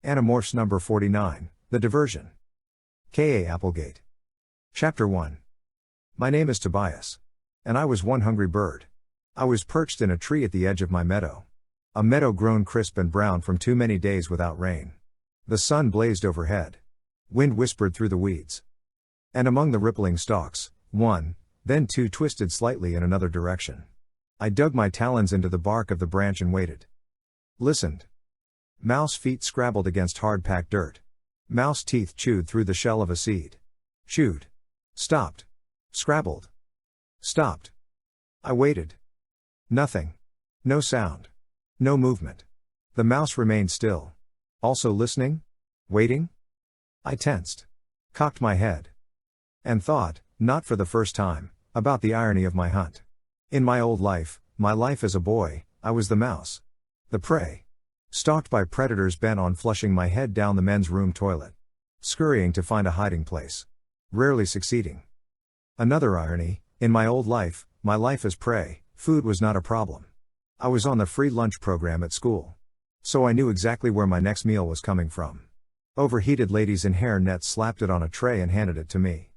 Animorphs number 49, The Diversion. K.A. Applegate. Chapter 1. My name is Tobias. And I was one hungry bird. I was perched in a tree at the edge of my meadow. A meadow grown crisp and brown from too many days without rain. The sun blazed overhead. Wind whispered through the weeds. And among the rippling stalks, one, then two twisted slightly in another direction. I dug my talons into the bark of the branch and waited. Listened. Mouse feet scrabbled against hard-packed dirt. Mouse teeth chewed through the shell of a seed. Chewed. Stopped. Scrabbled. Stopped. I waited. Nothing. No sound. No movement. The mouse remained still. Also listening? Waiting? I tensed. Cocked my head. And thought, not for the first time, about the irony of my hunt. In my old life, my life as a boy, I was the mouse. The prey. Stalked by predators bent on flushing my head down the men's room toilet. Scurrying to find a hiding place. Rarely succeeding. Another irony, in my old life, my life as prey, food was not a problem. I was on the free lunch program at school. So I knew exactly where my next meal was coming from. Overheated ladies in hair nets slapped it on a tray and handed it to me.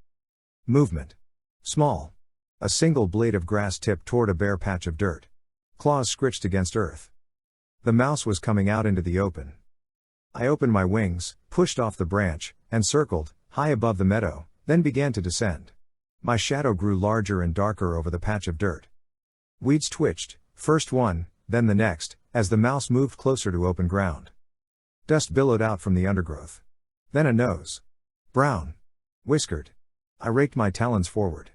Movement. Small. A single blade of grass tipped toward a bare patch of dirt. Claws scritched against earth. The mouse was coming out into the open. I opened my wings, pushed off the branch, and circled, high above the meadow, then began to descend. My shadow grew larger and darker over the patch of dirt. Weeds twitched, first one, then the next, as the mouse moved closer to open ground. Dust billowed out from the undergrowth. Then a nose. Brown. Whiskered. I raked my talons forward.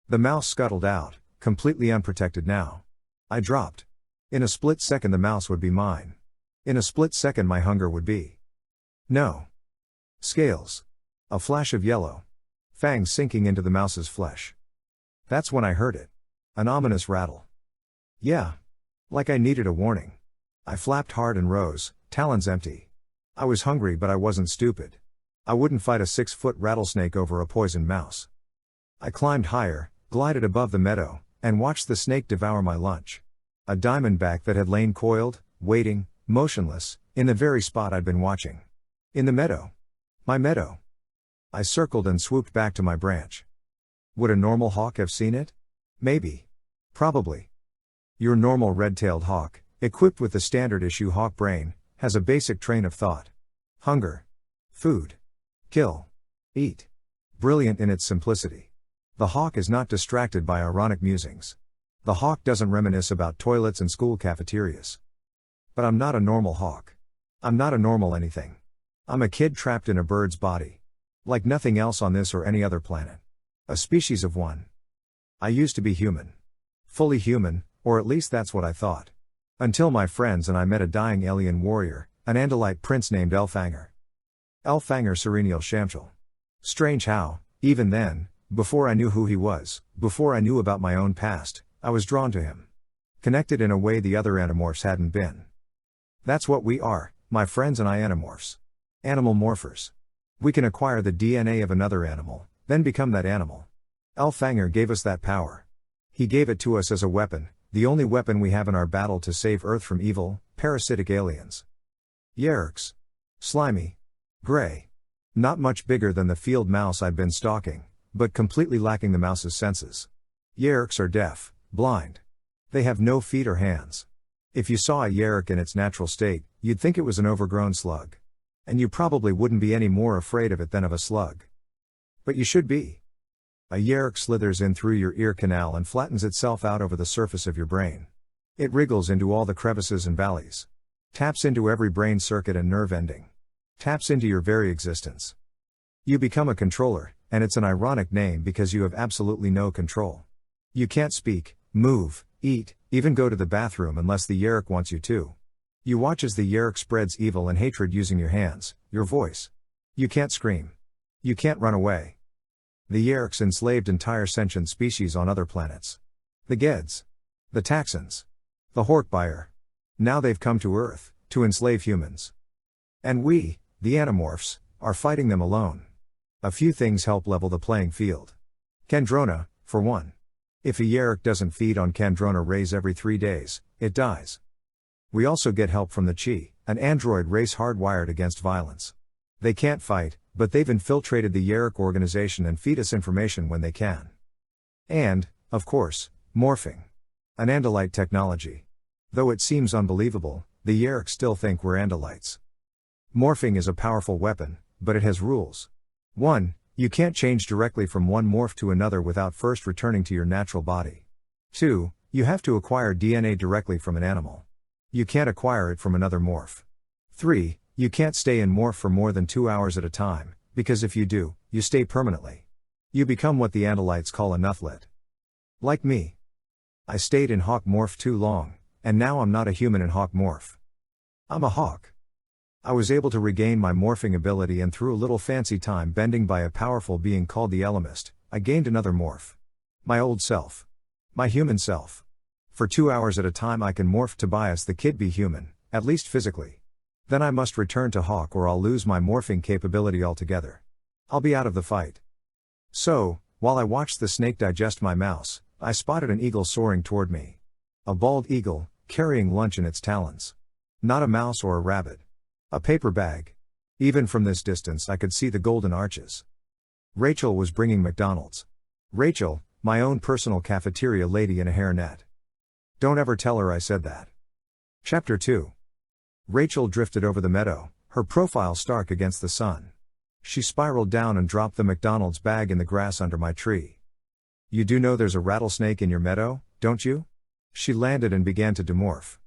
The mouse scuttled out, completely unprotected now. I dropped. In a split second the mouse would be mine. In a split second my hunger would be. No. Scales. A flash of yellow. Fangs sinking into the mouse's flesh. That's when I heard it. An ominous rattle. Yeah. Like I needed a warning. I flapped hard and rose, talons empty. I was hungry but I wasn't stupid. I wouldn't fight a 6-foot rattlesnake over a poisoned mouse. I climbed higher, glided above the meadow, and watched the snake devour my lunch. A diamondback that had lain coiled, waiting, motionless, in the very spot I'd been watching. In the meadow. My meadow. I circled and swooped back to my branch. Would a normal hawk have seen it? Maybe. Probably. Your normal red-tailed hawk, equipped with the standard issue hawk brain, has a basic train of thought. Hunger. Food. Kill. Eat. Brilliant in its simplicity. The hawk is not distracted by ironic musings. The hawk doesn't reminisce about toilets and school cafeterias. But I'm not a normal hawk. I'm not a normal anything. I'm a kid trapped in a bird's body. Like nothing else on this or any other planet. A species of one. I used to be human. Fully human, or at least that's what I thought. Until my friends and I met a dying alien warrior, an Andalite prince named Elfanger. Elfanger Serenial Shamshal. Strange how, even then, before I knew who he was, before I knew about my own past, I was drawn to him. Connected in a way the other Animorphs hadn't been. That's what we are, my friends and I Animorphs. Animal morphers. We can acquire the DNA of another animal, then become that animal. Elfanger gave us that power. He gave it to us as a weapon, the only weapon we have in our battle to save Earth from evil, parasitic aliens. Yeerks. Slimy. Gray. Not much bigger than the field mouse I'd been stalking, but completely lacking the mouse's senses. Yeerks are deaf. Blind. They have no feet or hands. If you saw a Yeerk in its natural state, you'd think it was an overgrown slug. And you probably wouldn't be any more afraid of it than of a slug. But you should be. A Yeerk slithers in through your ear canal and flattens itself out over the surface of your brain. It wriggles into all the crevices and valleys. Taps into every brain circuit and nerve ending. Taps into your very existence. You become a controller, and it's an ironic name because you have absolutely no control. You can't speak, move, eat, even go to the bathroom unless the Yeerk wants you to. You watch as the Yeerk spreads evil and hatred using your hands, your voice. You can't scream. You can't run away. The Yeerks enslaved entire sentient species on other planets. The Geds. The Taxons. The Horkbuyer. Now they've come to Earth, to enslave humans. And we, the Animorphs, are fighting them alone. A few things help level the playing field. Kandrona, for one. If a Yeerk doesn't feed on Kandrona rays every 3 days, it dies. We also get help from the Chi, an android race hardwired against violence. They can't fight, but they've infiltrated the Yeerk organization and feed us information when they can. And, of course, morphing. An Andalite technology. Though it seems unbelievable, the Yeerks still think we're Andalites. Morphing is a powerful weapon, but it has rules. 1. You can't change directly from one morph to another without first returning to your natural body. 2. You have to acquire DNA directly from an animal. You can't acquire it from another morph. 3. You can't stay in morph for more than 2 hours at a time, because if you do, you stay permanently. You become what the Andalites call a nuthlet. Like me. I stayed in hawk morph too long, and now I'm not a human in hawk morph. I'm a hawk. I was able to regain my morphing ability, and through a little fancy time bending by a powerful being called the Elemist, I gained another morph. My old self. My human self. For 2 hours at a time I can morph Tobias the kid be human, at least physically. Then I must return to hawk or I'll lose my morphing capability altogether. I'll be out of the fight. So, while I watched the snake digest my mouse, I spotted an eagle soaring toward me. A bald eagle, carrying lunch in its talons. Not a mouse or a rabbit. A paper bag. Even from this distance I could see the golden arches. Rachel was bringing McDonald's. Rachel, my own personal cafeteria lady in a hairnet. Don't ever tell her I said that. Chapter 2. Rachel drifted over the meadow, her profile stark against the sun. She spiraled down and dropped the McDonald's bag in the grass under my tree. You do know there's a rattlesnake in your meadow, don't you? She landed and began to demorph.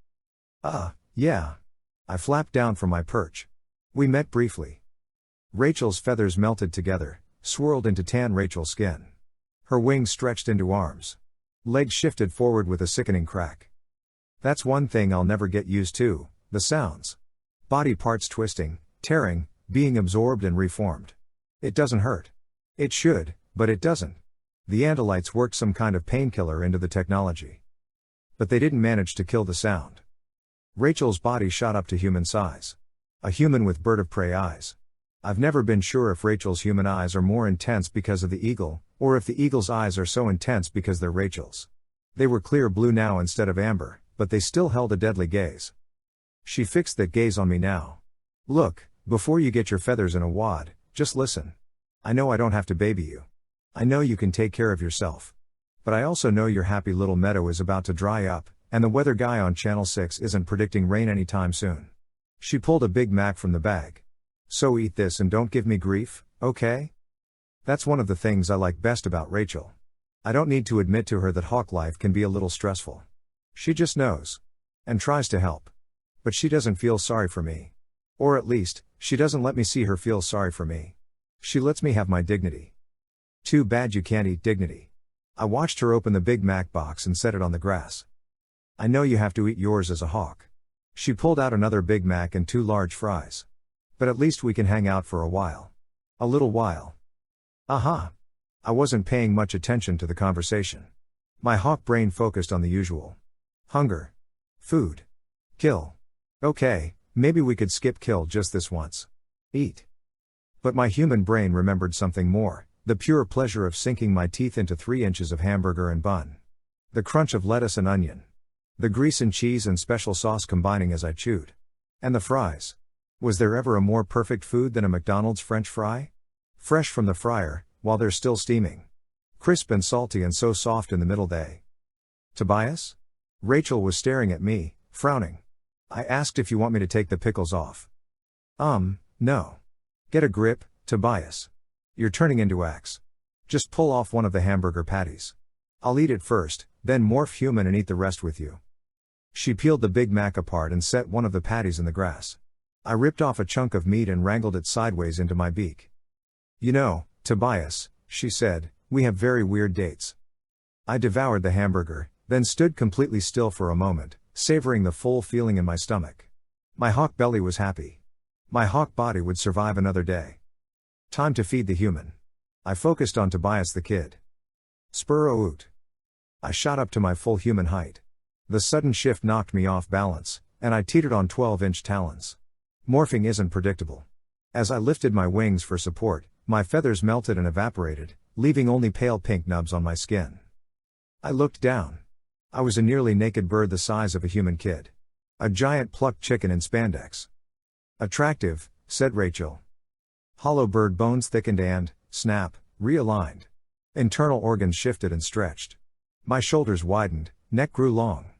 Yeah. I flapped down from my perch. We met briefly. Rachel's feathers melted together, swirled into tan Rachel skin. Her wings stretched into arms. Legs shifted forward with a sickening crack. That's one thing I'll never get used to, the sounds. Body parts twisting, tearing, being absorbed and reformed. It doesn't hurt. It should, but it doesn't. The Andalites worked some kind of painkiller into the technology. But they didn't manage to kill the sound. Rachel's body shot up to human size. A human with bird of prey eyes. I've never been sure if Rachel's human eyes are more intense because of the eagle, or if the eagle's eyes are so intense because they're Rachel's. They were clear blue now instead of amber, but they still held a deadly gaze. She fixed that gaze on me now. Look, before you get your feathers in a wad, just listen. I know I don't have to baby you. I know you can take care of yourself. But I also know your happy little meadow is about to dry up, and the weather guy on Channel 6 isn't predicting rain anytime soon. She pulled a Big Mac from the bag. So eat this and don't give me grief, okay? That's one of the things I like best about Rachel. I don't need to admit to her that hawk life can be a little stressful. She just knows. And tries to help. But she doesn't feel sorry for me. Or at least, she doesn't let me see her feel sorry for me. She lets me have my dignity. Too bad you can't eat dignity. I watched her open the Big Mac box and set it on the grass. I know you have to eat yours as a hawk. She pulled out another Big Mac and 2 large fries. But at least we can hang out for a while. A little while. Aha. I wasn't paying much attention to the conversation. My hawk brain focused on the usual. Hunger. Food. Kill. Okay, maybe we could skip kill just this once. Eat. But my human brain remembered something more, the pure pleasure of sinking my teeth into 3 inches of hamburger and bun. The crunch of lettuce and onion. The grease and cheese and special sauce combining as I chewed. And the fries. Was there ever a more perfect food than a McDonald's French fry? Fresh from the fryer, while they're still steaming. Crisp and salty and so soft in the middle day. Tobias? Rachel was staring at me, frowning. I asked if you want me to take the pickles off. No. Get a grip, Tobias. You're turning into Axe. Just pull off one of the hamburger patties. I'll eat it first, then morph human and eat the rest with you. She peeled the Big Mac apart and set one of the patties in the grass. I ripped off a chunk of meat and wrangled it sideways into my beak. You know, Tobias, she said, we have very weird dates. I devoured the hamburger, then stood completely still for a moment, savoring the full feeling in my stomach. My hawk belly was happy. My hawk body would survive another day. Time to feed the human. I focused on Tobias the kid. Spur-o-oot. I shot up to my full human height. The sudden shift knocked me off balance, and I teetered on 12-inch talons. Morphing isn't predictable. As I lifted my wings for support, my feathers melted and evaporated, leaving only pale pink nubs on my skin. I looked down. I was a nearly naked bird the size of a human kid. A giant plucked chicken in spandex. Attractive, said Rachel. Hollow bird bones thickened and, snap, realigned. Internal organs shifted and stretched. My shoulders widened, neck grew long.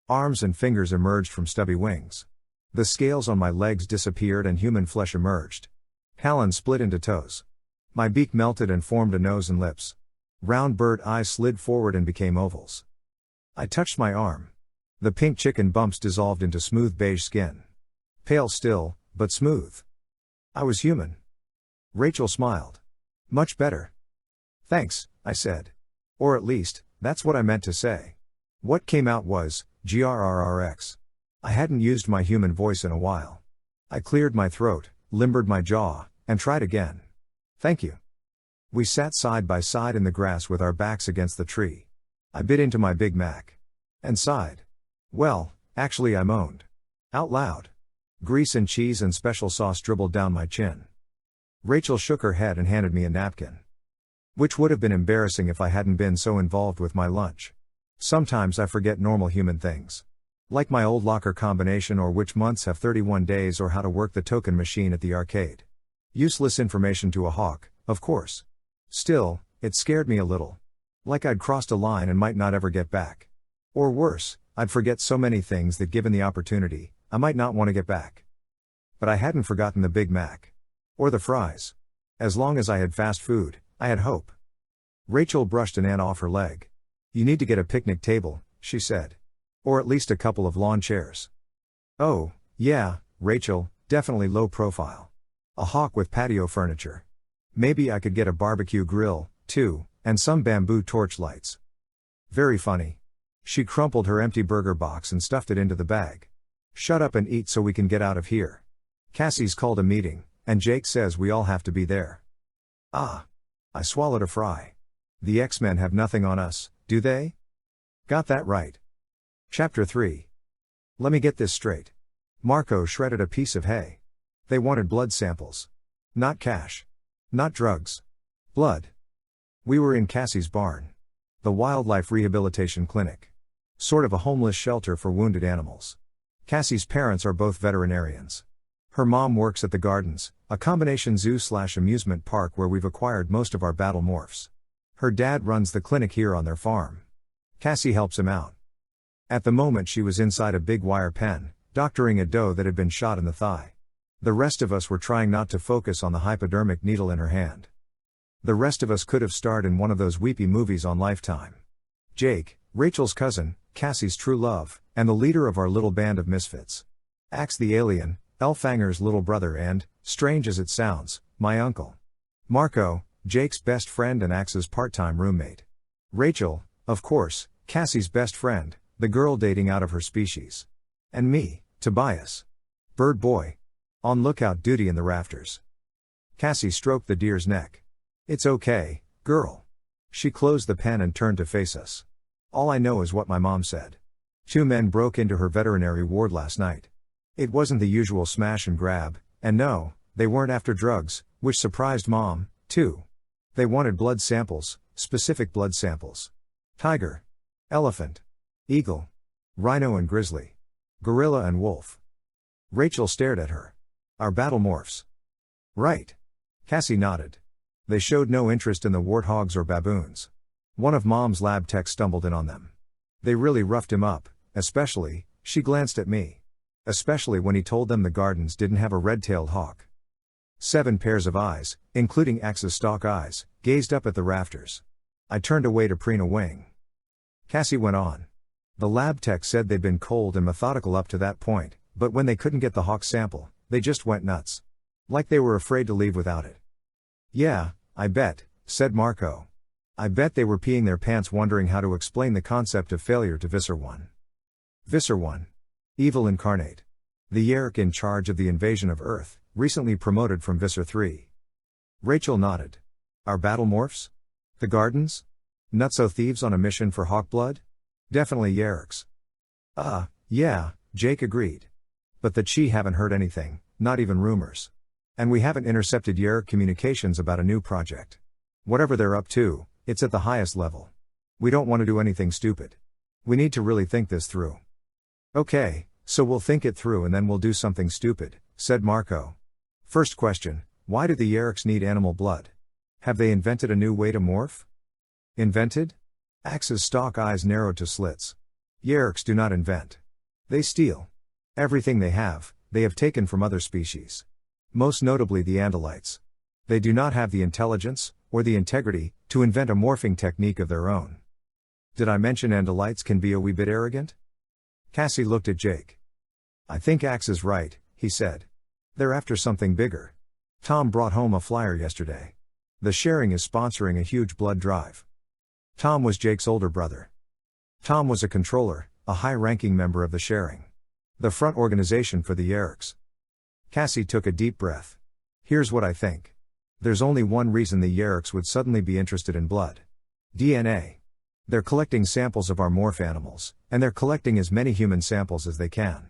Arms and fingers emerged from stubby wings. The scales on my legs disappeared and human flesh emerged. Talons split into toes. My beak melted and formed a nose and lips. Round bird eyes slid forward and became ovals. I touched my arm. The pink chicken bumps dissolved into smooth beige skin. Pale still, but smooth. I was human. Rachel smiled. Much better. Thanks, I said. Or at least, that's what I meant to say. What came out was, grrrx. I hadn't used my human voice in a while. I cleared my throat, limbered my jaw, and tried again. Thank you. We sat side by side in the grass with our backs against the tree. I bit into my Big Mac. And sighed. Well, actually I moaned. Out loud. Grease and cheese and special sauce dribbled down my chin. Rachel shook her head and handed me a napkin. Which would have been embarrassing if I hadn't been so involved with my lunch. Sometimes I forget normal human things. Like my old locker combination or which months have 31 days or how to work the token machine at the arcade. Useless information to a hawk, of course. Still, it scared me a little. Like I'd crossed a line and might not ever get back. Or worse, I'd forget so many things that given the opportunity, I might not want to get back. But I hadn't forgotten the Big Mac. Or the fries. As long as I had fast food, I had hope. Rachel brushed an ant off her leg. You need to get a picnic table, she said. Or at least a couple of lawn chairs. Oh, yeah, Rachel, definitely low profile. A hawk with patio furniture. Maybe I could get a barbecue grill, too, and some bamboo torch lights. Very funny. She crumpled her empty burger box and stuffed it into the bag. Shut up and eat so we can get out of here. Cassie's called a meeting, and Jake says we all have to be there. Ah. I swallowed a fry. The X-Men have nothing on us, do they? Got that right. Chapter 3. Let me get this straight. Marco shredded a piece of hay. They wanted blood samples. Not cash. Not drugs. Blood. We were in Cassie's barn. The wildlife rehabilitation clinic. Sort of a homeless shelter for wounded animals. Cassie's parents are both veterinarians. Her mom works at the Gardens, a combination zoo/amusement park where we've acquired most of our battle morphs. Her dad runs the clinic here on their farm. Cassie helps him out. At the moment she was inside a big wire pen, doctoring a doe that had been shot in the thigh. The rest of us were trying not to focus on the hypodermic needle in her hand. The rest of us could have starred in one of those weepy movies on Lifetime. Jake, Rachel's cousin, Cassie's true love, and the leader of our little band of misfits. Axe the alien, Elfanger's little brother and, strange as it sounds, my uncle. Marco, Jake's best friend and Axe's part-time roommate. Rachel, of course, Cassie's best friend, the girl dating out of her species. And me, Tobias. Bird boy. On lookout duty in the rafters. Cassie stroked the deer's neck. It's okay, girl. She closed the pen and turned to face us. All I know is what my mom said. 2 men broke into her veterinary ward last night. It wasn't the usual smash and grab, and no, they weren't after drugs, which surprised Mom, too. They wanted blood samples, specific blood samples. Tiger. Elephant. Eagle. Rhino and grizzly. Gorilla and wolf. Rachel stared at her. Our battle morphs. Right. Cassie nodded. They showed no interest in the warthogs or baboons. One of Mom's lab techs stumbled in on them. They really roughed him up, especially, she glanced at me. Especially when he told them the Gardens didn't have a red-tailed hawk. 7 pairs of eyes, including Axe's stalk eyes, gazed up at the rafters. I turned away to preen a wing. Cassie went on. The lab tech said they'd been cold and methodical up to that point, but when they couldn't get the hawk sample, they just went nuts. Like they were afraid to leave without it. Yeah, I bet, said Marco. I bet they were peeing their pants wondering how to explain the concept of failure to Visser One. Visser One. Evil incarnate. The Yeerk in charge of the invasion of Earth, recently promoted from Visser 3. Rachel nodded. Our battle morphs? The Gardens? Nutso thieves on a mission for hawk blood? Definitely Yeerks. Yeah, Jake agreed. But the Chi haven't heard anything, not even rumors. And we haven't intercepted Yeerk communications about a new project. Whatever they're up to, it's at the highest level. We don't want to do anything stupid. We need to really think this through. Okay, so we'll think it through and then we'll do something stupid, said Marco. First question, why do the Yeerks need animal blood? Have they invented a new way to morph? Invented? Axe's stalk eyes narrowed to slits. Yeerks do not invent. They steal. Everything they have taken from other species. Most notably the Andalites. They do not have the intelligence, or the integrity, to invent a morphing technique of their own. Did I mention Andalites can be a wee bit arrogant? Cassie looked at Jake. I think Axe is right, he said. They're after something bigger. Tom brought home a flyer yesterday. The Sharing is sponsoring a huge blood drive. Tom was Jake's older brother. Tom was a controller, a high-ranking member of the Sharing, the front organization for the Yeerks. Cassie took a deep breath. Here's what I think. There's only one reason the Yeerks would suddenly be interested in blood. DNA. They're collecting samples of our morph animals, and they're collecting as many human samples as they can.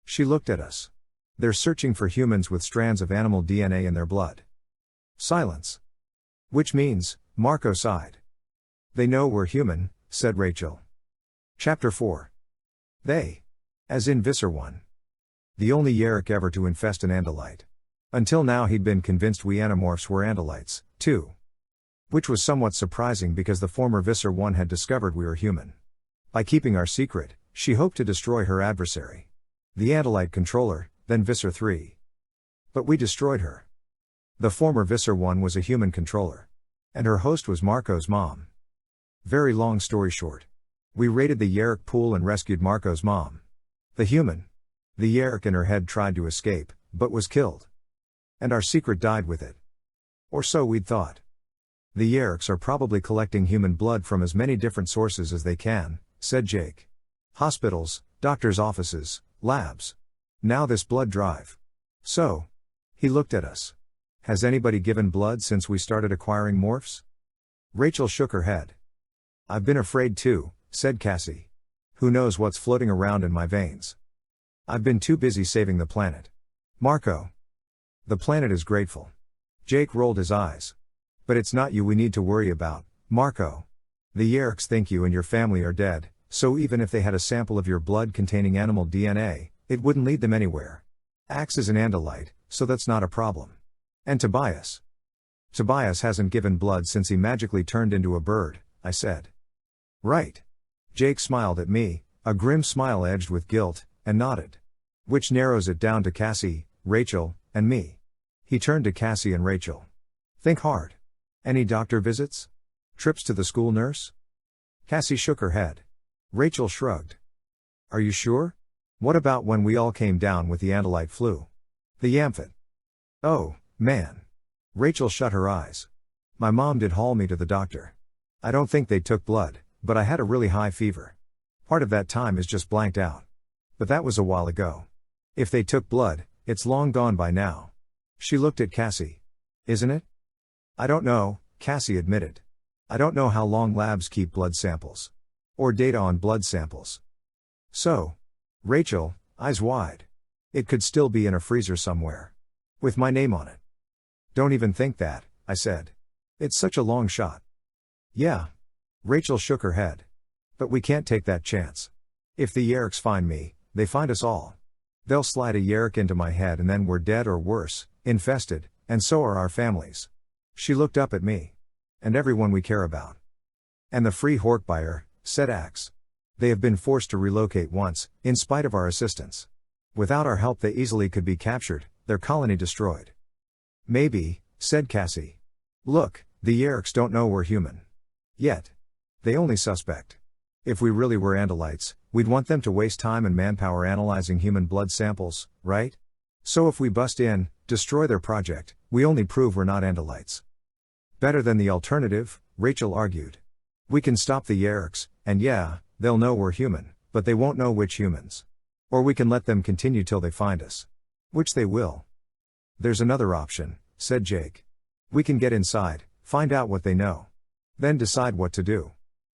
She looked at us. They're searching for humans with strands of animal DNA in their blood. Silence. Which means, Marco sighed. They know we're human, said Rachel. Chapter 4. They. As in Visser One. The only Yeerk ever to infest an Andalite. Until now he'd been convinced we Animorphs were Andalites, too. Which was somewhat surprising because the former Visser One had discovered we were human. By keeping our secret, she hoped to destroy her adversary. The Andalite controller, then Visser 3. But we destroyed her. The former Visser One was a human controller. And her host was Marco's mom. Very long story short. We raided the Yeerk pool and rescued Marco's mom. The human. The Yeerk in her head tried to escape, but was killed. And our secret died with it. Or so we'd thought. The Yeerks are probably collecting human blood from as many different sources as they can, said Jake. Hospitals, doctors' offices, labs. Now this blood drive. So. He looked at us. Has anybody given blood since we started acquiring morphs? Rachel shook her head. I've been afraid too, said Cassie. Who knows what's floating around in my veins? I've been too busy saving the planet. Marco. The planet is grateful. Jake rolled his eyes. But it's not you we need to worry about, Marco. The Yeerks think you and your family are dead, so even if they had a sample of your blood containing animal DNA, it wouldn't lead them anywhere. Axe is an Andalite, so that's not a problem. And Tobias. Tobias hasn't given blood since he magically turned into a bird, I said. Right. Jake smiled at me, a grim smile edged with guilt, and nodded. Which narrows it down to Cassie, Rachel, and me. He turned to Cassie and Rachel. Think hard. Any doctor visits? Trips to the school nurse? Cassie shook her head. Rachel shrugged. Are you sure? What about when we all came down with the Andalite flu? The Yamphit. Oh, man. Rachel shut her eyes. My mom did haul me to the doctor. I don't think they took blood, but I had a really high fever. Part of that time is just blanked out. But that was a while ago. If they took blood, it's long gone by now. She looked at Cassie. Isn't it? I don't know, Cassie admitted. I don't know how long labs keep blood samples. Or data on blood samples. So. Rachel, eyes wide. It could still be in a freezer somewhere. With my name on it. Don't even think that, I said. It's such a long shot. Yeah. Rachel shook her head. But we can't take that chance. If the Yeerks find me, they find us all. They'll slide a Yeerk into my head and then we're dead or worse, infested, and so are our families. She looked up at me. And everyone we care about. And the free Hork buyer, said Axe. They have been forced to relocate once, in spite of our assistance. Without our help they easily could be captured, their colony destroyed. Maybe, said Cassie. Look, the Yeerks don't know we're human. Yet. They only suspect. If we really were Andalites, we'd want them to waste time and manpower analyzing human blood samples, right? So if we bust in, destroy their project, we only prove we're not Andalites. Better than the alternative, Rachel argued. We can stop the Yeerks, and yeah, they'll know we're human, but they won't know which humans. Or we can let them continue till they find us. Which they will. There's another option, said Jake. We can get inside, find out what they know. Then decide what to do.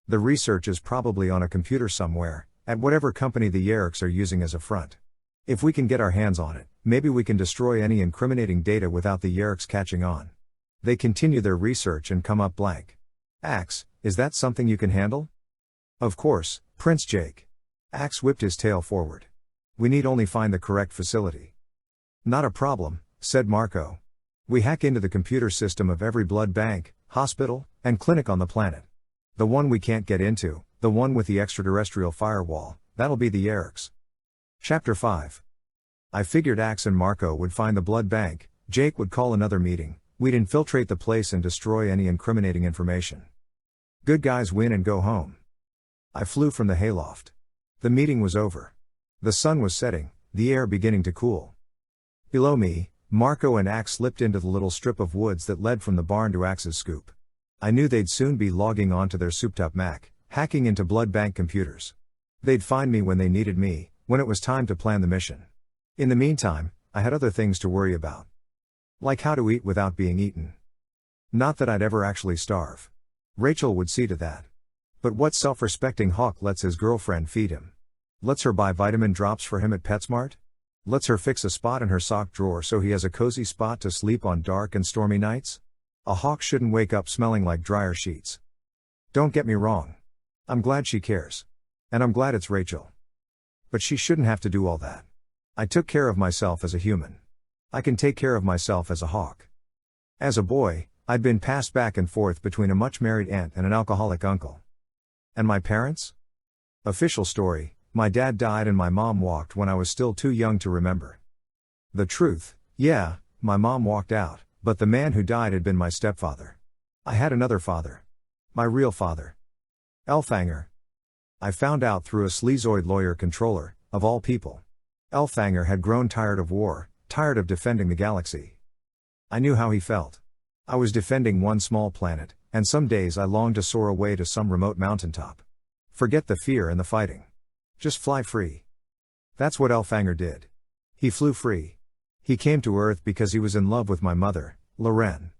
The research is probably on a computer somewhere, at whatever company the Yeerks are using as a front. If we can get our hands on it, maybe we can destroy any incriminating data without the Yeerks catching on. They continue their research and come up blank. Axe, is that something you can handle? Of course, Prince Jake. Axe whipped his tail forward. We need only find the correct facility. Not a problem, said Marco. We hack into the computer system of every blood bank, hospital, and clinic on the planet. The one we can't get into, the one with the extraterrestrial firewall, that'll be the Yeerks. Chapter 5. I figured Axe and Marco would find the blood bank, Jake would call another meeting, we'd infiltrate the place and destroy any incriminating information. Good guys win and go home. I flew from the hayloft. The meeting was over. The sun was setting, the air beginning to cool. Below me, Marco and Axe slipped into the little strip of woods that led from the barn to Axe's scoop. I knew they'd soon be logging onto their souped-up Mac, hacking into blood bank computers. They'd find me when they needed me, when it was time to plan the mission. In the meantime, I had other things to worry about. Like how to eat without being eaten. Not that I'd ever actually starve. Rachel would see to that. But what self-respecting hawk lets his girlfriend feed him? Lets her buy vitamin drops for him at PetSmart? Lets her fix a spot in her sock drawer so he has a cozy spot to sleep on dark and stormy nights? A hawk shouldn't wake up smelling like dryer sheets. Don't get me wrong. I'm glad she cares. And I'm glad it's Rachel. But she shouldn't have to do all that. I took care of myself as a human. I can take care of myself as a hawk. As a boy, I'd been passed back and forth between a much-married aunt and an alcoholic uncle. And my parents? Official story, my dad died and my mom walked when I was still too young to remember. The truth, yeah, my mom walked out, but the man who died had been my stepfather. I had another father. My real father. Elfanger. I found out through a sleazoid lawyer controller, of all people. Elfanger had grown tired of war, tired of defending the galaxy. I knew how he felt. I was defending one small planet, and some days I longed to soar away to some remote mountaintop. Forget the fear and the fighting. Just fly free. That's what Elfanger did. He flew free. He came to Earth because he was in love with my mother, Loren.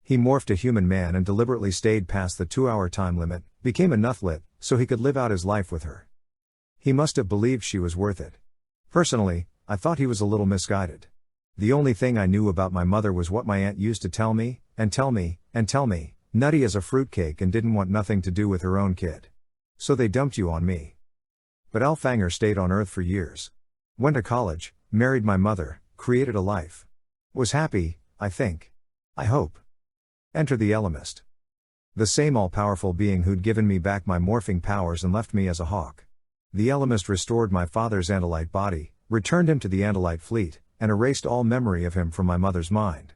He morphed a human man and deliberately stayed past the 2-hour time limit, became a Nuthlit, so he could live out his life with her. He must have believed she was worth it. Personally, I thought he was a little misguided. The only thing I knew about my mother was what my aunt used to tell me, and tell me, and tell me, nutty as a fruitcake and didn't want nothing to do with her own kid. So they dumped you on me. But Elfanger stayed on Earth for years. Went to college, married my mother, created a life. Was happy, I think. I hope. Enter the Elemist. The same all-powerful being who'd given me back my morphing powers and left me as a hawk. The Elemist restored my father's Andalite body, returned him to the Andalite fleet, and erased all memory of him from my mother's mind.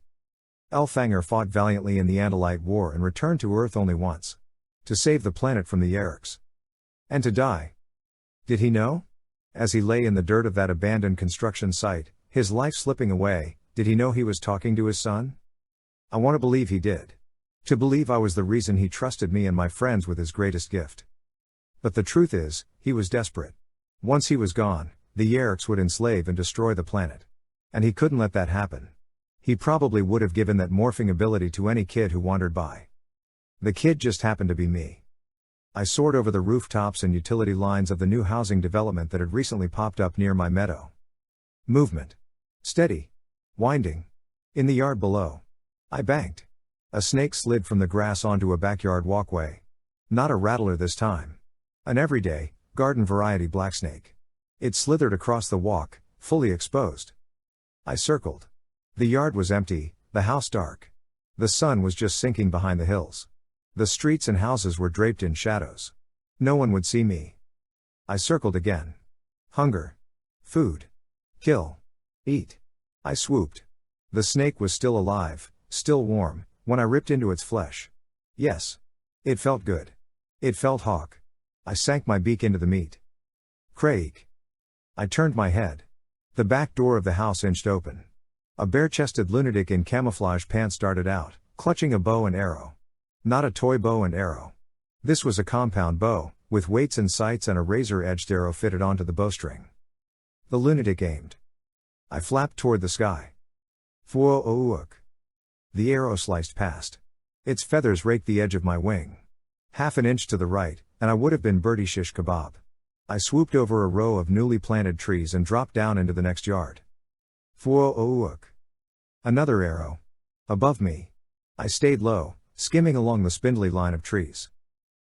Elfanger fought valiantly in the Andalite War and returned to Earth only once. To save the planet from the Yeerks. And to die. Did he know? As he lay in the dirt of that abandoned construction site, his life slipping away, did he know he was talking to his son? I want to believe he did. To believe I was the reason he trusted me and my friends with his greatest gift. But the truth is, he was desperate. Once he was gone, the Yeerks would enslave and destroy the planet. And he couldn't let that happen. He probably would have given that morphing ability to any kid who wandered by. The kid just happened to be me. I soared over the rooftops and utility lines of the new housing development that had recently popped up near my meadow. Movement. Steady. Winding. In the yard below. I banked. A snake slid from the grass onto a backyard walkway. Not a rattler this time. An everyday, garden variety blacksnake. It slithered across the walk, fully exposed. I circled. The yard was empty, the house dark. The sun was just sinking behind the hills. The streets and houses were draped in shadows. No one would see me. I circled again. Hunger. Food. Kill. Eat. I swooped. The snake was still alive, still warm, when I ripped into its flesh. Yes. It felt good. It felt hawk. I sank my beak into the meat. Craig. I turned my head. The back door of the house inched open. A bare-chested lunatic in camouflage pants darted out, clutching a bow and arrow. Not a toy bow and arrow. This was a compound bow, with weights and sights and a razor-edged arrow fitted onto the bowstring. The lunatic aimed. I flapped toward the sky. Fwoo-ook. The arrow sliced past. Its feathers raked the edge of my wing. Half an inch to the right, and I would have been birdie shish kebab. I swooped over a row of newly planted trees and dropped down into the next yard. Fwoo-ook. Another arrow. Above me. I stayed low, skimming along the spindly line of trees.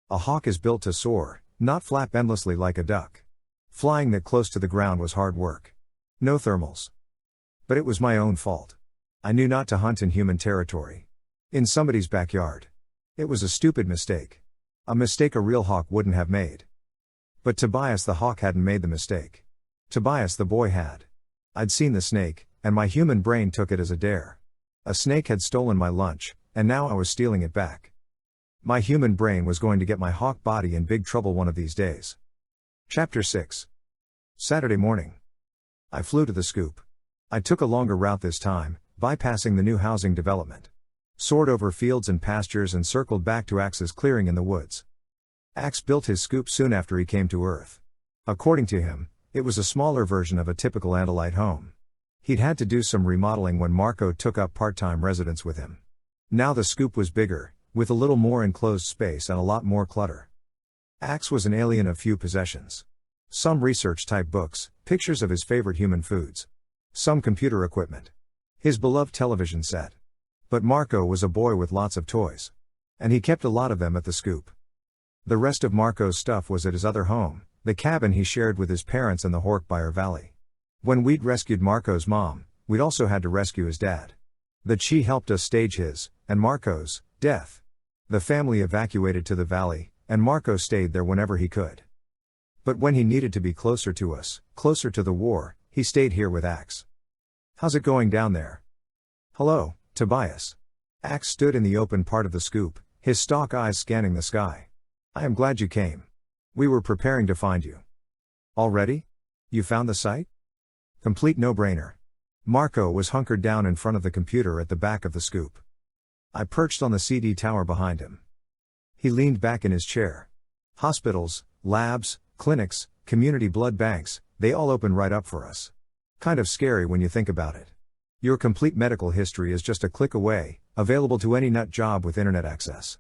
A hawk is built to soar, not flap endlessly like a duck. Flying that close to the ground was hard work. No thermals. But it was my own fault. I knew not to hunt in human territory. In somebody's backyard. It was a stupid mistake. A mistake a real hawk wouldn't have made. But Tobias the hawk hadn't made the mistake. Tobias the boy had. I'd seen the snake, and my human brain took it as a dare. A snake had stolen my lunch, and now I was stealing it back. My human brain was going to get my hawk body in big trouble one of these days. Chapter 6. Saturday morning. I flew to the scoop. I took a longer route this time, bypassing the new housing development. Soared over fields and pastures and circled back to Axe's clearing in the woods. Axe built his scoop soon after he came to Earth. According to him, it was a smaller version of a typical Andalite home. He'd had to do some remodeling when Marco took up part-time residence with him. Now the scoop was bigger, with a little more enclosed space and a lot more clutter. Axe was an alien of few possessions. Some research-type books, pictures of his favorite human foods. Some computer equipment. His beloved television set. But Marco was a boy with lots of toys. And he kept a lot of them at the scoop. The rest of Marco's stuff was at his other home, the cabin he shared with his parents in the Horkbyer Valley. When we'd rescued Marco's mom, we'd also had to rescue his dad. The Chi helped us stage his, and Marco's, death. The family evacuated to the valley, and Marco stayed there whenever he could. But when he needed to be closer to us, closer to the war, he stayed here with Axe. How's it going down there? Hello, Tobias. Axe stood in the open part of the scoop, his stalk eyes scanning the sky. I am glad you came. We were preparing to find you. Already? You found the site? Complete no-brainer. Marco was hunkered down in front of the computer at the back of the scoop. I perched on the CD tower behind him. He leaned back in his chair. Hospitals, labs, clinics, community blood banks, they all open right up for us. Kind of scary when you think about it. Your complete medical history is just a click away, available to any nut job with internet access.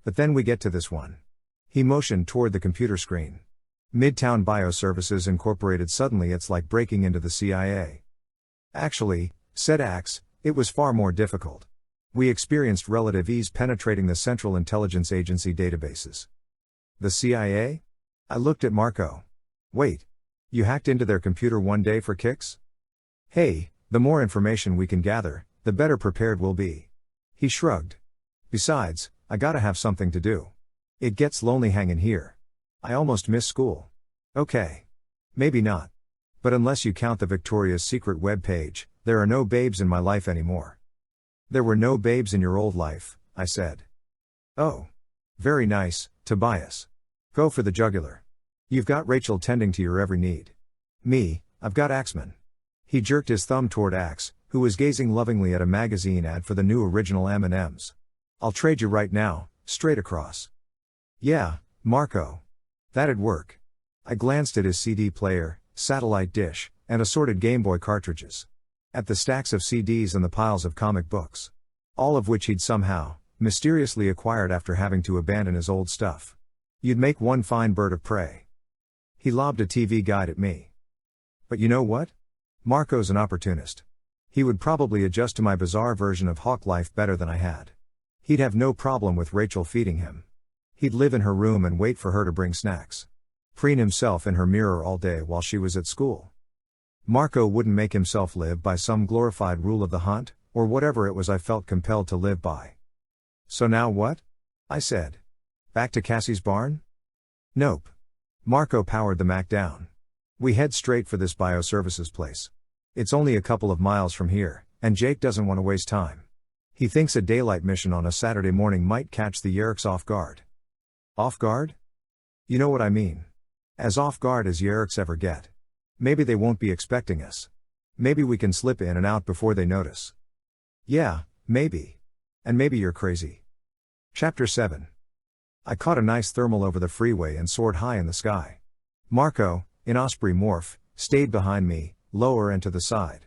But then we get to this one. He motioned toward the computer screen. Midtown Bioservices Incorporated. Suddenly it's like breaking into the CIA. Actually, said Axe, it was far more difficult. We experienced relative ease penetrating the Central Intelligence Agency databases. The CIA? I looked at Marco. Wait. You hacked into their computer one day for kicks? Hey, the more information we can gather, the better prepared we'll be. He shrugged. Besides, I gotta have something to do. It gets lonely hanging here. I almost miss school. Okay. Maybe not. But unless you count the Victoria's Secret web page, there are no babes in my life anymore. There were no babes in your old life, I said. Oh. Very nice, Tobias. Go for the jugular. You've got Rachel tending to your every need. Me, I've got Axeman. He jerked his thumb toward Axe, who was gazing lovingly at a magazine ad for the new original M&Ms. I'll trade you right now, straight across. Yeah, Marco. That'd work. I glanced at his CD player, satellite dish, and assorted Game Boy cartridges. At the stacks of CDs and the piles of comic books. All of which he'd somehow, mysteriously acquired after having to abandon his old stuff. You'd make one fine bird of prey. He lobbed a TV guide at me. But you know what? Marco's an opportunist. He would probably adjust to my bizarre version of hawk life better than I had. He'd have no problem with Rachel feeding him. He'd live in her room and wait for her to bring snacks. Preen himself in her mirror all day while she was at school. Marco wouldn't make himself live by some glorified rule of the hunt, or whatever it was I felt compelled to live by. So now what? I said. Back to Cassie's barn? Nope. Marco powered the Mac down. We head straight for this bioservices place. It's only a couple of miles from here, and Jake doesn't want to waste time. He thinks a daylight mission on a Saturday morning might catch the Yeerks off guard. Off guard? You know what I mean. As off guard as Yeerks ever get. Maybe they won't be expecting us. Maybe we can slip in and out before they notice. Yeah, maybe. And maybe you're crazy. Chapter 7. I caught a nice thermal over the freeway and soared high in the sky. Marco, in Osprey morph, stayed behind me, lower and to the side.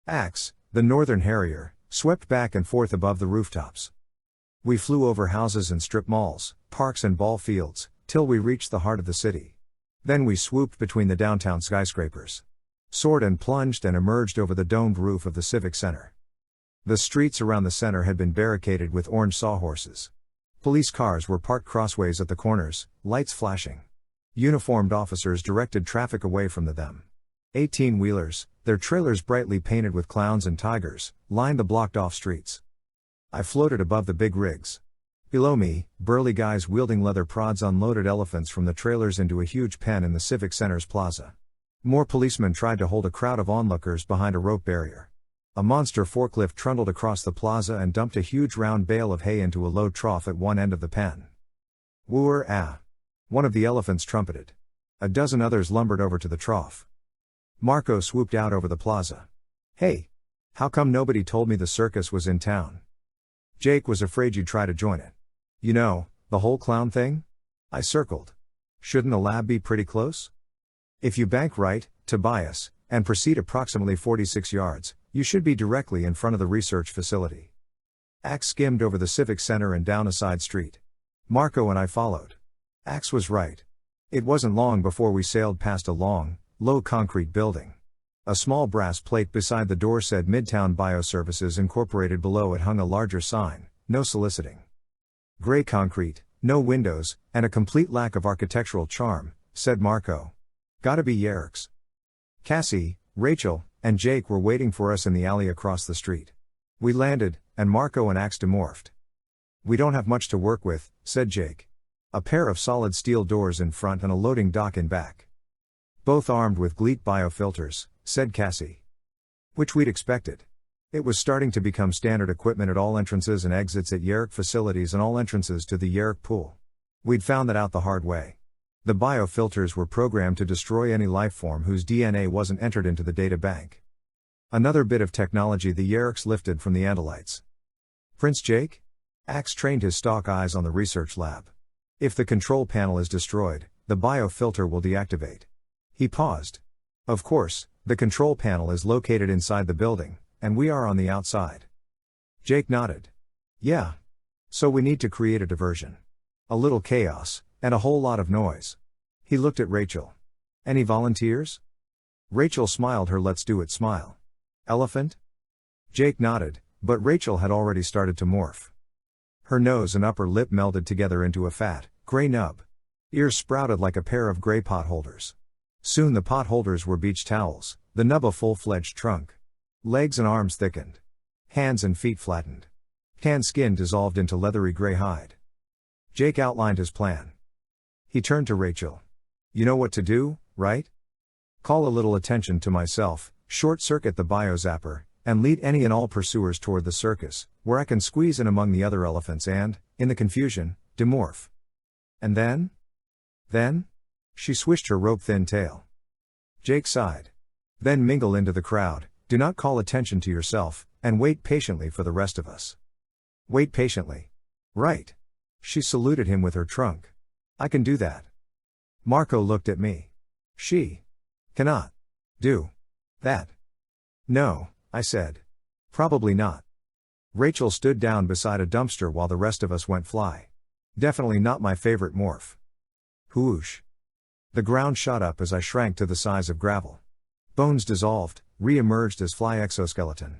Axe, the Northern Harrier, swept back and forth above the rooftops. We flew over houses and strip malls, parks and ball fields, till we reached the heart of the city. Then we swooped between the downtown skyscrapers. Soared and plunged and emerged over the domed roof of the Civic Center. The streets around the center had been barricaded with orange sawhorses. Police cars were parked crossways at the corners, lights flashing. Uniformed officers directed traffic away from them. 18-wheelers, their trailers brightly painted with clowns and tigers, lined the blocked-off streets. I floated above the big rigs. Below me, burly guys wielding leather prods unloaded elephants from the trailers into a huge pen in the Civic Center's plaza. More policemen tried to hold a crowd of onlookers behind a rope barrier. A monster forklift trundled across the plaza and dumped a huge round bale of hay into a low trough at one end of the pen. Wooer ah! One of the elephants trumpeted. A dozen others lumbered over to the trough. Marco swooped out over the plaza. Hey! How come nobody told me the circus was in town? Jake was afraid you'd try to join it. You know, the whole clown thing? I circled. Shouldn't the lab be pretty close? If you bank right, Tobias, and proceed approximately 46 yards, you should be directly in front of the research facility. Axe skimmed over the Civic Center and down a side street. Marco and I followed. Axe was right. It wasn't long before we sailed past a long, low concrete building. A small brass plate beside the door said Midtown Bioservices Incorporated. Below it hung a larger sign, no soliciting. Gray concrete, no windows, and a complete lack of architectural charm, said Marco. Gotta be Yeerks. Cassie, Rachel, and Jake were waiting for us in the alley across the street. We landed, and Marco and Axe demorphed. We don't have much to work with, said Jake. A pair of solid steel doors in front and a loading dock in back. Both armed with GLEAT biofilters, said Cassie. Which we'd expected. It was starting to become standard equipment at all entrances and exits at Yeerk facilities and all entrances to the Yeerk pool. We'd found that out the hard way. The biofilters were programmed to destroy any lifeform whose DNA wasn't entered into the data bank. Another bit of technology the Yeerks lifted from the Andalites. Prince Jake? Axe trained his stalk eyes on the research lab. If the control panel is destroyed, the biofilter will deactivate. He paused. Of course, the control panel is located inside the building, and we are on the outside. Jake nodded. Yeah. So we need to create a diversion. A little chaos, and a whole lot of noise. He looked at Rachel. Any volunteers? Rachel smiled her let's do it smile. Elephant? Jake nodded, but Rachel had already started to morph. Her nose and upper lip melded together into a fat, gray nub. Ears sprouted like a pair of gray potholders. Soon the potholders were beach towels, the nub a full-fledged trunk. Legs and arms thickened. Hands and feet flattened. Tan skin dissolved into leathery gray hide. Jake outlined his plan. He turned to Rachel. You know what to do, right? Call a little attention to myself, short-circuit the biozapper, and lead any and all pursuers toward the circus, where I can squeeze in among the other elephants and, in the confusion, demorph. And then? Then? She swished her rope-thin tail. Jake sighed. Then mingle into the crowd, do not call attention to yourself, and wait patiently for the rest of us. Wait patiently. Right. She saluted him with her trunk. I can do that. Marco looked at me. She cannot do that. No, I said. Probably not. Rachel stood down beside a dumpster while the rest of us went fly. Definitely not my favorite morph. Whoosh. The ground shot up as I shrank to the size of gravel. Bones dissolved, re-emerged as fly exoskeleton.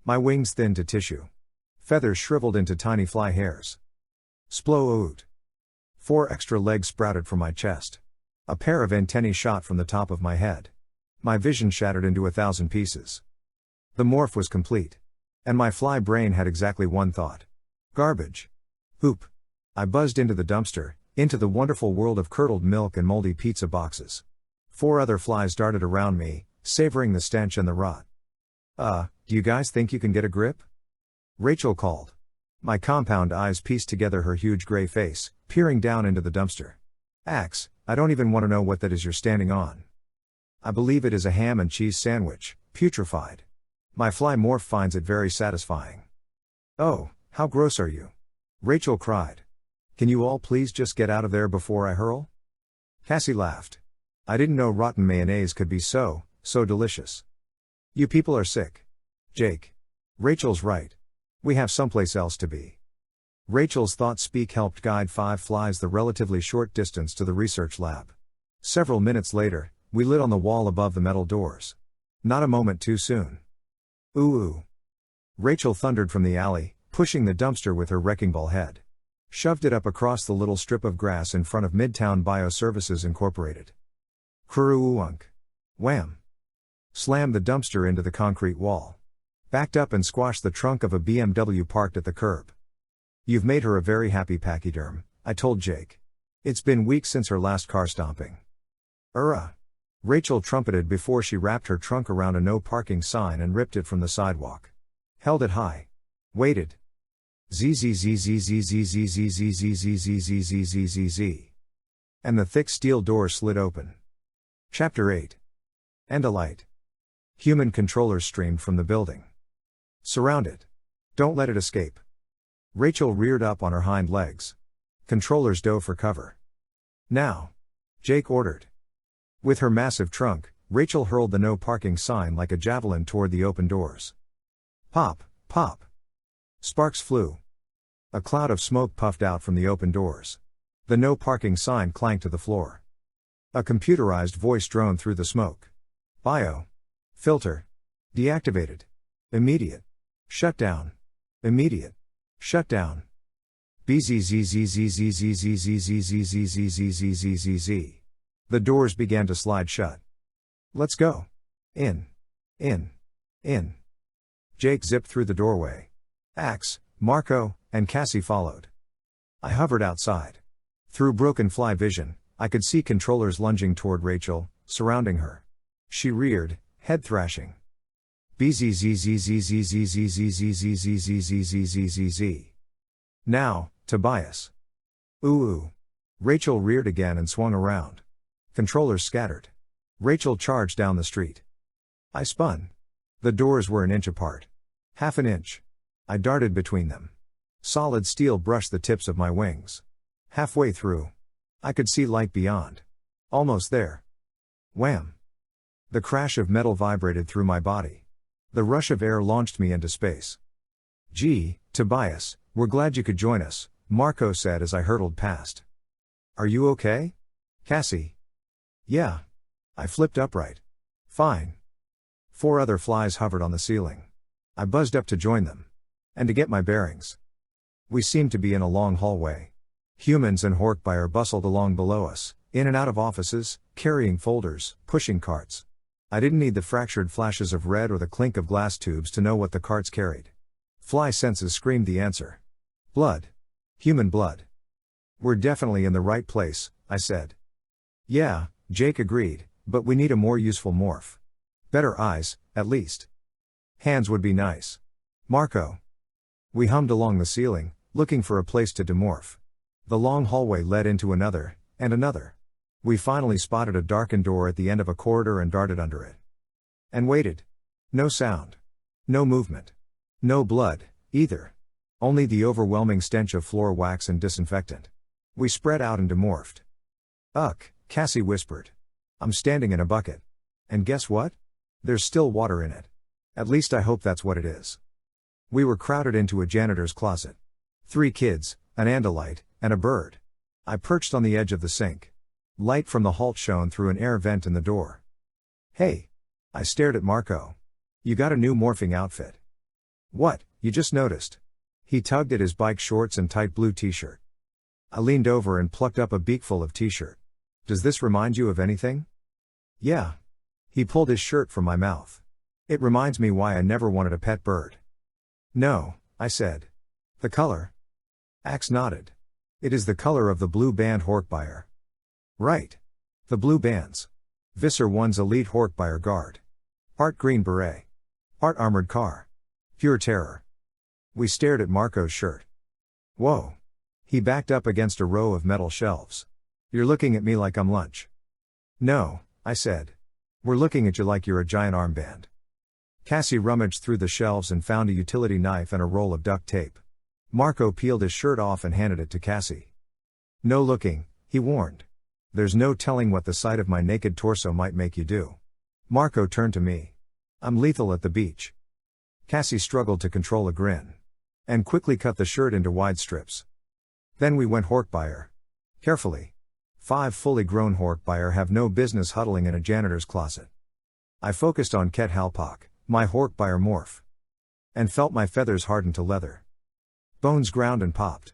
My wings thinned to tissue. Feathers shriveled into tiny fly hairs. Splo-oot. 4 extra legs sprouted from my chest. A pair of antennae shot from the top of my head. My vision shattered into 1,000 pieces. The morph was complete. And my fly brain had exactly one thought. Garbage. Hoop. I buzzed into the dumpster, into the wonderful world of curdled milk and moldy pizza boxes. 4 other flies darted around me, savoring the stench and the rot. Do you guys think you can get a grip? Rachel called. My compound eyes pieced together her huge gray face, peering down into the dumpster. Axe, I don't even want to know what that is you're standing on. I believe it is a ham and cheese sandwich, putrefied. My fly morph finds it very satisfying. Oh, how gross are you? Rachel cried. Can you all please just get out of there before I hurl? Cassie laughed. I didn't know rotten mayonnaise could be so delicious. You people are sick. Jake. Rachel's right. We have someplace else to be. Rachel's thought speak helped guide 5 flies the relatively short distance to the research lab. Several minutes later, we lit on the wall above the metal doors. Not a moment too soon. Ooh. Rachel thundered from the alley, pushing the dumpster with her wrecking ball head. Shoved it up across the little strip of grass in front of Midtown Bioservices Incorporated. Kuru-unk. Wham! Slammed the dumpster into the concrete wall. Backed up and squashed the trunk of a BMW parked at the curb. You've made her a very happy pachyderm, I told Jake. It's been weeks since her last car stomping. Rachel trumpeted before she wrapped her trunk around a no parking sign and ripped it from the sidewalk. Held it high. Waited. Z. And the thick steel door slid open. Chapter 8. Andalite. Human controllers streamed from the building. Surround it. Don't let it escape. Rachel reared up on her hind legs. Controllers dove for cover. Now. Jake ordered. With her massive trunk, Rachel hurled the no parking sign like a javelin toward the open doors. Pop, pop. Sparks flew. A cloud of smoke puffed out from the open doors. The no parking sign clanked to the floor. A computerized voice droned through the smoke. Bio. Filter. Deactivated. Immediate. Shut down. Immediate. Shut down. BZZZZZZZZZZZZZZZZZZZ. The doors began to slide shut. Let's go. In. In. In. Jake zipped through the doorway. Axe, Marco, and Cassie followed. I hovered outside. Through broken fly vision, I could see controllers lunging toward Rachel, surrounding her. She reared, head thrashing. BZZZZZZZZZZZZZZZZZZ. Now, Tobias. Ooh. Rachel reared again and swung around. Controllers scattered. Rachel charged down the street. I spun. The doors were an inch apart. Half an inch. I darted between them. Solid steel brushed the tips of my wings. Halfway through. I could see light beyond. Almost there. Wham! The crash of metal vibrated through my body. The rush of air launched me into space. Gee, Tobias, we're glad you could join us, Marco said as I hurtled past. Are you okay? Cassie. Yeah. I flipped upright. Fine. 4 other flies hovered on the ceiling. I buzzed up to join them. And to get my bearings. We seemed to be in a long hallway. Humans and Horkbuyer bustled along below us, in and out of offices, carrying folders, pushing carts. I didn't need the fractured flashes of red or the clink of glass tubes to know what the carts carried. Fly senses screamed the answer. Blood. Human blood. We're definitely in the right place, I said. Yeah, Jake agreed, but we need a more useful morph. Better eyes, at least. Hands would be nice. Marco. We hummed along the ceiling, looking for a place to demorph. The long hallway led into another, and another. We finally spotted a darkened door at the end of a corridor and darted under it. And waited. No sound. No movement. No blood, either. Only the overwhelming stench of floor wax and disinfectant. We spread out and demorphed. Cassie whispered. I'm standing in a bucket. And guess what? There's still water in it. At least I hope that's what it is. We were crowded into a janitor's closet. 3 kids, an Andalite, and a bird. I perched on the edge of the sink. Light from the halt shone through an air vent in the door. Hey! I stared at Marco. You got a new morphing outfit. What, you just noticed? He tugged at his bike shorts and tight blue t-shirt. I leaned over and plucked up a beakful of t-shirt. Does this remind you of anything? Yeah. He pulled his shirt from my mouth. It reminds me why I never wanted a pet bird. No, I said. The color? Axe nodded. It is the color of the blue band Horkbuyer. Right. The blue bands. Visser One's elite Horkbuyer guard. Part green beret. Part armored car. Pure terror. We stared at Marco's shirt. Whoa. He backed up against a row of metal shelves. You're looking at me like I'm lunch. No, I said. We're looking at you like you're a giant armband. Cassie rummaged through the shelves and found a utility knife and a roll of duct tape. Marco peeled his shirt off and handed it to Cassie. No looking, he warned. There's no telling what the sight of my naked torso might make you do. Marco turned to me. I'm lethal at the beach. Cassie struggled to control a grin. And quickly cut the shirt into wide strips. Then we went Horkbuyer. Carefully. 5 fully grown Horkbuyer have no business huddling in a janitor's closet. I focused on Ket Halpak, my Horkbuyer morph. And felt my feathers harden to leather. Bones ground and popped.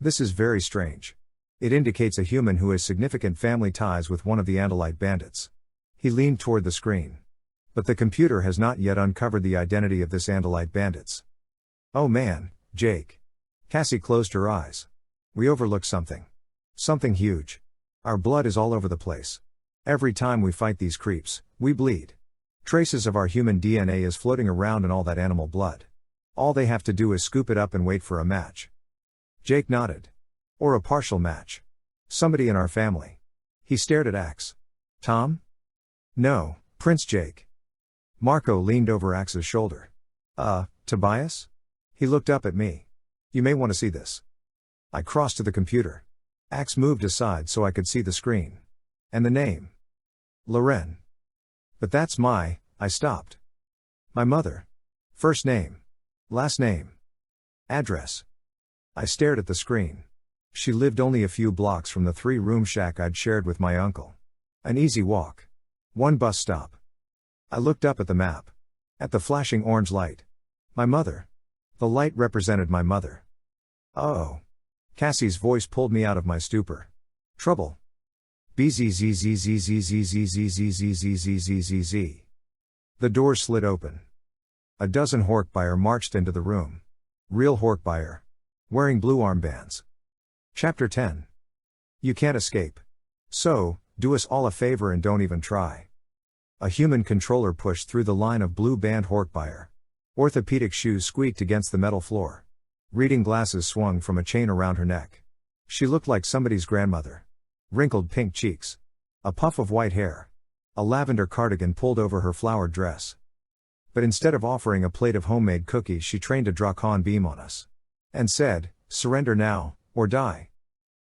This is very strange. It indicates a human who has significant family ties with one of the Andalite bandits. He leaned toward the screen. But the computer has not yet uncovered the identity of this Andalite bandits. Oh man, Jake. Cassie closed her eyes. We overlooked something. Something huge. Our blood is all over the place. Every time we fight these creeps, we bleed. Traces of our human DNA is floating around in all that animal blood. All they have to do is scoop it up and wait for a match. Jake nodded. Or a partial match. Somebody in our family. He stared at Axe. Tom? No, Prince Jake. Marco leaned over Axe's shoulder. Tobias? He looked up at me. You may want to see this. I crossed to the computer. Axe moved aside so I could see the screen. And the name. Loren. But that's I stopped. My mother. First name. Last name. Address. I stared at the screen. She lived only a few blocks from the 3-room shack I'd shared with my uncle. An easy walk. 1 bus stop. I looked up at the map. At the flashing orange light. My mother. The light represented my mother. Oh. Cassie's voice pulled me out of my stupor. Trouble. BZZZZZZZZZZZZZZZZ. The door slid open. A dozen Hork-buyer marched into the room. Real Hork-buyer. Wearing blue armbands. Chapter 10. You can't escape. So, do us all a favor and don't even try. A human controller pushed through the line of blue band Hork-buyer. Orthopedic shoes squeaked against the metal floor. Reading glasses swung from a chain around her neck. She looked like somebody's grandmother. Wrinkled pink cheeks. A puff of white hair. A lavender cardigan pulled over her flowered dress. But instead of offering a plate of homemade cookies, she trained a Dracon beam on us. And said, surrender now, or die.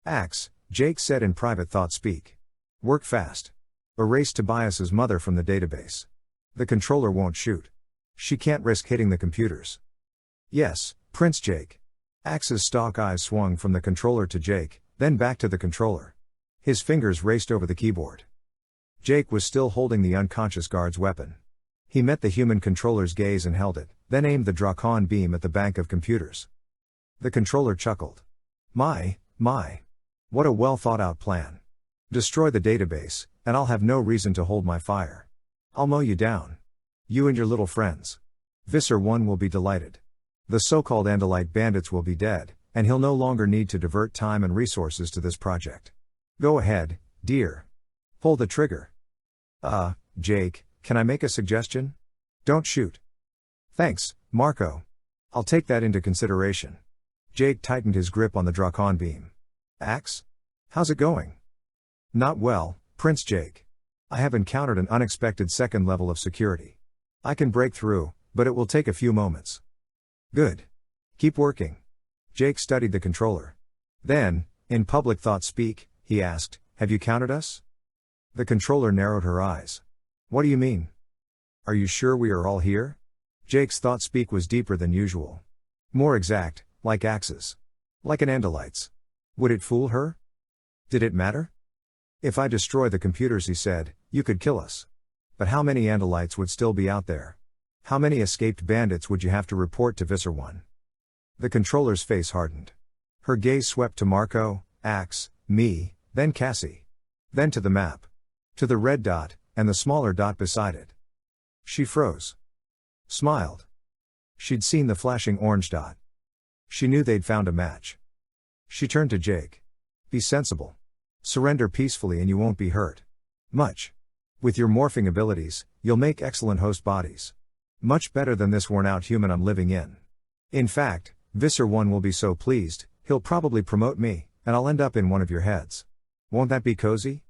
Axe, Jake said in private thought speak. Work fast. Erase Tobias's mother from the database. The controller won't shoot. She can't risk hitting the computers. Yes, Prince Jake. Axe's stalk eyes swung from the controller to Jake, then back to the controller. His fingers raced over the keyboard. Jake was still holding the unconscious guard's weapon. He met the human controller's gaze and held it, then aimed the Dracon beam at the bank of computers. The controller chuckled. My. What a well thought out plan. Destroy the database, and I'll have no reason to hold my fire. I'll mow you down. You and your little friends. Visser One will be delighted. The so-called Andalite bandits will be dead, and he'll no longer need to divert time and resources to this project. Go ahead, dear. Pull the trigger. Jake, can I make a suggestion? Don't shoot. Thanks, Marco. I'll take that into consideration. Jake tightened his grip on the Dracon beam. Axe? How's it going? Not well, Prince Jake. I have encountered an unexpected second level of security. I can break through, but it will take a few moments. Good. Keep working. Jake studied the controller. Then, in public thought speak, he asked, have you counted us? The controller narrowed her eyes. What do you mean? Are you sure we are all here? Jake's thought speak was deeper than usual. More exact, like Axe's. Like an Andalite's. Would it fool her? Did it matter? If I destroy the computers, he said, you could kill us. But how many Andalites would still be out there? How many escaped bandits would you have to report to Visser One? The controller's face hardened. Her gaze swept to Marco, Axe, me, then Cassie. Then to the map. To the red dot, and the smaller dot beside it. She froze. Smiled. She'd seen the flashing orange dot. She knew they'd found a match. She turned to Jake. Be sensible. Surrender peacefully and you won't be hurt. Much. With your morphing abilities, you'll make excellent host bodies. Much better than this worn-out human I'm living in. In fact, Visser One will be so pleased, he'll probably promote me, and I'll end up in one of your heads. Won't that be cozy?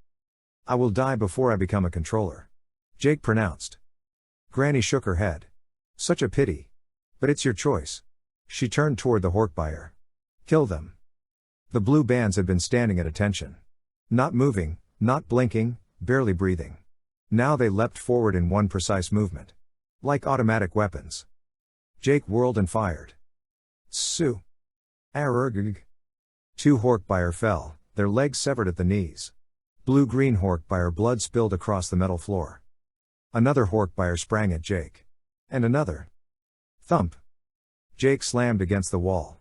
I will die before I become a controller. Jake pronounced. Granny shook her head. Such a pity. But it's your choice. She turned toward the Hork-buyer. Kill them. The blue bands had been standing at attention. Not moving, not blinking, barely breathing. Now they leapt forward in one precise movement. Like automatic weapons. Jake whirled and fired. Tsu. Arrgg. 2 Hork-buyer fell, their legs severed at the knees. Blue-green Hork-buyer blood spilled across the metal floor. Another Hork-buyer sprang at Jake. And another. Thump. Jake slammed against the wall.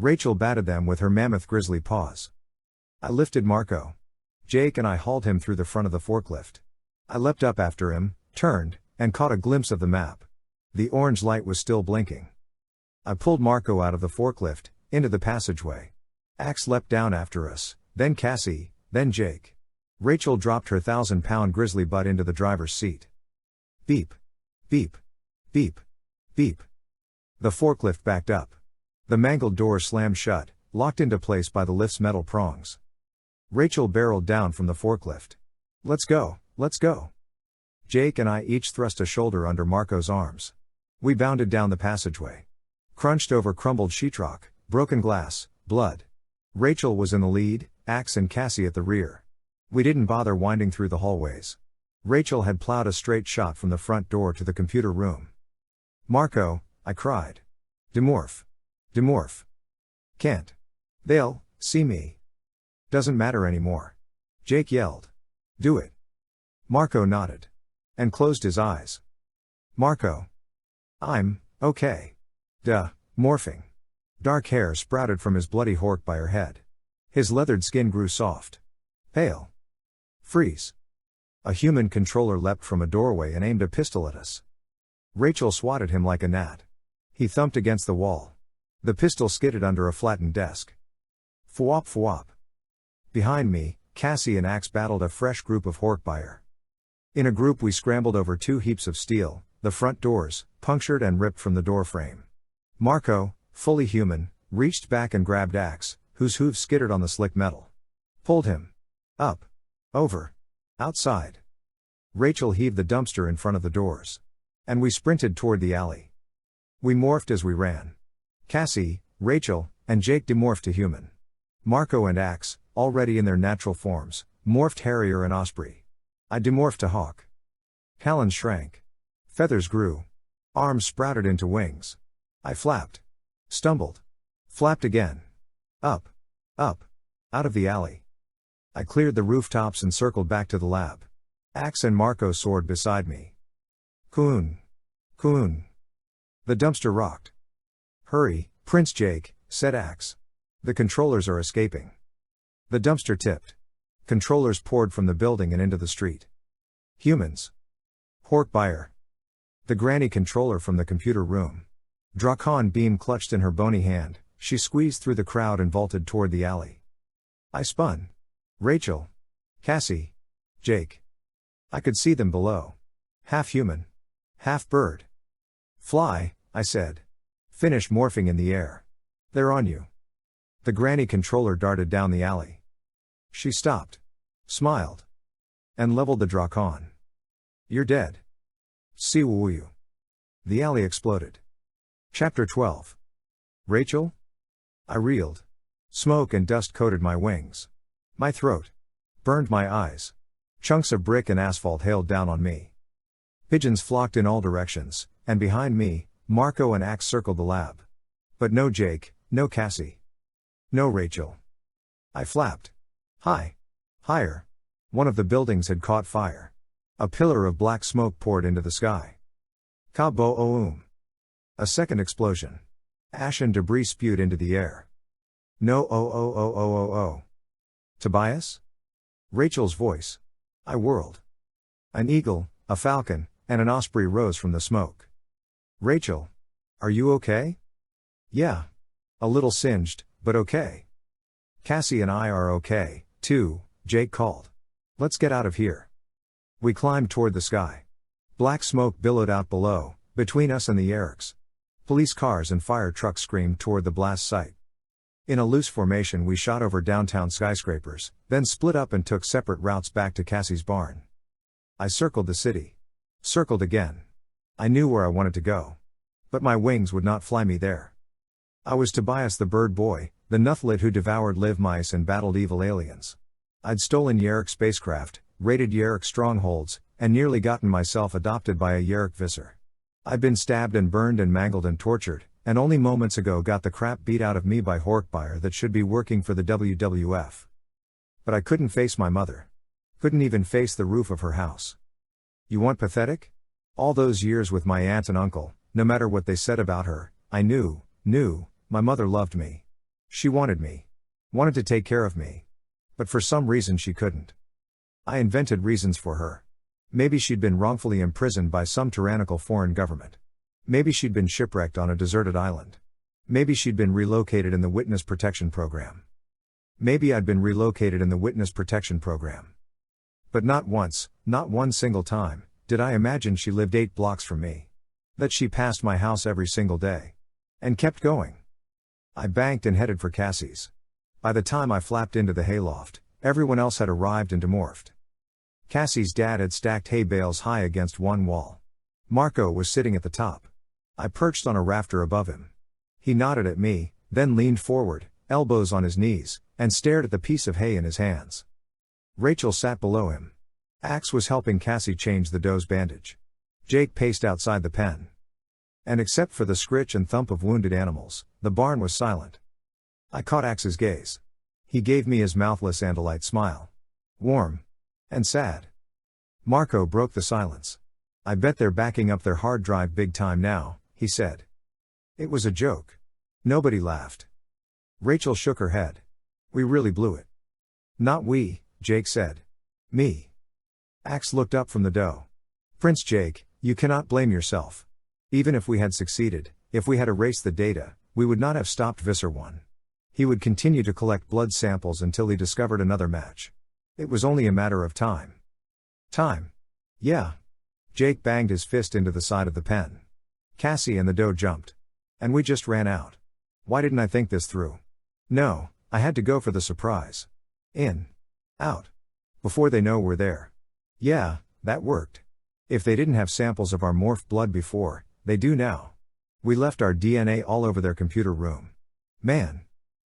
Rachel batted them with her mammoth grizzly paws. I lifted Marco. Jake and I hauled him through the front of the forklift. I leapt up after him, turned, and caught a glimpse of the map. The orange light was still blinking. I pulled Marco out of the forklift, into the passageway. Axe leapt down after us, then Cassie, then Jake. Rachel dropped her 1,000-pound grizzly butt into the driver's seat. Beep. Beep. Beep. Beep. The forklift backed up. The mangled door slammed shut, locked into place by the lift's metal prongs. Rachel barreled down from the forklift. Let's go, let's go. Jake and I each thrust a shoulder under Marco's arms. We bounded down the passageway. Crunched over crumbled sheetrock, broken glass, blood. Rachel was in the lead, Axe and Cassie at the rear. We didn't bother winding through the hallways. Rachel had plowed a straight shot from the front door to the computer room. Marco, I cried. Demorph. Demorph. Can't. They'll see me. Doesn't matter anymore. Jake yelled. Do it. Marco nodded. And closed his eyes. Marco. I'm okay. Duh, morphing. Dark hair sprouted from his bloody hork by her head. His leathered skin grew soft. Pale. Freeze. A human controller leapt from a doorway and aimed a pistol at us. Rachel swatted him like a gnat. He thumped against the wall. The pistol skidded under a flattened desk. Fwop fwop. Behind me, Cassie and Axe battled a fresh group of Horkbuyer. In a group we scrambled over two heaps of steel, the front doors, punctured and ripped from the door frame. Marco, fully human, reached back and grabbed Axe, whose hooves skittered on the slick metal. Pulled him. Up. Over. Outside. Rachel heaved the dumpster in front of the doors. And we sprinted toward the alley. We morphed as we ran. Cassie, Rachel, and Jake demorphed to human. Marco and Axe, already in their natural forms, morphed Harrier and Osprey. I demorphed to Hawk. Talons shrank. Feathers grew. Arms sprouted into wings. I flapped. Stumbled. Flapped again. Up. Up. Out of the alley. I cleared the rooftops and circled back to the lab. Axe and Marco soared beside me. Coon. Coon. The dumpster rocked. Hurry, Prince Jake, said Axe. The controllers are escaping. The dumpster tipped. Controllers poured from the building and into the street. Humans. Horkbuyer. The granny controller from the computer room. Drakon beam clutched in her bony hand, she squeezed through the crowd and vaulted toward the alley. I spun. Rachel. Cassie. Jake. I could see them below. Half human. Half bird. Fly, I said. Finish morphing in the air. They're on you. The granny controller darted down the alley. She stopped. Smiled. And leveled the Drakon. You're dead. See you. The alley exploded. Chapter 12. Rachel? I reeled. Smoke and dust coated my wings. My throat. Burned my eyes. Chunks of brick and asphalt hailed down on me. Pigeons flocked in all directions, and behind me, Marco and Axe circled the lab. But no Jake, no Cassie. No Rachel. I flapped. High. Higher. One of the buildings had caught fire. A pillar of black smoke poured into the sky. Ka-bo-oom. A second explosion. Ash and debris spewed into the air. No oh. Tobias? Rachel's voice. I whirled. An eagle, a falcon, and an osprey rose from the smoke. Rachel. Are you okay? Yeah. A little singed, but okay. Cassie and I are okay, too, Jake called. Let's get out of here. We climbed toward the sky. Black smoke billowed out below, between us and the Yeerks. Police cars and fire trucks screamed toward the blast site. In a loose formation we shot over downtown skyscrapers, then split up and took separate routes back to Cassie's barn. I circled the city. Circled again. I knew where I wanted to go. But my wings would not fly me there. I was Tobias the bird boy, the Nuthlit who devoured live mice and battled evil aliens. I'd stolen Yeerk spacecraft, raided Yeerk strongholds, and nearly gotten myself adopted by a Yeerk Visser. I'd been stabbed and burned and mangled and tortured, and only moments ago got the crap beat out of me by Horkbuyer that should be working for the WWF. But I couldn't face my mother. Couldn't even face the roof of her house. You want pathetic? All those years with my aunt and uncle, no matter what they said about her, I knew, my mother loved me. She wanted me. Wanted to take care of me. But for some reason she couldn't. I invented reasons for her. Maybe she'd been wrongfully imprisoned by some tyrannical foreign government. Maybe she'd been shipwrecked on a deserted island. Maybe she'd been relocated in the Witness Protection Program. Maybe I'd been relocated in the Witness Protection Program. But not once, not one single time, did I imagine she lived 8 blocks from me. That she passed my house every single day. And kept going. I banked and headed for Cassie's. By the time I flapped into the hayloft, everyone else had arrived and demorphed. Cassie's dad had stacked hay bales high against one wall. Marco was sitting at the top. I perched on a rafter above him. He nodded at me, then leaned forward, elbows on his knees, and stared at the piece of hay in his hands. Rachel sat below him. Axe was helping Cassie change the doe's bandage. Jake paced outside the pen. And except for the scritch and thump of wounded animals, the barn was silent. I caught Axe's gaze. He gave me his mouthless Andalite smile. Warm. And sad. Marco broke the silence. I bet they're backing up their hard drive big time now, he said. It was a joke. Nobody laughed. Rachel shook her head. We really blew it. Not we, Jake said. Me. Axe looked up from the dough. Prince Jake, you cannot blame yourself. Even if we had succeeded, if we had erased the data, we would not have stopped Visser One. He would continue to collect blood samples until he discovered another match. It was only a matter of time. Time. Yeah. Jake banged his fist into the side of the pen. Cassie and the doe jumped. And we just ran out. Why didn't I think this through? No, I had to go for the surprise. In. Out. Before they know we're there. Yeah, that worked. If they didn't have samples of our morph blood before, they do now. We left our DNA all over their computer room. Man.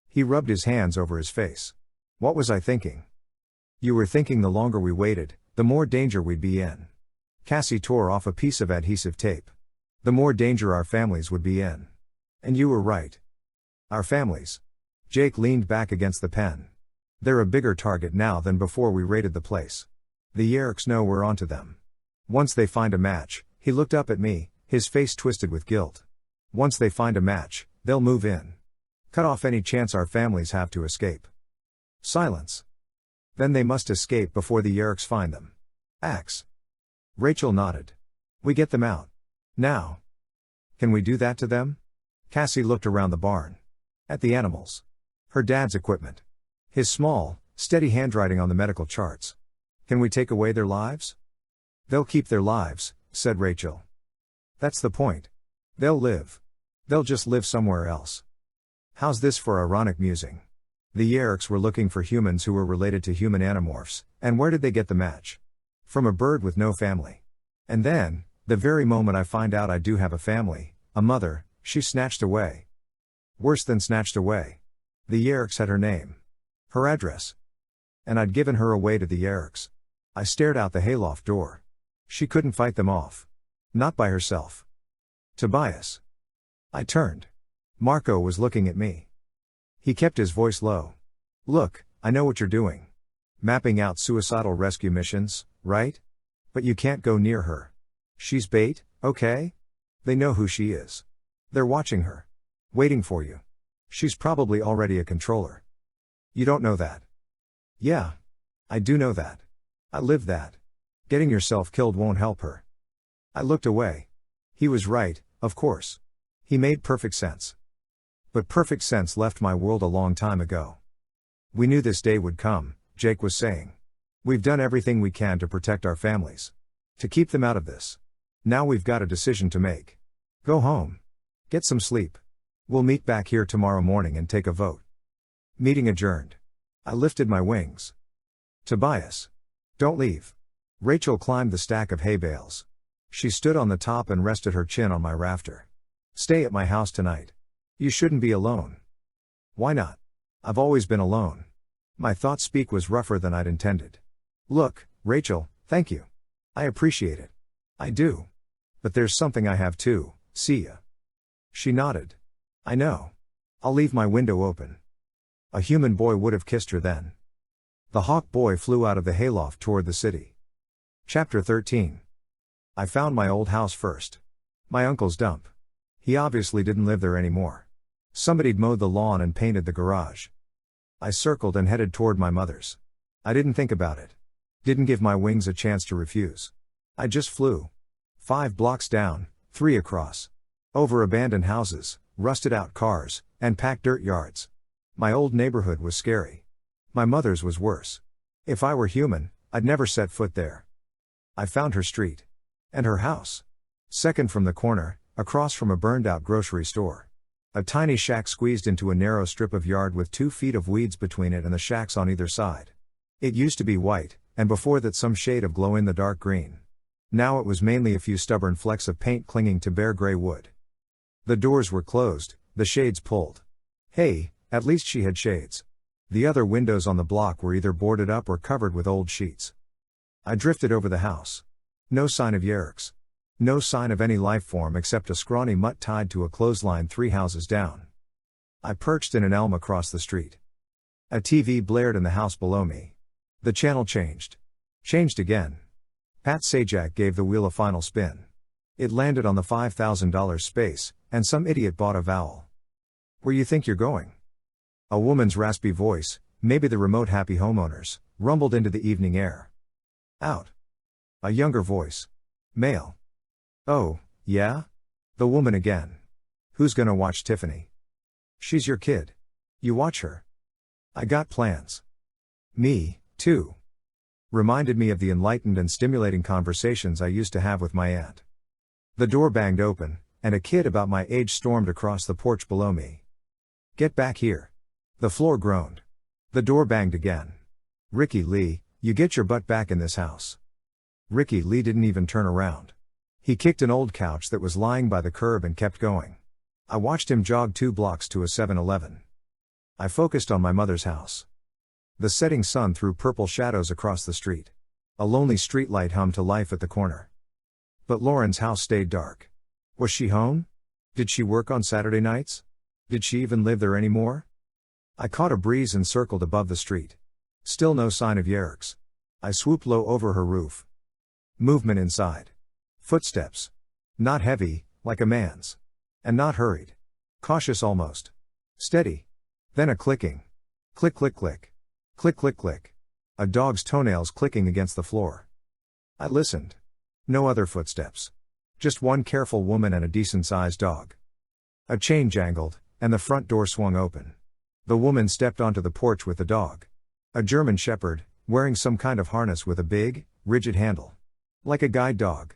He rubbed his hands over his face. What was I thinking? You were thinking the longer we waited, the more danger we'd be in. Cassie tore off a piece of adhesive tape. The more danger our families would be in. And you were right. Our families. Jake leaned back against the pen. They're a bigger target now than before we raided the place. The Yeerks know we're onto them. Once they find a match, he looked up at me, his face twisted with guilt. Once they find a match, they'll move in. Cut off any chance our families have to escape. Silence. Then they must escape before the Yeerks find them. Axe. Rachel nodded. We get them out. Now. Can we do that to them? Cassie looked around the barn. At the animals. Her dad's equipment. His small, steady handwriting on the medical charts. Can we take away their lives? They'll keep their lives, said Rachel. That's the point. They'll live. They'll just live somewhere else. How's this for ironic musing? The Yeerks were looking for humans who were related to human Animorphs, and where did they get the match? From a bird with no family. And then, the very moment I find out I do have a family, a mother, she's snatched away. Worse than snatched away. The Yeerks had her name. Her address. And I'd given her away to the Yeerks. I stared out the hayloft door. She couldn't fight them off. Not by herself. Tobias. I turned. Marco was looking at me. He kept his voice low. Look, I know what you're doing. Mapping out suicidal rescue missions, right? But you can't go near her. She's bait, okay? They know who she is. They're watching her. Waiting for you. She's probably already a controller. You don't know that. Yeah. I do know that. I live that. Getting yourself killed won't help her. I looked away. He was right, of course. He made perfect sense. But perfect sense left my world a long time ago. We knew this day would come, Jake was saying. We've done everything we can to protect our families. To keep them out of this. Now we've got a decision to make. Go home. Get some sleep. We'll meet back here tomorrow morning and take a vote. Meeting adjourned. I lifted my wings. Tobias. Don't leave. Rachel climbed the stack of hay bales. She stood on the top and rested her chin on my rafter. Stay at my house tonight. You shouldn't be alone. Why not? I've always been alone. My thought speak was rougher than I'd intended. Look, Rachel, thank you. I appreciate it. I do. But there's something I have too, see ya. She nodded. I know. I'll leave my window open. A human boy would have kissed her then. The hawk boy flew out of the hayloft toward the city. Chapter 13. I found my old house first. My uncle's dump. He obviously didn't live there anymore. Somebody'd mowed the lawn and painted the garage. I circled and headed toward my mother's. I didn't think about it. Didn't give my wings a chance to refuse. I just flew. 5 blocks down, 3 across. Over abandoned houses, rusted out cars, and packed dirt yards. My old neighborhood was scary. My mother's was worse. If I were human, I'd never set foot there. I found her street. And her house. Second from the corner, across from a burned out grocery store. A tiny shack squeezed into a narrow strip of yard with 2 feet of weeds between it and the shacks on either side. It used to be white, and before that some shade of glow-in-the-dark green. Now it was mainly a few stubborn flecks of paint clinging to bare gray wood. The doors were closed, the shades pulled. Hey, at least she had shades. The other windows on the block were either boarded up or covered with old sheets. I drifted over the house. No sign of Yeerks. No sign of any life form except a scrawny mutt tied to a clothesline 3 houses down. I perched in an elm across the street. A TV blared in the house below me. The channel changed. Changed again. Pat Sajak gave the wheel a final spin. It landed on the $5,000 space, and some idiot bought a vowel. Where you think you're going? A woman's raspy voice, maybe the remote happy homeowners, rumbled into the evening air. Out. A younger voice. Male. Oh, yeah? The woman again. Who's gonna watch Tiffany? She's your kid. You watch her. I got plans. Me, too. Reminded me of the enlightened and stimulating conversations I used to have with my aunt. The door banged open, and a kid about my age stormed across the porch below me. Get back here. The floor groaned. The door banged again. Ricky Lee, you get your butt back in this house. Ricky Lee didn't even turn around. He kicked an old couch that was lying by the curb and kept going. I watched him jog 2 blocks to a 7-Eleven. I focused on my mother's house. The setting sun threw purple shadows across the street. A lonely streetlight hummed to life at the corner. But Lauren's house stayed dark. Was she home? Did she work on Saturday nights? Did she even live there anymore? I caught a breeze and circled above the street. Still no sign of Yeerks. I swooped low over her roof. Movement inside. Footsteps. Not heavy, like a man's. And not hurried. Cautious almost. Steady. Then a clicking. Click click click. Click click click. A dog's toenails clicking against the floor. I listened. No other footsteps. Just one careful woman and a decent-sized dog. A chain jangled, and the front door swung open. The woman stepped onto the porch with the dog. A German shepherd, wearing some kind of harness with a big, rigid handle. Like a guide dog.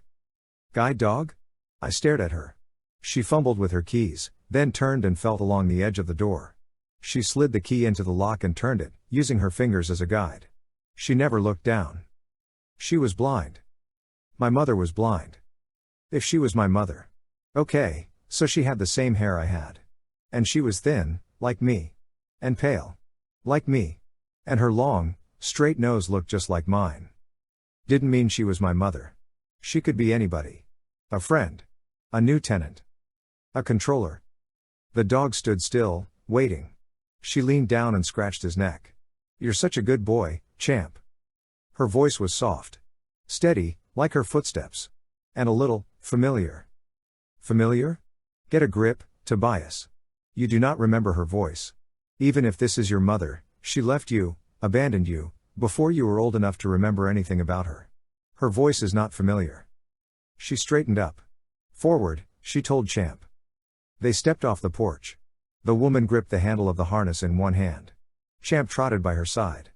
Guide dog? I stared at her. She fumbled with her keys, then turned and felt along the edge of the door. She slid the key into the lock and turned it, using her fingers as a guide. She never looked down. She was blind. My mother was blind. If she was my mother. Okay, so she had the same hair I had. And she was thin, like me. And pale. Like me. And her long, straight nose looked just like mine. Didn't mean she was my mother. She could be anybody. A friend. A new tenant. A controller. The dog stood still, waiting. She leaned down and scratched his neck. You're such a good boy, champ. Her voice was soft. Steady, like her footsteps. And a little, familiar. Familiar? Get a grip, Tobias. You do not remember her voice. Even if this is your mother, she left you, abandoned you, before you were old enough to remember anything about her. Her voice is not familiar. She straightened up. Forward, she told Champ. They stepped off the porch. The woman gripped the handle of the harness in one hand. Champ trotted by her side.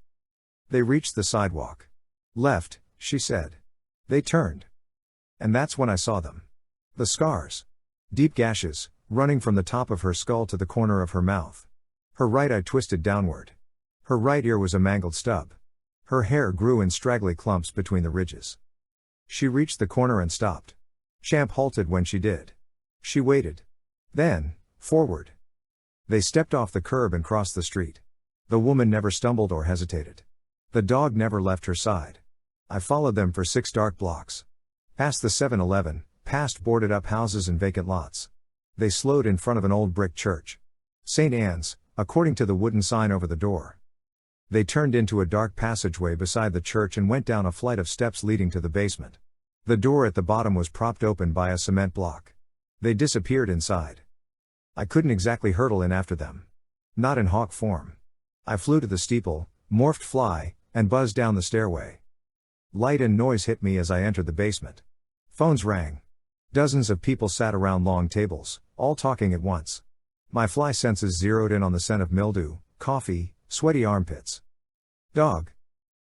They reached the sidewalk. Left, she said. They turned. And that's when I saw them. The scars. Deep gashes, running from the top of her skull to the corner of her mouth. Her right eye twisted downward. Her right ear was a mangled stub. Her hair grew in straggly clumps between the ridges. She reached the corner and stopped. Champ halted when she did. She waited. Then, forward. They stepped off the curb and crossed the street. The woman never stumbled or hesitated. The dog never left her side. I followed them for 6 dark blocks. Past the 7-Eleven, past boarded-up houses and vacant lots. They slowed in front of an old brick church. St. Anne's, according to the wooden sign over the door. They turned into a dark passageway beside the church and went down a flight of steps leading to the basement. The door at the bottom was propped open by a cement block. They disappeared inside. I couldn't exactly hurtle in after them. Not in hawk form. I flew to the steeple, morphed fly, and buzzed down the stairway. Light and noise hit me as I entered the basement. Phones rang. Dozens of people sat around long tables, all talking at once. My fly senses zeroed in on the scent of mildew, coffee, sweaty armpits. Dog.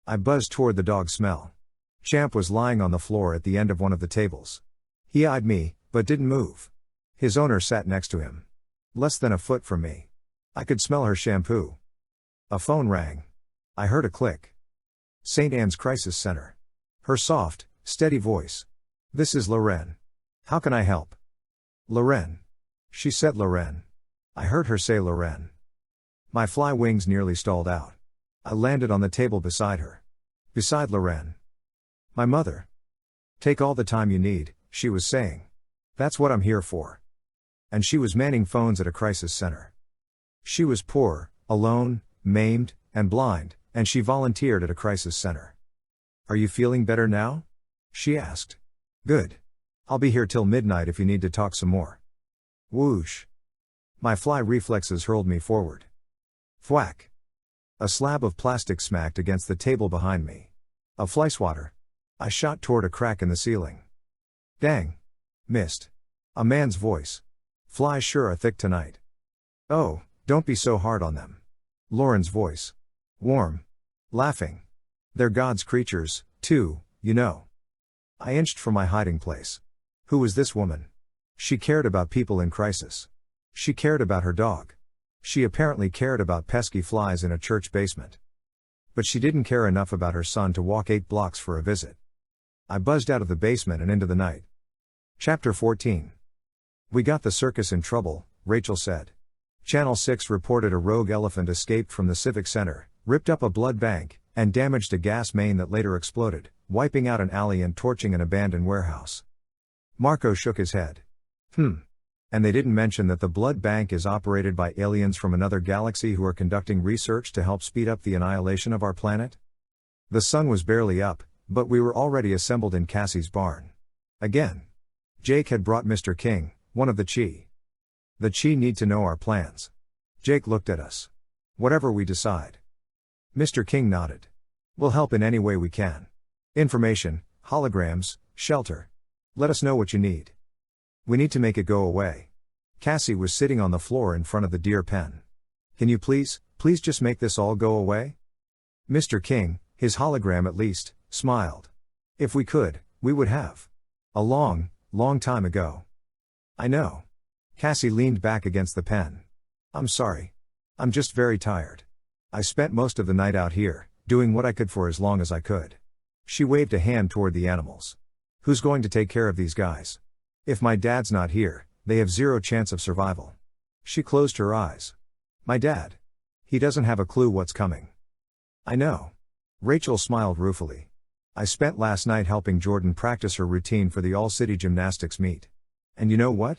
I buzzed toward the dog smell. Champ was lying on the floor at the end of one of the tables. He eyed me, but didn't move. His owner sat next to him. Less than a foot from me. I could smell her shampoo. A phone rang. I heard a click. St. Anne's Crisis Center. Her soft, steady voice. This is Lorraine. How can I help? Lorraine. She said Lorraine. I heard her say Lorraine. My fly wings nearly stalled out. I landed on the table beside her. Beside Lorraine. My mother. Take all the time you need, she was saying. That's what I'm here for. And she was manning phones at a crisis center. She was poor, alone, maimed, and blind, and she volunteered at a crisis center. Are you feeling better now? She asked. Good. I'll be here till midnight if you need to talk some more. Whoosh. My fly reflexes hurled me forward. Thwack. A slab of plastic smacked against the table behind me. A fly swatter. I shot toward a crack in the ceiling. Dang. Missed. A man's voice. Flies sure are thick tonight. Oh, don't be so hard on them. Lauren's voice. Warm. Laughing. They're God's creatures, too, you know. I inched from my hiding place. Who was this woman? She cared about people in crisis. She cared about her dog. She apparently cared about pesky flies in a church basement. But she didn't care enough about her son to walk 8 blocks for a visit. I buzzed out of the basement and into the night. Chapter 14. We got the circus in trouble, Rachel said. Channel 6 reported a rogue elephant escaped from the Civic Center, ripped up a blood bank, and damaged a gas main that later exploded, wiping out an alley and torching an abandoned warehouse. Marco shook his head. And they didn't mention that the blood bank is operated by aliens from another galaxy who are conducting research to help speed up the annihilation of our planet? The sun was barely up, but we were already assembled in Cassie's barn. Again. Jake had brought Mr. King, one of the Chi. The Chi need to know our plans. Jake looked at us. Whatever we decide. Mr. King nodded. We'll help in any way we can. Information, holograms, shelter. Let us know what you need. We need to make it go away. Cassie was sitting on the floor in front of the deer pen. Can you please just make this all go away? Mr. King, his hologram at least, smiled. If we could, we would have. A long time ago. I know. Cassie leaned back against the pen. I'm sorry. I'm just very tired. I spent most of the night out here, doing what I could for as long as I could. She waved a hand toward the animals. Who's going to take care of these guys? If my dad's not here, they have 0 chance of survival. She closed her eyes. My dad. He doesn't have a clue what's coming. I know. Rachel smiled ruefully. I spent last night helping Jordan practice her routine for the all-city gymnastics meet. And you know what?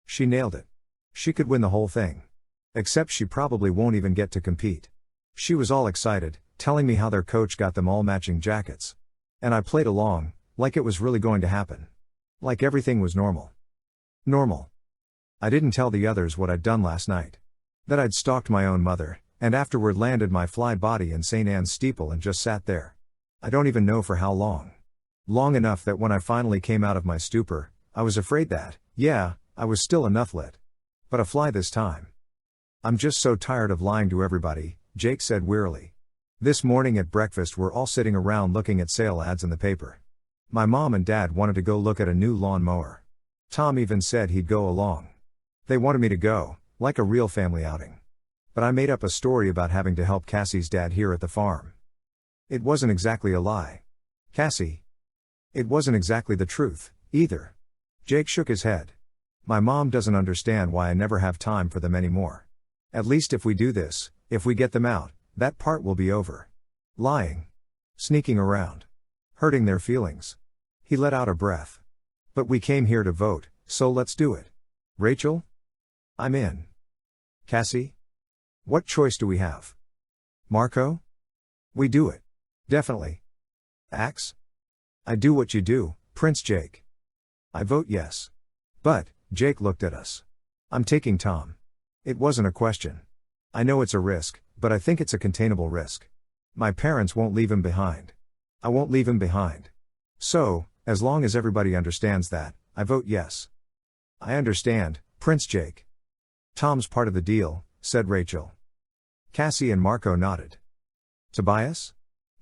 She nailed it. She could win the whole thing. Except she probably won't even get to compete. She was all excited, telling me how their coach got them all matching jackets. And I played along, like it was really going to happen. Like everything was normal. Normal. I didn't tell the others what I'd done last night. That I'd stalked my own mother, and afterward landed my fly body in St. Anne's steeple and just sat there. I don't even know for how long. Long enough that when I finally came out of my stupor, I was afraid that, yeah, I was still enough lit. But a fly this time. I'm just so tired of lying to everybody, Jake said wearily. This morning at breakfast we're all sitting around looking at sale ads in the paper. My mom and dad wanted to go look at a new lawn mower. Tom even said he'd go along. They wanted me to go, like a real family outing. But I made up a story about having to help Cassie's dad here at the farm. It wasn't exactly a lie. Cassie. It wasn't exactly the truth, either. Jake shook his head. My mom doesn't understand why I never have time for them anymore. At least if we do this, if we get them out, that part will be over. Lying. Sneaking around. Hurting their feelings. He let out a breath. But we came here to vote, so let's do it. Rachel? I'm in. Cassie? What choice do we have? Marco? We do it. Definitely. Axe? I do what you do, Prince Jake. I vote yes. But, Jake looked at us. I'm taking Tom. It wasn't a question. I know it's a risk, but I think it's a containable risk. My parents won't leave him behind. I won't leave him behind. So, as long as everybody understands that, I vote yes. I understand, Prince Jake. Tom's part of the deal, said Rachel. Cassie and Marco nodded. Tobias?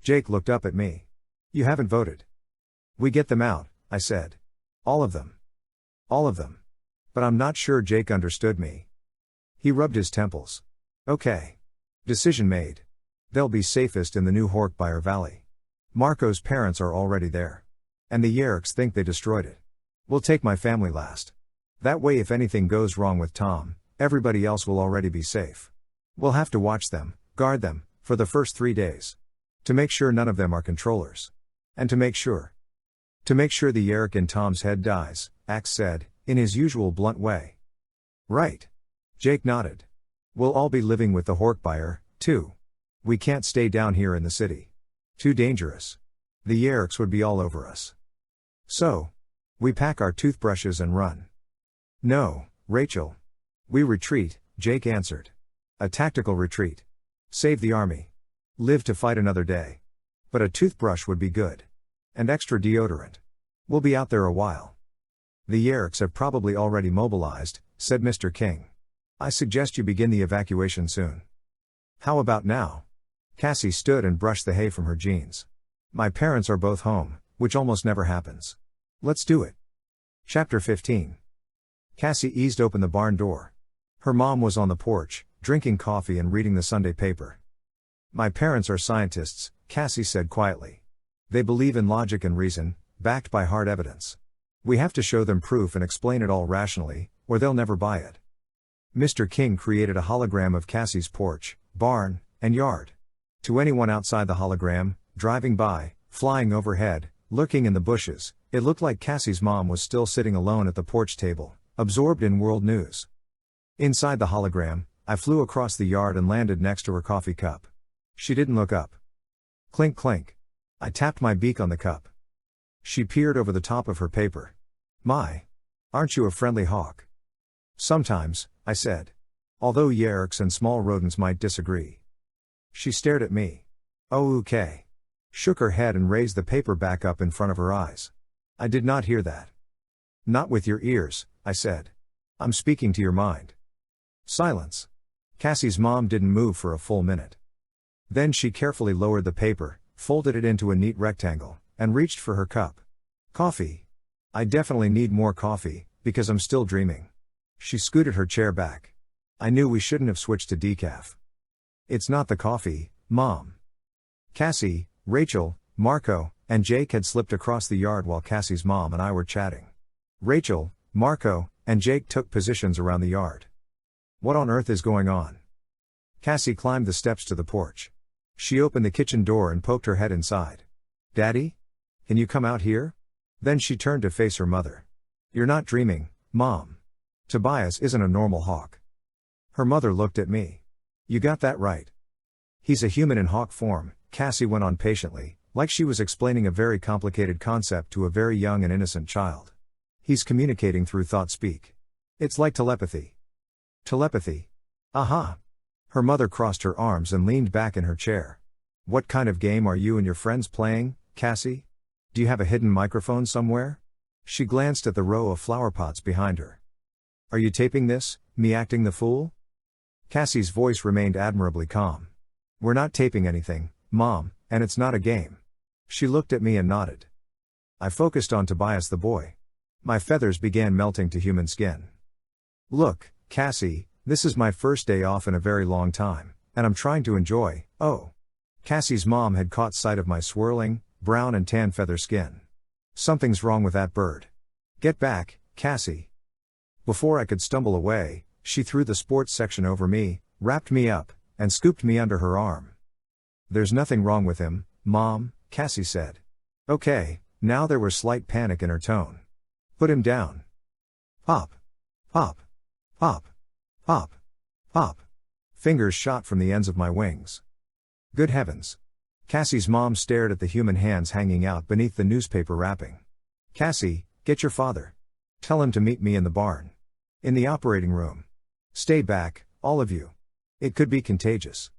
Jake looked up at me. You haven't voted. We get them out, I said. All of them. All of them. But I'm not sure Jake understood me. He rubbed his temples. Okay. Decision made. They'll be safest in the new Horkbire Valley. Marco's parents are already there. And the Yeerks think they destroyed it. We'll take my family last. That way if anything goes wrong with Tom, everybody else will already be safe. We'll have to watch them, guard them, for the first 3 days. To make sure none of them are controllers. And to make sure the Yeerk in Tom's head dies, Axe said, in his usual blunt way. Right. Jake nodded. We'll all be living with the Horkbire, too. We can't stay down here in the city. Too dangerous. The Yeerks would be all over us. So, we pack our toothbrushes and run. No, Rachel. We retreat, Jake answered. A tactical retreat. Save the army. Live to fight another day. But a toothbrush would be good. And extra deodorant. We'll be out there a while. The Yeerks have probably already mobilized, said Mr. King. I suggest you begin the evacuation soon. How about now? Cassie stood and brushed the hay from her jeans. My parents are both home, which almost never happens. Let's do it. Chapter 15. Cassie eased open the barn door. Her mom was on the porch, drinking coffee and reading the Sunday paper. My parents are scientists, Cassie said quietly. They believe in logic and reason, backed by hard evidence. We have to show them proof and explain it all rationally, or they'll never buy it. Mr. King created a hologram of Cassie's porch, barn, and yard. To anyone outside the hologram, driving by, flying overhead, lurking in the bushes, it looked like Cassie's mom was still sitting alone at the porch table, absorbed in world news. Inside the hologram, I flew across the yard and landed next to her coffee cup. She didn't look up. Clink clink. I tapped my beak on the cup. She peered over the top of her paper. My. Aren't you a friendly hawk? Sometimes, I said. Although Yeerks and small rodents might disagree. She stared at me. Oh okay. Shook her head and raised the paper back up in front of her eyes. I did not hear that. Not with your ears, I said. I'm speaking to your mind. Silence. Cassie's mom didn't move for a full minute. Then she carefully lowered the paper, folded it into a neat rectangle, and reached for her cup. Coffee. I definitely need more coffee, because I'm still dreaming. She scooted her chair back. I knew we shouldn't have switched to decaf. It's not the coffee, Mom. Cassie, Rachel, Marco, and Jake had slipped across the yard while Cassie's mom and I were chatting. Rachel, Marco, and Jake took positions around the yard. What on earth is going on? Cassie climbed the steps to the porch. She opened the kitchen door and poked her head inside. Daddy? Can you come out here? Then she turned to face her mother. You're not dreaming, Mom. Tobias isn't a normal hawk. Her mother looked at me. You got that right. He's a human in hawk form, Cassie went on patiently, like she was explaining a very complicated concept to a very young and innocent child. He's communicating through thought speak. It's like telepathy. Telepathy. Aha. Her mother crossed her arms and leaned back in her chair. What kind of game are you and your friends playing, Cassie? Do you have a hidden microphone somewhere? She glanced at the row of flower pots behind her. Are you taping this, me acting the fool? Cassie's voice remained admirably calm. We're not taping anything, Mom, and it's not a game. She looked at me and nodded. I focused on Tobias the boy. My feathers began melting to human skin. Look, Cassie, this is my first day off in a very long time, and I'm trying to enjoy. Oh. Cassie's mom had caught sight of my swirling, brown and tan feather skin. Something's wrong with that bird. Get back, Cassie. Before I could stumble away, she threw the sports section over me, wrapped me up, and scooped me under her arm. There's nothing wrong with him, Mom, Cassie said. Okay, now there was slight panic in her tone. Put him down. Pop. Pop. Pop. Pop. Pop. Fingers shot from the ends of my wings. Good heavens. Cassie's mom stared at the human hands hanging out beneath the newspaper wrapping. Cassie, get your father. Tell him to meet me in the barn. In the operating room. Stay back, all of you. It could be contagious.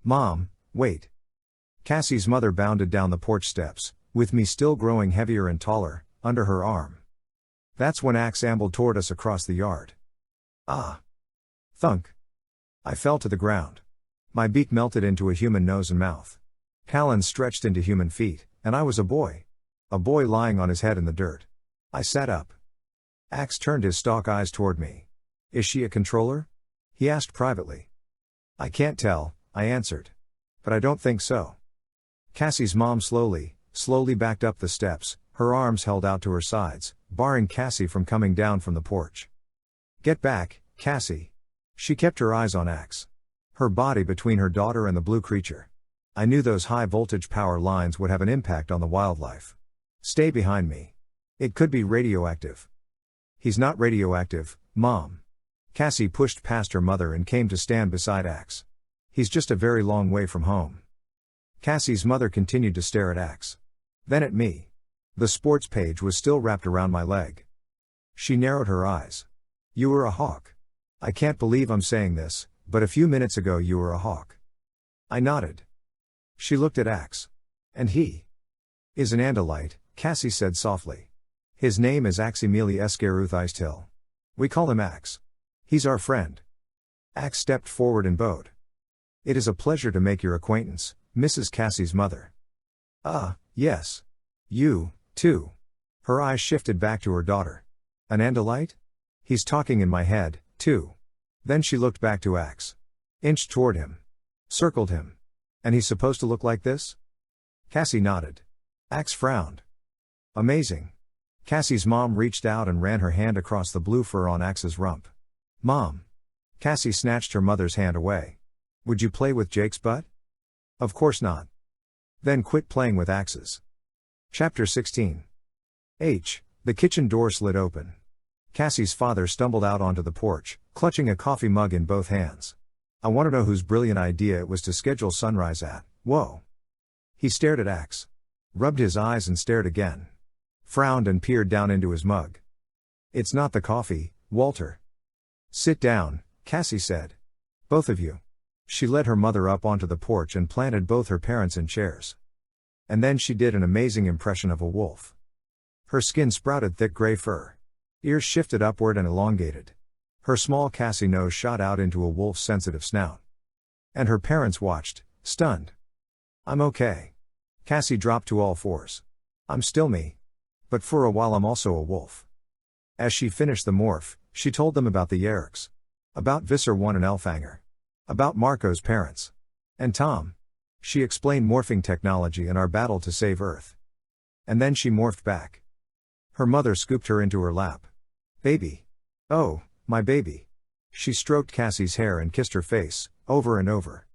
Mom, wait. Cassie's mother bounded down the porch steps, with me still growing heavier and taller, under her arm. That's when Axe ambled toward us across the yard. Ah! Thunk! I fell to the ground. My beak melted into a human nose and mouth. Talons stretched into human feet, and I was a boy. A boy lying on his head in the dirt. I sat up. Axe turned his stalk eyes toward me. Is she a controller? He asked privately. I can't tell, I answered. But I don't think so. Cassie's mom slowly backed up the steps, her arms held out to her sides, barring Cassie from coming down from the porch. Get back, Cassie. She kept her eyes on Axe. Her body between her daughter and the blue creature. I knew those high-voltage power lines would have an impact on the wildlife. Stay behind me. It could be radioactive. He's not radioactive, Mom. Cassie pushed past her mother and came to stand beside Axe. He's just a very long way from home. Cassie's mother continued to stare at Axe. Then at me. The sports page was still wrapped around my leg. She narrowed her eyes. You were a hawk. I can't believe I'm saying this, but a few minutes ago you were a hawk. I nodded. She looked at Axe. And he is an Andalite, Cassie said softly. His name is Aximili Escaruth. We call him Axe. He's our friend. Axe stepped forward and bowed. It is a pleasure to make your acquaintance, Mrs. Cassie's mother. Yes. You, too. Her eyes shifted back to her daughter. An Andalite? He's talking in my head, too. Then she looked back to Axe. Inched toward him. Circled him. And he's supposed to look like this? Cassie nodded. Axe frowned. Amazing. Cassie's mom reached out and ran her hand across the blue fur on Axe's rump. Mom. Cassie snatched her mother's hand away. Would you play with Jake's butt? Of course not. Then quit playing with axes. Chapter 16. The kitchen door slid open. Cassie's father stumbled out onto the porch, clutching a coffee mug in both hands. I want to know whose brilliant idea it was to schedule sunrise at. Whoa. He stared at Axe. Rubbed his eyes and stared again. Frowned and peered down into his mug. It's not the coffee, Walter. Sit down, Cassie said. Both of you. She led her mother up onto the porch and planted both her parents in chairs. And then she did an amazing impression of a wolf. Her skin sprouted thick gray fur. Ears shifted upward and elongated. Her small Cassie nose shot out into a wolf's sensitive snout. And her parents watched, stunned. I'm okay. Cassie dropped to all fours. I'm still me. But for a while I'm also a wolf. As she finished the morph, she told them about the Yeerks. About Visser One and Elfanger. About Marco's parents. And Tom. She explained morphing technology and our battle to save Earth. And then she morphed back. Her mother scooped her into her lap. Baby. Oh, my baby. She stroked Cassie's hair and kissed her face, over and over.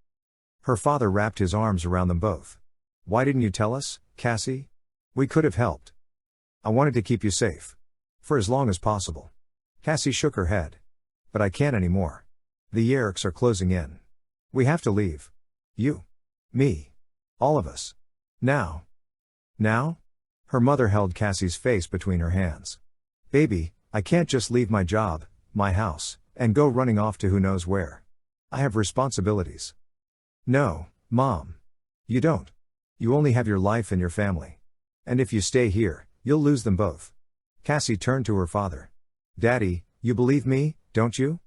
Her father wrapped his arms around them both. Why didn't you tell us, Cassie? We could have helped. I wanted to keep you safe. For as long as possible. Cassie shook her head. But I can't anymore. The Yeerks are closing in. We have to leave. You. Me. All of us. Now. Now? Her mother held Cassie's face between her hands. Baby, I can't just leave my job, my house, and go running off to who knows where. I have responsibilities. No, Mom. You don't. You only have your life and your family. And if you stay here, you'll lose them both. Cassie turned to her father. Daddy, you believe me, don't you?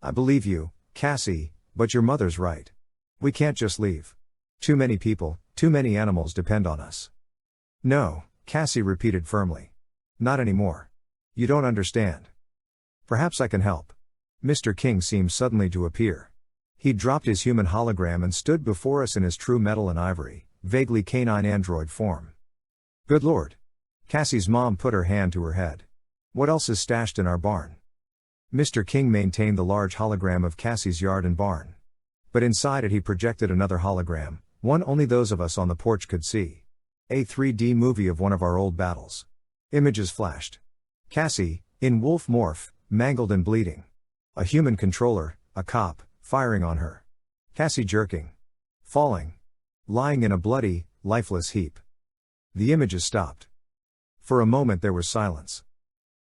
I believe you, Cassie, but your mother's right. We can't just leave. Too many people, too many animals depend on us. No, Cassie repeated firmly. Not anymore. You don't understand. Perhaps I can help. Mr. King seemed suddenly to appear. He dropped his human hologram and stood before us in his true metal and ivory, vaguely canine android form. Good Lord. Cassie's mom put her hand to her head. What else is stashed in our barn? Mr. King maintained the large hologram of Cassie's yard and barn. But inside it he projected another hologram, one only those of us on the porch could see. A 3D movie of one of our old battles. Images flashed. Cassie, in wolf morph, mangled and bleeding. A human controller, a cop, firing on her. Cassie jerking. Falling. Lying in a bloody, lifeless heap. The images stopped. For a moment there was silence.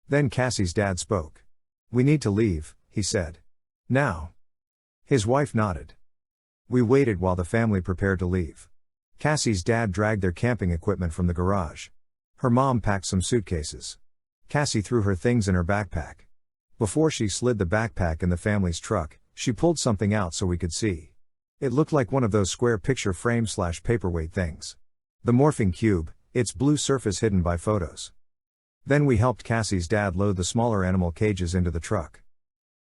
Then Cassie's dad spoke. We need to leave, he said. Now. His wife nodded. We waited while the family prepared to leave. Cassie's dad dragged their camping equipment from the garage. Her mom packed some suitcases. Cassie threw her things in her backpack. Before she slid the backpack in the family's truck, she pulled something out so we could see. It looked like one of those square picture frame/paperweight things. The morphing cube, its blue surface hidden by photos. Then we helped Cassie's dad load the smaller animal cages into the truck.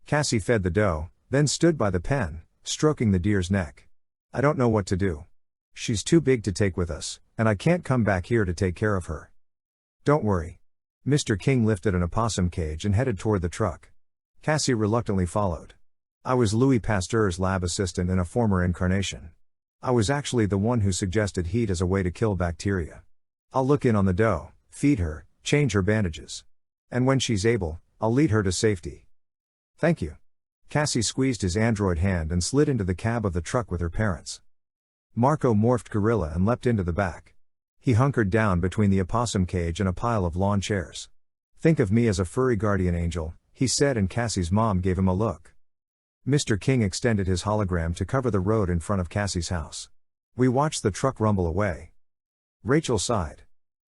Cassie fed the doe, then stood by the pen, stroking the deer's neck. I don't know what to do. She's too big to take with us, and I can't come back here to take care of her. Don't worry. Mr. King lifted an opossum cage and headed toward the truck. Cassie reluctantly followed. I was Louis Pasteur's lab assistant in a former incarnation. I was actually the one who suggested heat as a way to kill bacteria. I'll look in on the doe, feed her, change her bandages. And when she's able, I'll lead her to safety. Thank you. Cassie squeezed his android hand and slid into the cab of the truck with her parents. Marco morphed gorilla and leapt into the back. He hunkered down between the opossum cage and a pile of lawn chairs. Think of me as a furry guardian angel, he said, and Cassie's mom gave him a look. Mr. King extended his hologram to cover the road in front of Cassie's house. We watched the truck rumble away. Rachel sighed.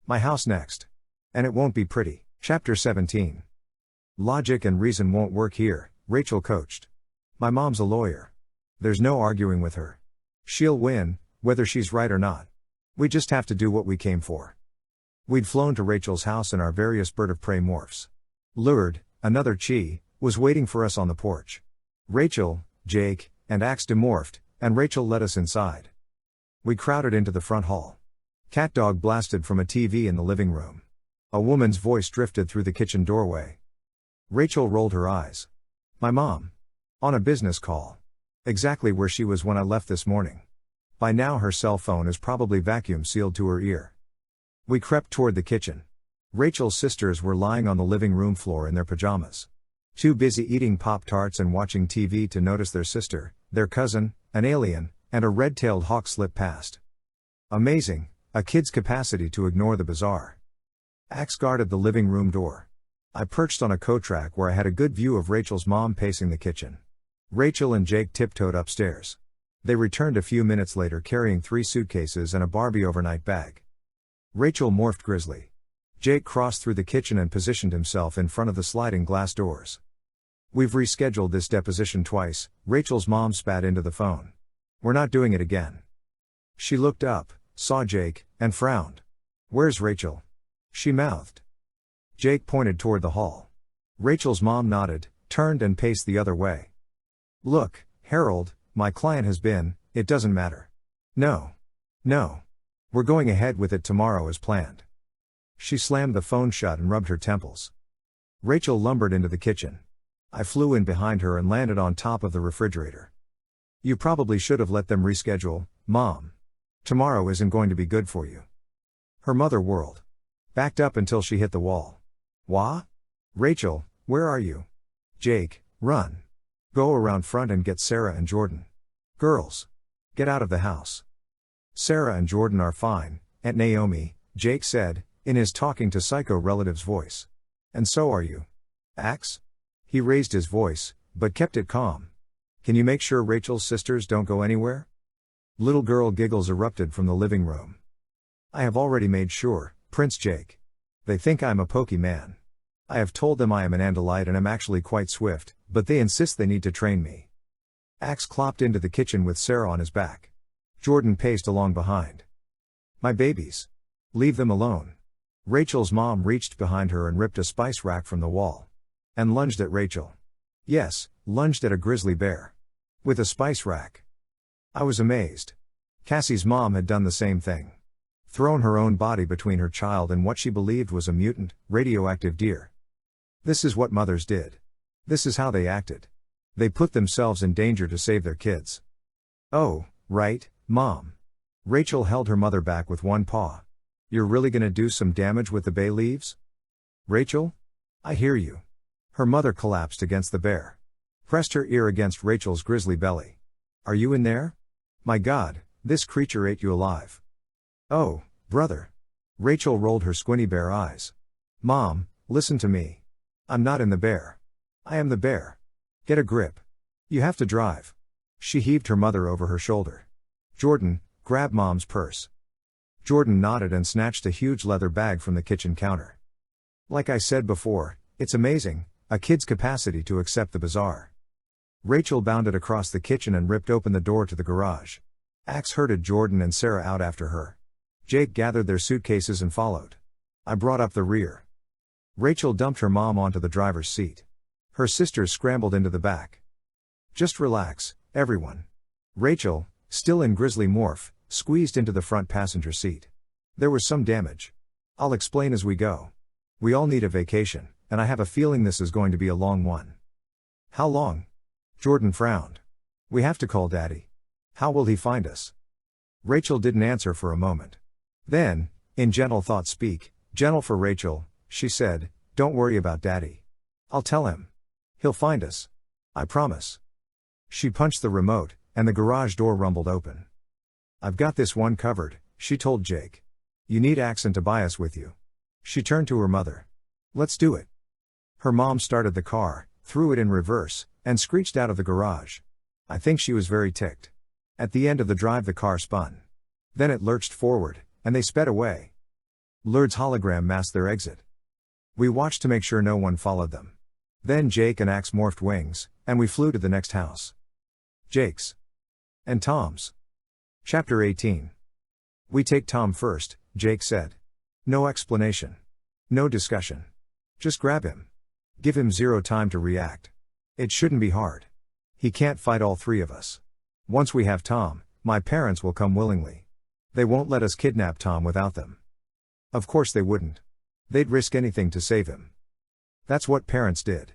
My house next. And it won't be pretty. Chapter 17. Logic and reason won't work here, Rachel coached. My mom's a lawyer. There's no arguing with her. She'll win, whether she's right or not. We just have to do what we came for. We'd flown to Rachel's house in our various bird of prey morphs. Lured, another Chi, was waiting for us on the porch. Rachel, Jake, and Axe demorphed, and Rachel led us inside. We crowded into the front hall. CatDog blasted from a TV in the living room. A woman's voice drifted through the kitchen doorway. Rachel rolled her eyes. My mom. On a business call. Exactly where she was when I left this morning. By now her cell phone is probably vacuum sealed to her ear. We crept toward the kitchen. Rachel's sisters were lying on the living room floor in their pajamas. Too busy eating Pop-Tarts and watching TV to notice their sister, their cousin, an alien, and a red-tailed hawk slip past. Amazing, a kid's capacity to ignore the bizarre. Axe guarded the living room door. I perched on a co-track where I had a good view of Rachel's mom pacing the kitchen. Rachel and Jake tiptoed upstairs. They returned a few minutes later carrying 3 suitcases and a Barbie overnight bag. Rachel morphed Grizzly. Jake crossed through the kitchen and positioned himself in front of the sliding glass doors. We've rescheduled this deposition twice, Rachel's mom spat into the phone. We're not doing it again. She looked up, saw Jake, and frowned. Where's Rachel? She mouthed. Jake pointed toward the hall. Rachel's mom nodded, turned and paced the other way. Look, Harold, my client has been, it doesn't matter. No. We're going ahead with it tomorrow as planned. She slammed the phone shut and rubbed her temples. Rachel lumbered into the kitchen. I flew in behind her and landed on top of the refrigerator. You probably should have let them reschedule, Mom. Tomorrow isn't going to be good for you. Her mother whirled. Backed up until she hit the wall. Wah? Rachel, where are you? Jake, run. Go around front and get Sarah and Jordan. Girls. Get out of the house. Sarah and Jordan are fine, Aunt Naomi, Jake said, in his talking to psycho relative's voice. And so are you. Axe? He raised his voice, but kept it calm. Can you make sure Rachel's sisters don't go anywhere? Little girl giggles erupted from the living room. I have already made sure, Prince Jake. They think I'm a Pokemon. I have told them I am an Andalite and am actually quite swift, but they insist they need to train me. Axe clopped into the kitchen with Sarah on his back. Jordan paced along behind. My babies. Leave them alone. Rachel's mom reached behind her and ripped a spice rack from the wall. And lunged at Rachel. Yes, lunged at a grizzly bear. With a spice rack. I was amazed. Cassie's mom had done the same thing. Thrown her own body between her child and what she believed was a mutant, radioactive deer. This is what mothers did. This is how they acted. They put themselves in danger to save their kids. Oh, right, Mom. Rachel held her mother back with one paw. You're really gonna do some damage with the bay leaves? Rachel? I hear you. Her mother collapsed against the bear. Pressed her ear against Rachel's grizzly belly. Are you in there? My God, this creature ate you alive. Oh, brother. Rachel rolled her squinty bear eyes. Mom, listen to me. I'm not in the bear. I am the bear. Get a grip. You have to drive. She heaved her mother over her shoulder. Jordan, grab Mom's purse. Jordan nodded and snatched a huge leather bag from the kitchen counter. Like I said before, it's amazing, a kid's capacity to accept the bizarre. Rachel bounded across the kitchen and ripped open the door to the garage. Axe herded Jordan and Sarah out after her. Jake gathered their suitcases and followed. I brought up the rear. Rachel dumped her mom onto the driver's seat. Her sisters scrambled into the back. Just relax, everyone. Rachel, still in grizzly morph, squeezed into the front passenger seat. There was some damage. I'll explain as we go. We all need a vacation, and I have a feeling this is going to be a long one. How long? Jordan frowned. We have to call Daddy. How will he find us? Rachel didn't answer for a moment. Then, in gentle thought speak, gentle for Rachel, she said, don't worry about Daddy. I'll tell him. He'll find us. I promise. She punched the remote, and the garage door rumbled open. I've got this one covered, she told Jake. You need Axe and Tobias with you. She turned to her mother. Let's do it. Her mom started the car, threw it in reverse, and screeched out of the garage. I think she was very ticked. At the end of the drive the car spun. Then it lurched forward, and they sped away. Lurd's hologram masked their exit. We watched to make sure no one followed them. Then Jake and Axe morphed wings, and we flew to the next house. Jake's. And Tom's. Chapter 18. We take Tom first, Jake said. No explanation. No discussion. Just grab him. Give him zero time to react. It shouldn't be hard. He can't fight all three of us. Once we have Tom, my parents will come willingly. They won't let us kidnap Tom without them. Of course they wouldn't. They'd risk anything to save him. That's what parents did.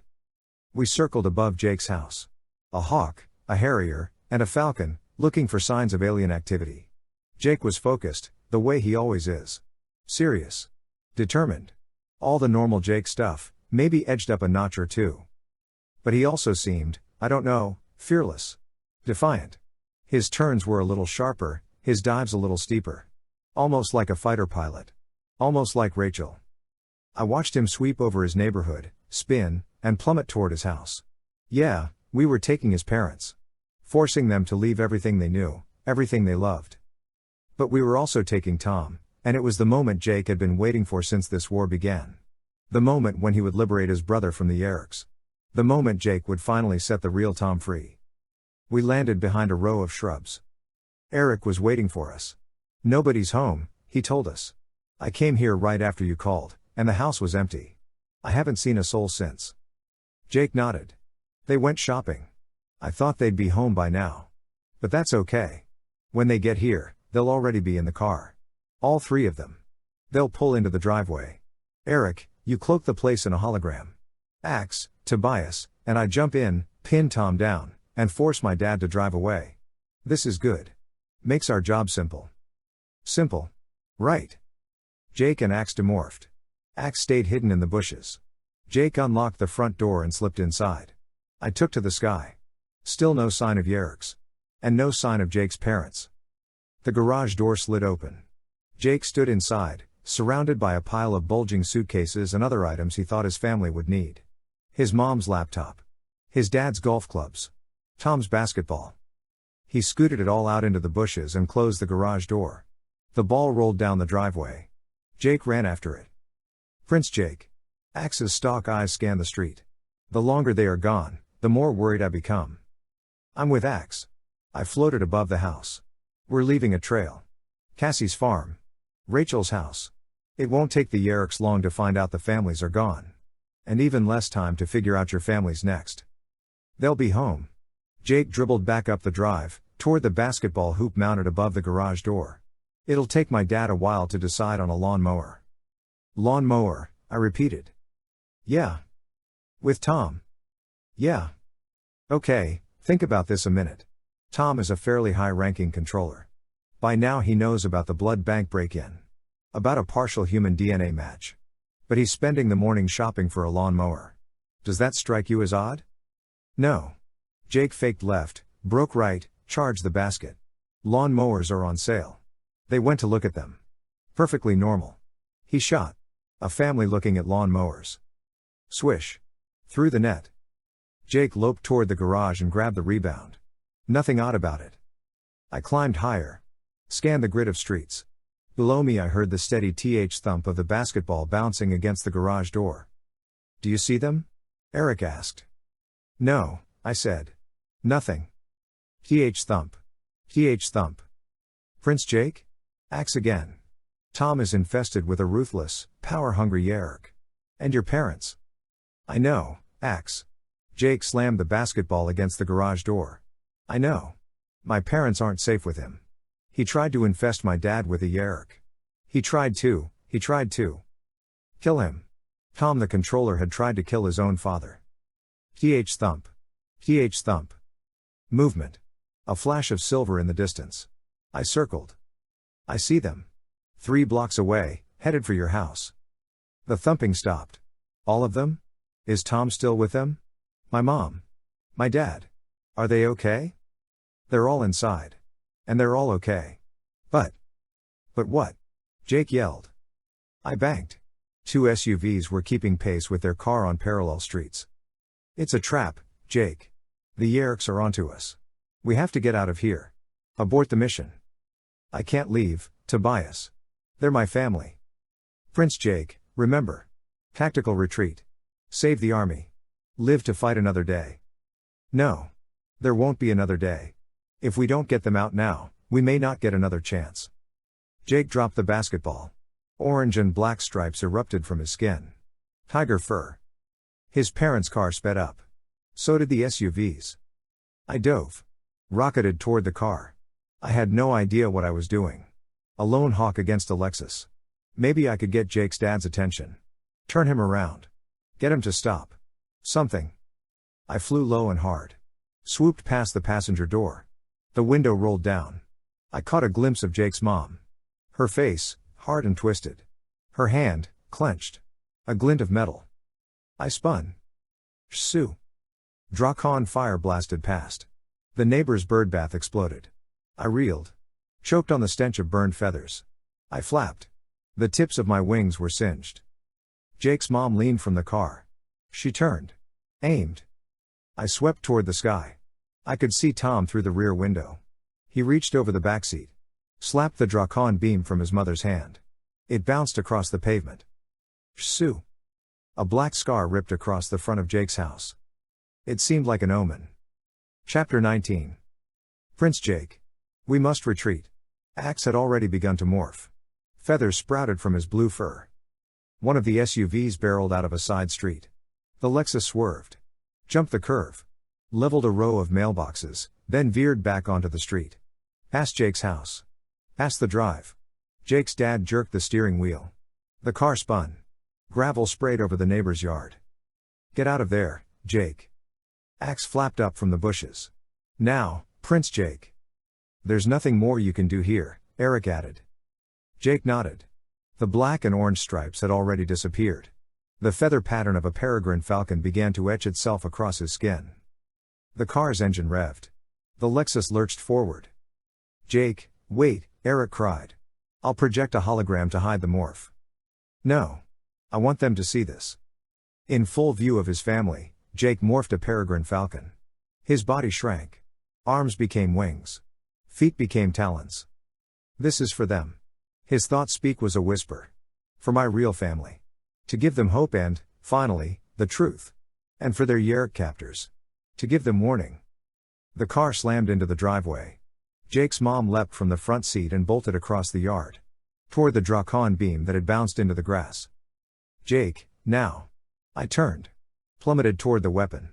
We circled above Jake's house. A hawk, a harrier, and a falcon, looking for signs of alien activity. Jake was focused, the way he always is. Serious. Determined. All the normal Jake stuff, maybe edged up a notch or two. But he also seemed, I don't know, fearless. Defiant. His turns were a little sharper, his dives a little steeper. Almost like a fighter pilot. Almost like Rachel. I watched him sweep over his neighborhood, spin, and plummet toward his house. Yeah, we were taking his parents. Forcing them to leave everything they knew, everything they loved. But we were also taking Tom, and it was the moment Jake had been waiting for since this war began. The moment when he would liberate his brother from the Yeerks. The moment Jake would finally set the real Tom free. We landed behind a row of shrubs. Eric was waiting for us. Nobody's home, he told us. I came here right after you called, and the house was empty. I haven't seen a soul since. Jake nodded. They went shopping. I thought they'd be home by now. But that's okay. When they get here, they'll already be in the car. All three of them. They'll pull into the driveway. Eric, you cloak the place in a hologram. Axe, Tobias, and I jump in, pin Tom down, and force my dad to drive away. This is good. Makes our job simple. Simple. Right. Jake and Axe demorphed. Axe stayed hidden in the bushes. Jake unlocked the front door and slipped inside. I took to the sky. Still no sign of Yeerks. And no sign of Jake's parents. The garage door slid open. Jake stood inside, surrounded by a pile of bulging suitcases and other items he thought his family would need. His mom's laptop. His dad's golf clubs. Tom's basketball. He scooted it all out into the bushes and closed the garage door. The ball rolled down the driveway. Jake ran after it. Prince Jake. Axe's stalk eyes scan the street. The longer they are gone, the more worried I become. I'm with Axe. I floated above the house. We're leaving a trail. Cassie's farm. Rachel's house. It won't take the Yeerks long to find out the families are gone. And even less time to figure out your family's next. They'll be home. Jake dribbled back up the drive, toward the basketball hoop mounted above the garage door. It'll take my dad a while to decide on a lawnmower. Lawnmower, I repeated. Yeah. With Tom. Yeah. Okay, think about this a minute. Tom is a fairly high-ranking controller. By now he knows about the blood bank break-in. About a partial human DNA match. But he's spending the morning shopping for a lawnmower. Does that strike you as odd? No. Jake faked left, broke right, charged the basket. Lawnmowers are on sale. They went to look at them. Perfectly normal. He shot. A family looking at lawnmowers. Swish. Through the net. Jake loped toward the garage and grabbed the rebound. Nothing odd about it. I climbed higher. Scanned the grid of streets. Below me I heard the steady thump of the basketball bouncing against the garage door. Do you see them? Eric asked. No, I said. Nothing. Thump. Thump. Prince Jake? Axe again. Tom is infested with a ruthless, power-hungry Yeerk. And your parents? I know, Axe. Jake slammed the basketball against the garage door. I know. My parents aren't safe with him. He tried to infest my dad with a Yeerk. He tried to. Kill him. Tom the controller had tried to kill his own father. Thump. Thump. Movement. A flash of silver in the distance. I circled. I see them. 3 blocks away, headed for your house. The thumping stopped. All of them? Is Tom still with them? My mom. My dad. Are they okay? They're all inside. And they're all okay. But what? Jake yelled. I banked. 2 SUVs were keeping pace with their car on parallel streets. It's a trap, Jake. The Yeerks are onto us. We have to get out of here. Abort the mission. I can't leave, Tobias. They're my family. Prince Jake, remember. Tactical retreat. Save the army. Live to fight another day. No. There won't be another day. If we don't get them out now, we may not get another chance. Jake dropped the basketball. Orange and black stripes erupted from his skin. Tiger fur. His parents' car sped up. So did the SUVs. I dove. Rocketed toward the car. I had no idea what I was doing. A lone hawk against a Lexus. Maybe I could get Jake's dad's attention. Turn him around. Get him to stop. Something. I flew low and hard. Swooped past the passenger door. The window rolled down. I caught a glimpse of Jake's mom. Her face, hard and twisted. Her hand, clenched. A glint of metal. I spun. Shoo. Drakon fire blasted past. The neighbor's birdbath exploded. I reeled. Choked on the stench of burned feathers. I flapped. The tips of my wings were singed. Jake's mom leaned from the car. She turned. Aimed. I swept toward the sky. I could see Tom through the rear window. He reached over the backseat. Slapped the Drakon beam from his mother's hand. It bounced across the pavement. Shoo. A black scar ripped across the front of Jake's house. It seemed like an omen. Chapter 19. Prince Jake. We must retreat. Axe had already begun to morph. Feathers sprouted from his blue fur. One of the SUVs barreled out of a side street. The Lexus swerved. Jumped the curve. Leveled a row of mailboxes, then veered back onto the street. Past Jake's house. Past the drive. Jake's dad jerked the steering wheel. The car spun. Gravel sprayed over the neighbor's yard. Get out of there, Jake. Axe flapped up from the bushes. Now, Prince Jake. There's nothing more you can do here, Eric added. Jake nodded. The black and orange stripes had already disappeared. The feather pattern of a peregrine falcon began to etch itself across his skin. The car's engine revved. The Lexus lurched forward. Jake, wait, Eric cried. I'll project a hologram to hide the morph. No. I want them to see this. In full view of his family, Jake morphed a peregrine falcon. His body shrank. Arms became wings. Feet became talons. This is for them. His thought speak was a whisper. For my real family. To give them hope and, finally, the truth. And for their Yeerk captors. To give them warning. The car slammed into the driveway. Jake's mom leapt from the front seat and bolted across the yard. Toward the Drakon beam that had bounced into the grass. Jake, now. I turned. Plummeted toward the weapon.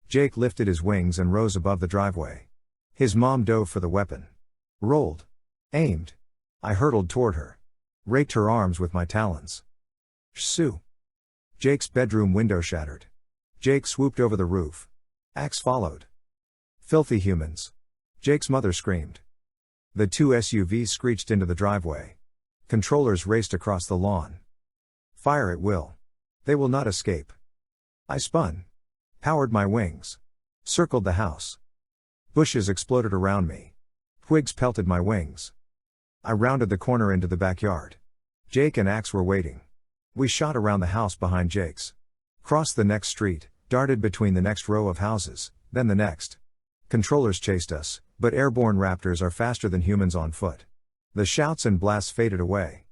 Jake lifted his wings and rose above the driveway. His mom dove for the weapon. Rolled. Aimed. I hurtled toward her. Raked her arms with my talons. Shoo. Jake's bedroom window shattered. Jake swooped over the roof. Axe followed. Filthy humans. Jake's mother screamed. The 2 SUVs screeched into the driveway. Controllers raced across the lawn. Fire at will. They will not escape. I spun. Powered my wings. Circled the house. Bushes exploded around me. Twigs pelted my wings. I rounded the corner into the backyard. Jake and Axe were waiting. We shot around the house behind Jake's. Crossed the next street, darted between the next row of houses, then the next. Controllers chased us, but airborne raptors are faster than humans on foot. The shouts and blasts faded away.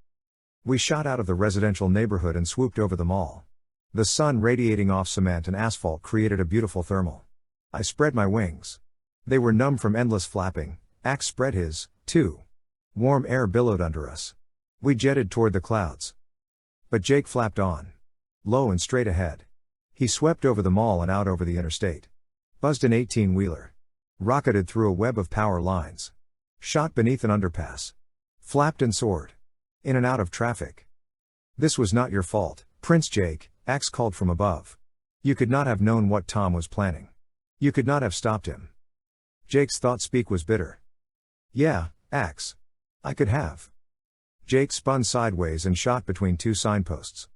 We shot out of the residential neighborhood and swooped over the mall. The sun radiating off cement and asphalt created a beautiful thermal. I spread my wings. They were numb from endless flapping. Axe spread his, too. Warm air billowed under us. We jetted toward the clouds. But Jake flapped on. Low and straight ahead. He swept over the mall and out over the interstate. Buzzed an 18-wheeler. Rocketed through a web of power lines. Shot beneath an underpass. Flapped and soared. In and out of traffic. This was not your fault, Prince Jake, Axe called from above. You could not have known what Tom was planning. You could not have stopped him. Jake's thought-speak was bitter. Yeah, Axe. I could have. Jake spun sideways and shot between two signposts.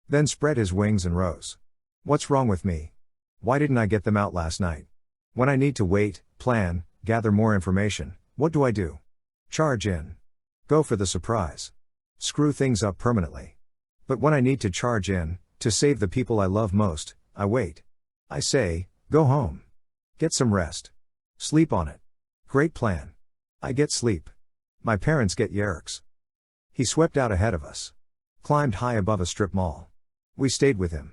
Then spread his wings and rose. What's wrong with me? Why didn't I get them out last night? When I need to wait, plan, gather more information, what do? Charge in. Go for the surprise. Screw things up permanently. But when I need to charge in, to save the people I love most, I wait. I say, go home. Get some rest. Sleep on it. Great plan. I get sleep. My parents get Yeerks. He swept out ahead of us. Climbed high above a strip mall. We stayed with him.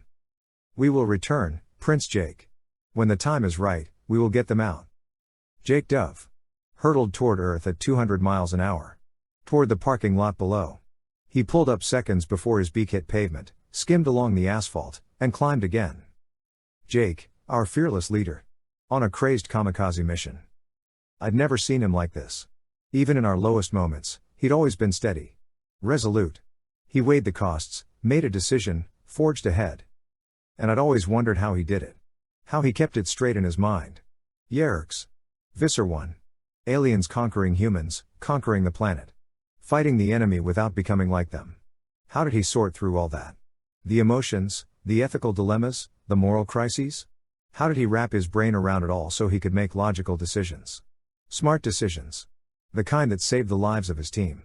We will return, Prince Jake. When the time is right, we will get them out. Jake Dove. Hurtled toward Earth at 200 miles an hour. Toward the parking lot below. He pulled up seconds before his beak hit pavement, skimmed along the asphalt, and climbed again. Jake, our fearless leader. On a crazed kamikaze mission. I'd never seen him like this. Even in our lowest moments, he'd always been steady. Resolute. He weighed the costs, made a decision, forged ahead. And I'd always wondered how he did it. How he kept it straight in his mind. Yeerks. Visser One. Aliens conquering humans, conquering the planet. Fighting the enemy without becoming like them. How did he sort through all that? The emotions, the ethical dilemmas, the moral crises? How did he wrap his brain around it all so he could make logical decisions? Smart decisions. The kind that saved the lives of his team.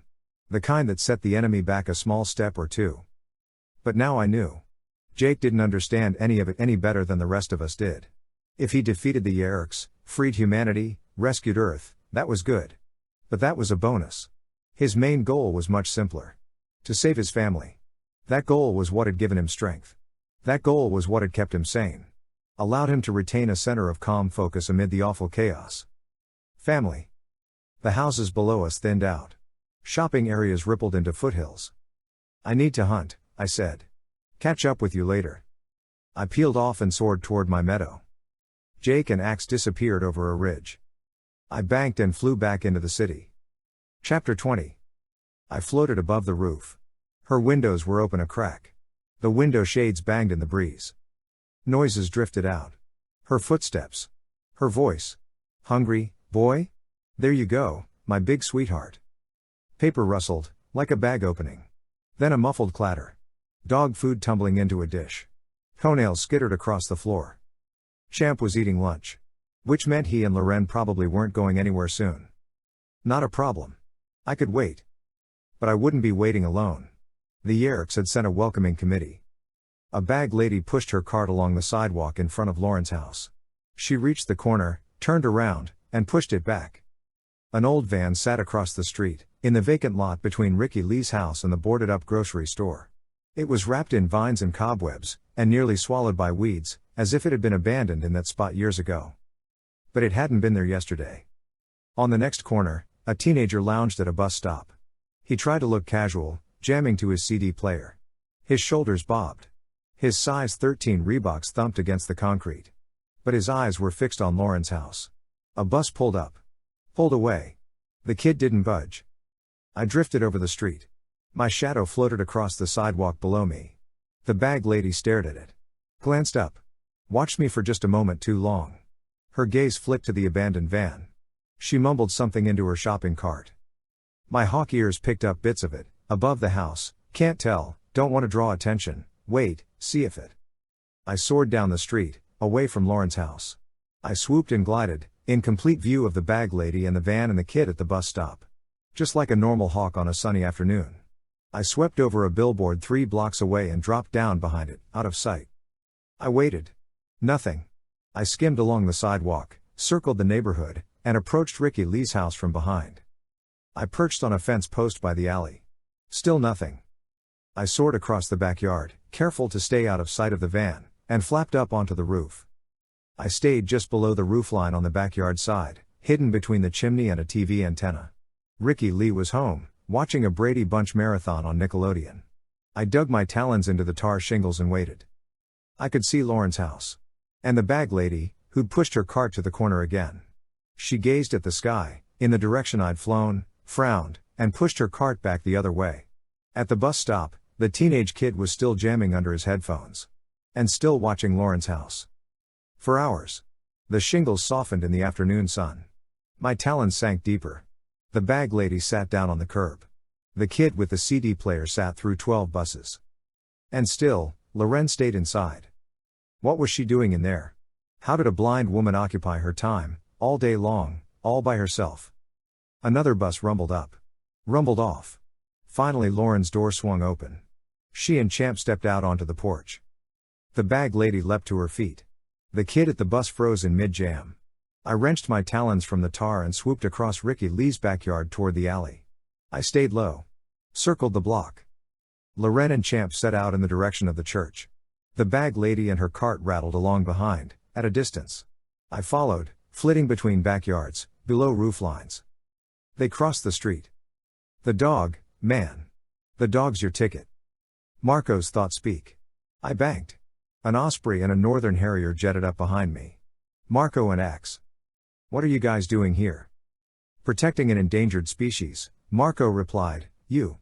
The kind that set the enemy back a small step or two. But now I knew. Jake didn't understand any of it any better than the rest of us did. If he defeated the Yeerks, freed humanity, rescued Earth, that was good. But that was a bonus. His main goal was much simpler. To save his family. That goal was what had given him strength. That goal was what had kept him sane. Allowed him to retain a center of calm focus amid the awful chaos. Family. The houses below us thinned out. Shopping areas rippled into foothills. I need to hunt, I said. Catch up with you later. I peeled off and soared toward my meadow. Jake and Axe disappeared over a ridge. I banked and flew back into the city. Chapter 20. I floated above the roof. Her windows were open a crack. The window shades banged in the breeze. Noises drifted out. Her footsteps. Her voice. Hungry, boy? There you go, my big sweetheart. Paper rustled, like a bag opening. Then a muffled clatter. Dog food tumbling into a dish. Toenails skittered across the floor. Champ was eating lunch. Which meant he and Loren probably weren't going anywhere soon. Not a problem. I could wait. But I wouldn't be waiting alone. The Yeerks had sent a welcoming committee. A bag lady pushed her cart along the sidewalk in front of Lauren's house. She reached the corner, turned around, and pushed it back. An old van sat across the street, in the vacant lot between Ricky Lee's house and the boarded-up grocery store. It was wrapped in vines and cobwebs, and nearly swallowed by weeds, as if it had been abandoned in that spot years ago. But it hadn't been there yesterday. On the next corner, a teenager lounged at a bus stop. He tried to look casual, jamming to his CD player. His shoulders bobbed. His size 13 Reeboks thumped against the concrete. But his eyes were fixed on Lauren's house. A bus pulled up. Pulled away. The kid didn't budge. I drifted over the street. My shadow floated across the sidewalk below me. The bag lady stared at it. Glanced up. Watched me for just a moment too long. Her gaze flicked to the abandoned van. She mumbled something into her shopping cart. My hawk ears picked up bits of it. Above the house, can't tell, don't want to draw attention, wait, see if it. I soared down the street, away from Lauren's house. I swooped and glided, in complete view of the bag lady and the van and the kid at the bus stop. Just like a normal hawk on a sunny afternoon. I swept over a billboard 3 blocks away and dropped down behind it, out of sight. I waited. Nothing. I skimmed along the sidewalk, circled the neighborhood, and approached Ricky Lee's house from behind. I perched on a fence post by the alley. Still nothing. I soared across the backyard, careful to stay out of sight of the van, and flapped up onto the roof. I stayed just below the roofline on the backyard side, hidden between the chimney and a TV antenna. Ricky Lee was home, watching a Brady Bunch marathon on Nickelodeon. I dug my talons into the tar shingles and waited. I could see Lauren's house. And the bag lady, who'd pushed her cart to the corner again. She gazed at the sky, in the direction I'd flown, frowned, and pushed her cart back the other way. At the bus stop, the teenage kid was still jamming under his headphones. And still watching Lauren's house. For hours. The shingles softened in the afternoon sun. My talons sank deeper. The bag lady sat down on the curb. The kid with the CD player sat through 12 buses. And still, Loren stayed inside. What was she doing in there? How did a blind woman occupy her time, all day long, all by herself? Another bus rumbled up. Rumbled off. Finally Lauren's door swung open. She and Champ stepped out onto the porch. The bag lady leapt to her feet. The kid at the bus froze in mid-jam. I wrenched my talons from the tar and swooped across Ricky Lee's backyard toward the alley. I stayed low. Circled the block. Loren and Champ set out in the direction of the church. The bag lady and her cart rattled along behind, at a distance. I followed, flitting between backyards, below roof lines. They crossed the street. The dog, man. The dog's your ticket. Marco's thought speak. I banked. An osprey and a northern harrier jetted up behind me. Marco and Axe. What are you guys doing here? Protecting an endangered species, Marco replied, you.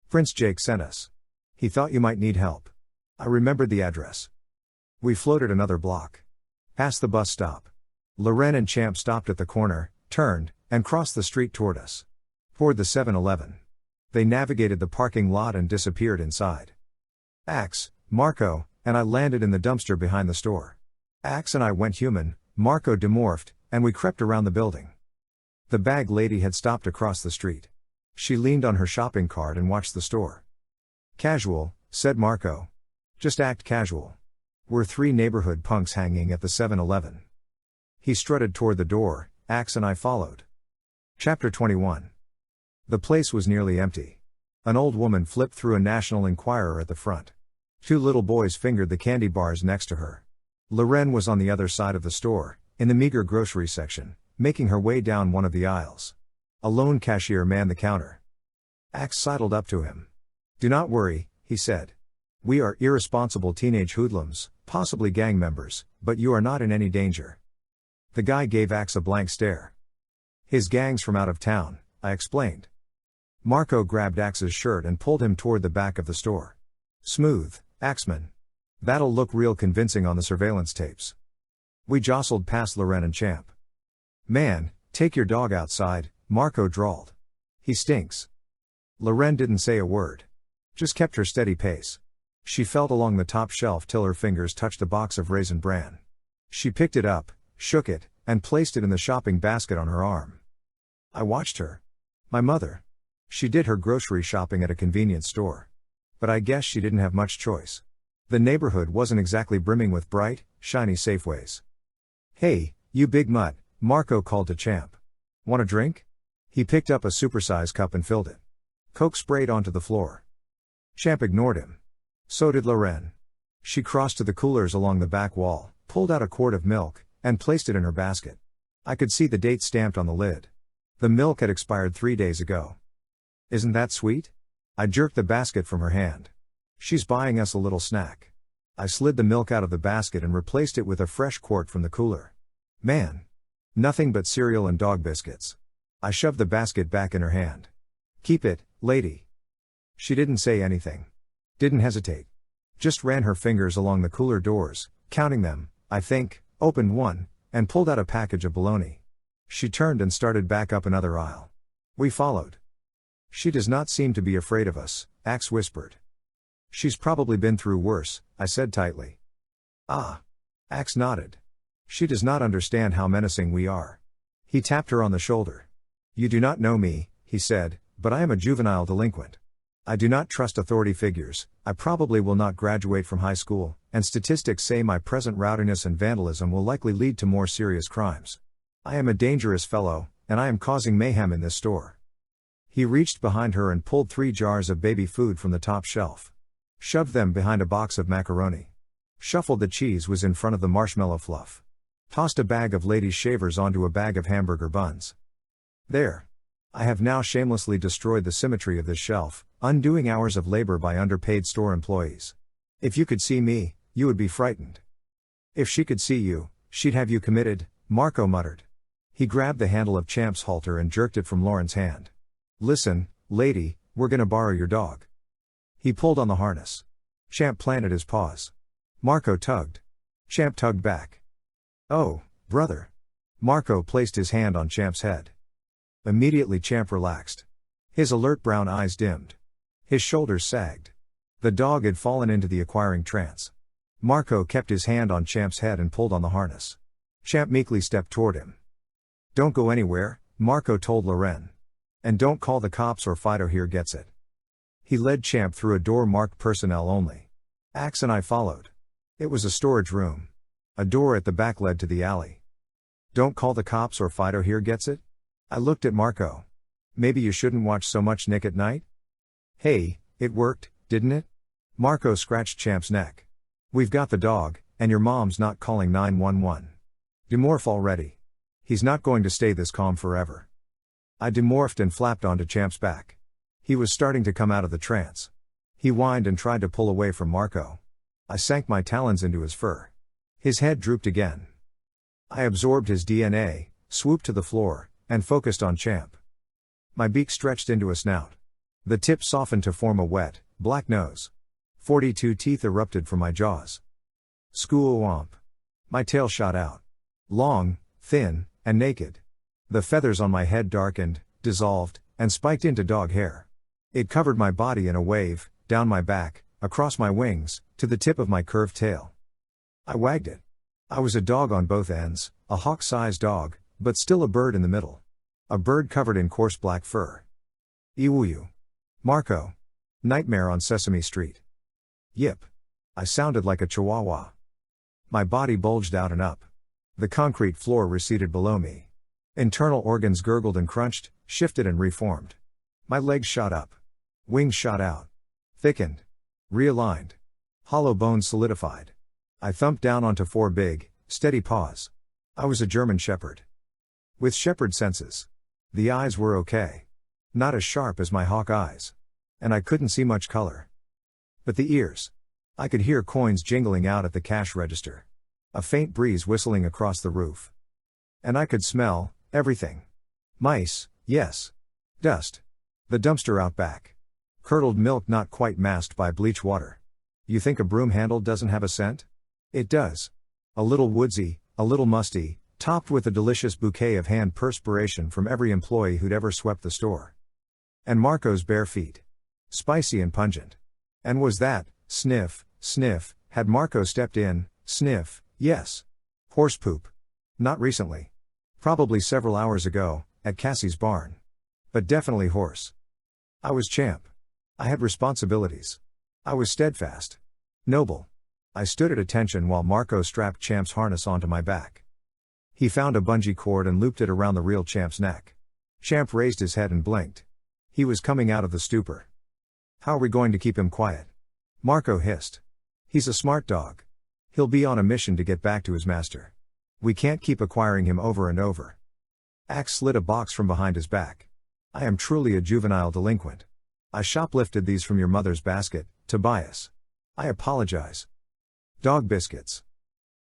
Prince Jake sent us. He thought you might need help. I remembered the address. We floated another block. Past the bus stop. Loren and Champ stopped at the corner, turned, and crossed the street toward us. Toward the 7-Eleven. They navigated the parking lot and disappeared inside. Axe, Marco, and I landed in the dumpster behind the store. Axe and I went human, Marco demorphed, and we crept around the building. The bag lady had stopped across the street. She leaned on her shopping cart and watched the store. Casual, said Marco. Just act casual. We're 3 neighborhood punks hanging at the 7-Eleven. He strutted toward the door, Axe and I followed. Chapter 21. The place was nearly empty. An old woman flipped through a National Enquirer at the front. 2 little boys fingered the candy bars next to her. Loren was on the other side of the store, in the meager grocery section, making her way down one of the aisles. A lone cashier manned the counter. Axe sidled up to him. Do not worry, he said. We are irresponsible teenage hoodlums, possibly gang members, but you are not in any danger. The guy gave Axe a blank stare. His gang's from out of town, I explained. Marco grabbed Axe's shirt and pulled him toward the back of the store. Smooth, Axeman. That'll look real convincing on the surveillance tapes. We jostled past Loren and Champ. Man, take your dog outside, Marco drawled. He stinks. Loren didn't say a word. Just kept her steady pace. She felt along the top shelf till her fingers touched a box of Raisin Bran. She picked it up, shook it, and placed it in the shopping basket on her arm. I watched her. My mother. She did her grocery shopping at a convenience store. But I guess she didn't have much choice. The neighborhood wasn't exactly brimming with bright, shiny Safeways. Hey, you big mutt, Marco called to Champ. Want a drink? He picked up a supersized cup and filled it. Coke sprayed onto the floor. Champ ignored him. So did Loren. She crossed to the coolers along the back wall, pulled out a quart of milk, and placed it in her basket. I could see the date stamped on the lid. The milk had expired 3 days ago. Isn't that sweet? I jerked the basket from her hand. She's buying us a little snack. I slid the milk out of the basket and replaced it with a fresh quart from the cooler. Man. Nothing but cereal and dog biscuits. I shoved the basket back in her hand. Keep it, lady. She didn't say anything. Didn't hesitate. Just ran her fingers along the cooler doors, counting them, I think, opened one, and pulled out a package of bologna. She turned and started back up another aisle. We followed. She does not seem to be afraid of us, Axe whispered. She's probably been through worse, I said tightly. Ah. Axe nodded. She does not understand how menacing we are. He tapped her on the shoulder. You do not know me, he said, but I am a juvenile delinquent. I do not trust authority figures, I probably will not graduate from high school, and statistics say my present rowdiness and vandalism will likely lead to more serious crimes. I am a dangerous fellow, and I am causing mayhem in this store. He reached behind her and pulled 3 jars of baby food from the top shelf. Shoved them behind a box of macaroni. Shuffled the cheese was in front of the marshmallow fluff. Tossed a bag of ladies' shavers onto a bag of hamburger buns. There. I have now shamelessly destroyed the symmetry of this shelf, undoing hours of labor by underpaid store employees. If you could see me, you would be frightened. If she could see you, she'd have you committed, Marco muttered. He grabbed the handle of Champ's halter and jerked it from Lauren's hand. Listen, lady, we're gonna borrow your dog. He pulled on the harness. Champ planted his paws. Marco tugged. Champ tugged back. Oh, brother. Marco placed his hand on Champ's head. Immediately Champ relaxed. His alert brown eyes dimmed. His shoulders sagged. The dog had fallen into the acquiring trance. Marco kept his hand on Champ's head and pulled on the harness. Champ meekly stepped toward him. Don't go anywhere, Marco told Loren. And don't call the cops or Fido here gets it. He led Champ through a door marked personnel only. Axe and I followed. It was a storage room. A door at the back led to the alley. Don't call the cops or Fido here gets it? I looked at Marco. Maybe you shouldn't watch so much Nick at night? Hey, it worked, didn't it? Marco scratched Champ's neck. We've got the dog, and your mom's not calling 911. Demorph already. He's not going to stay this calm forever. I demorphed and flapped onto Champ's back. He was starting to come out of the trance. He whined and tried to pull away from Marco. I sank my talons into his fur. His head drooped again. I absorbed his DNA, swooped to the floor, and focused on Champ. My beak stretched into a snout. The tip softened to form a wet, black nose. 42 teeth erupted from my jaws. Skoo-womp. My tail shot out. Long, thin, and naked. The feathers on my head darkened, dissolved, and spiked into dog hair. It covered my body in a wave, down my back, across my wings, to the tip of my curved tail. I wagged it. I was a dog on both ends, a hawk-sized dog, but still a bird in the middle. A bird covered in coarse black fur. Iwuyu. Marco. Nightmare on Sesame Street. Yip. I sounded like a chihuahua. My body bulged out and up. The concrete floor receded below me. Internal organs gurgled and crunched, shifted and reformed. My legs shot up. Wings shot out. Thickened. Realigned. Hollow bones solidified. I thumped down onto 4 big, steady paws. I was a German shepherd. With shepherd senses. The eyes were okay. Not as sharp as my hawk eyes. And I couldn't see much color. But the ears. I could hear coins jingling out at the cash register. A faint breeze whistling across the roof. And I could smell everything. Mice, yes. Dust. The dumpster out back. Curdled milk not quite masked by bleach water. You think a broom handle doesn't have a scent? It does. A little woodsy, a little musty, topped with a delicious bouquet of hand perspiration from every employee who'd ever swept the store. And Marco's bare feet. Spicy and pungent. And was that, sniff, sniff, had Marco stepped in, sniff, yes. Horse poop. Not recently. Probably several hours ago, at Cassie's barn. But definitely horse. I was Champ. I had responsibilities. I was steadfast. Noble. I stood at attention while Marco strapped Champ's harness onto my back. He found a bungee cord and looped it around the real Champ's neck. Champ raised his head and blinked. He was coming out of the stupor. How are we going to keep him quiet? Marco hissed. He's a smart dog. He'll be on a mission to get back to his master. We can't keep acquiring him over and over. Axe slid a box from behind his back. I am truly a juvenile delinquent. I shoplifted these from your mother's basket, Tobias. I apologize. Dog biscuits.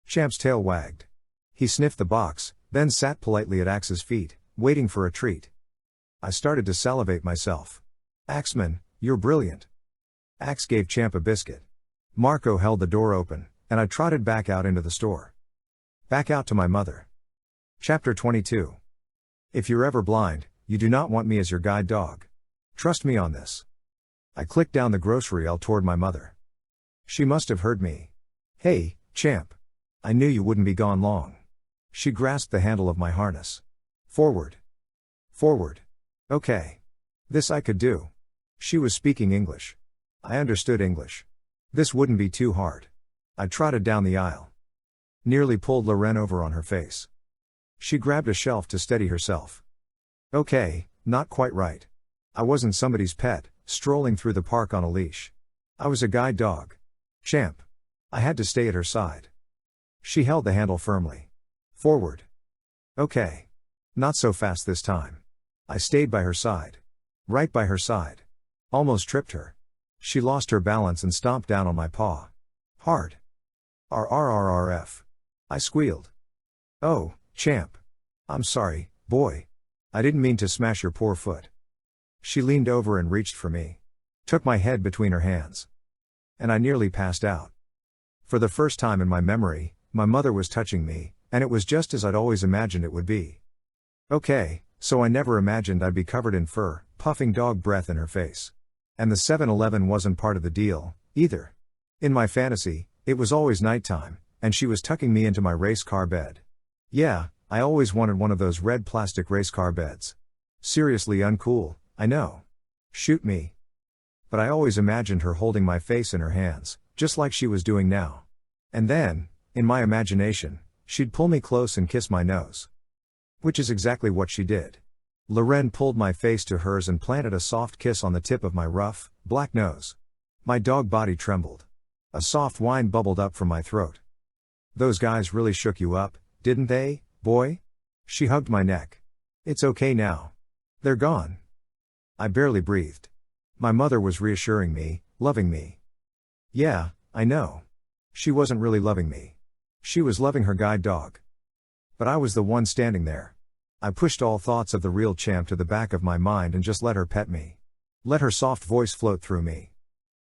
Champ's tail wagged. He sniffed the box, then sat politely at Axe's feet, waiting for a treat. I started to salivate myself. Axeman, you're brilliant. Axe gave Champ a biscuit. Marco held the door open, and I trotted back out into the store. Back out to my mother. Chapter 22. If you're ever blind, you do not want me as your guide dog. Trust me on this. I clicked down the grocery aisle toward my mother. She must have heard me. Hey, Champ. I knew you wouldn't be gone long. She grasped the handle of my harness. Forward. Forward. Okay. This I could do. She was speaking English. I understood English. This wouldn't be too hard. I trotted down the aisle. Nearly pulled Loren over on her face. She grabbed a shelf to steady herself. Okay, not quite right. I wasn't somebody's pet, strolling through the park on a leash. I was a guide dog. Champ. I had to stay at her side. She held the handle firmly. Forward. Okay. Not so fast this time. I stayed by her side. Right by her side. Almost tripped her. She lost her balance and stomped down on my paw. Hard. RRRRF. I squealed. Oh, champ. I'm sorry, boy. I didn't mean to smash your poor foot. She leaned over and reached for me. Took my head between her hands. And I nearly passed out. For the first time in my memory, my mother was touching me, and it was just as I'd always imagined it would be. Okay, so I never imagined I'd be covered in fur, puffing dog breath in her face. And the 7-Eleven wasn't part of the deal, either. In my fantasy, it was always nighttime, and she was tucking me into my race car bed. Yeah, I always wanted one of those red plastic race car beds. Seriously uncool, I know. Shoot me. But I always imagined her holding my face in her hands, just like she was doing now. And then, in my imagination, she'd pull me close and kiss my nose. Which is exactly what she did. Loren pulled my face to hers and planted a soft kiss on the tip of my rough, black nose. My dog body trembled. A soft whine bubbled up from my throat. Those guys really shook you up, didn't they, boy? She hugged my neck. It's okay now. They're gone. I barely breathed. My mother was reassuring me, loving me. Yeah, I know. She wasn't really loving me. She was loving her guide dog. But I was the one standing there. I pushed all thoughts of the real champ to the back of my mind and just let her pet me. Let her soft voice float through me.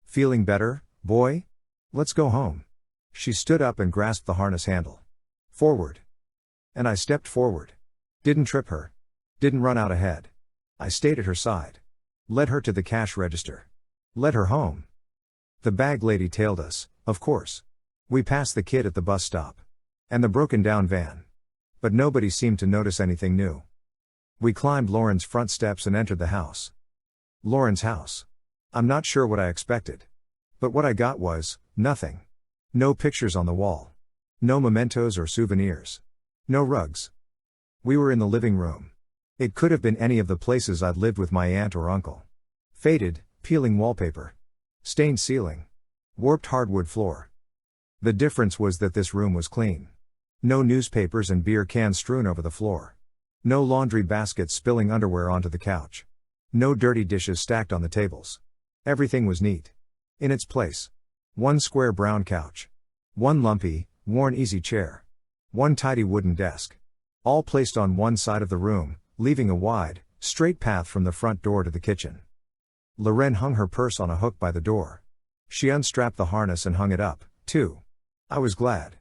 Feeling better, boy? Let's go home. She stood up and grasped the harness handle. Forward. And I stepped forward. Didn't trip her. Didn't run out ahead. I stayed at her side. Led her to the cash register. Led her home. The bag lady tailed us, of course. We passed the kid at the bus stop. And the broken down van. But nobody seemed to notice anything new. We climbed Lauren's front steps and entered the house. Lauren's house. I'm not sure what I expected. But what I got was, nothing. No pictures on the wall. No mementos or souvenirs. No rugs. We were in the living room. It could have been any of the places I'd lived with my aunt or uncle. Faded, peeling wallpaper. Stained ceiling. Warped hardwood floor. The difference was that this room was clean. No newspapers and beer cans strewn over the floor. No laundry baskets spilling underwear onto the couch. No dirty dishes stacked on the tables. Everything was neat. In its place. One square brown couch. One lumpy, worn easy chair. One tidy wooden desk. All placed on one side of the room, leaving a wide, straight path from the front door to the kitchen. Loren hung her purse on a hook by the door. She unstrapped the harness and hung it up, too. I was glad.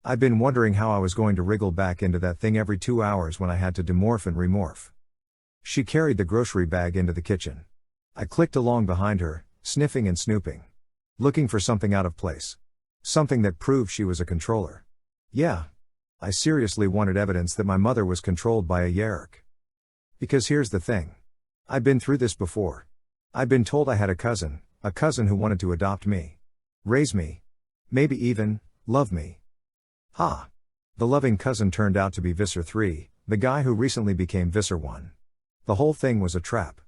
I'd been wondering how I was going to wriggle back into that thing every 2 hours when I had to demorph and remorph. She carried the grocery bag into the kitchen. I clicked along behind her, sniffing and snooping. Looking for something out of place. Something that proved she was a controller. Yeah. I seriously wanted evidence that my mother was controlled by a Yeerk. Because here's the thing. I'd been through this before. I'd been told I had a cousin who wanted to adopt me. Raise me. Maybe even, love me. Ha! The loving cousin turned out to be Visser 3, the guy who recently became Visser One. The whole thing was a trap.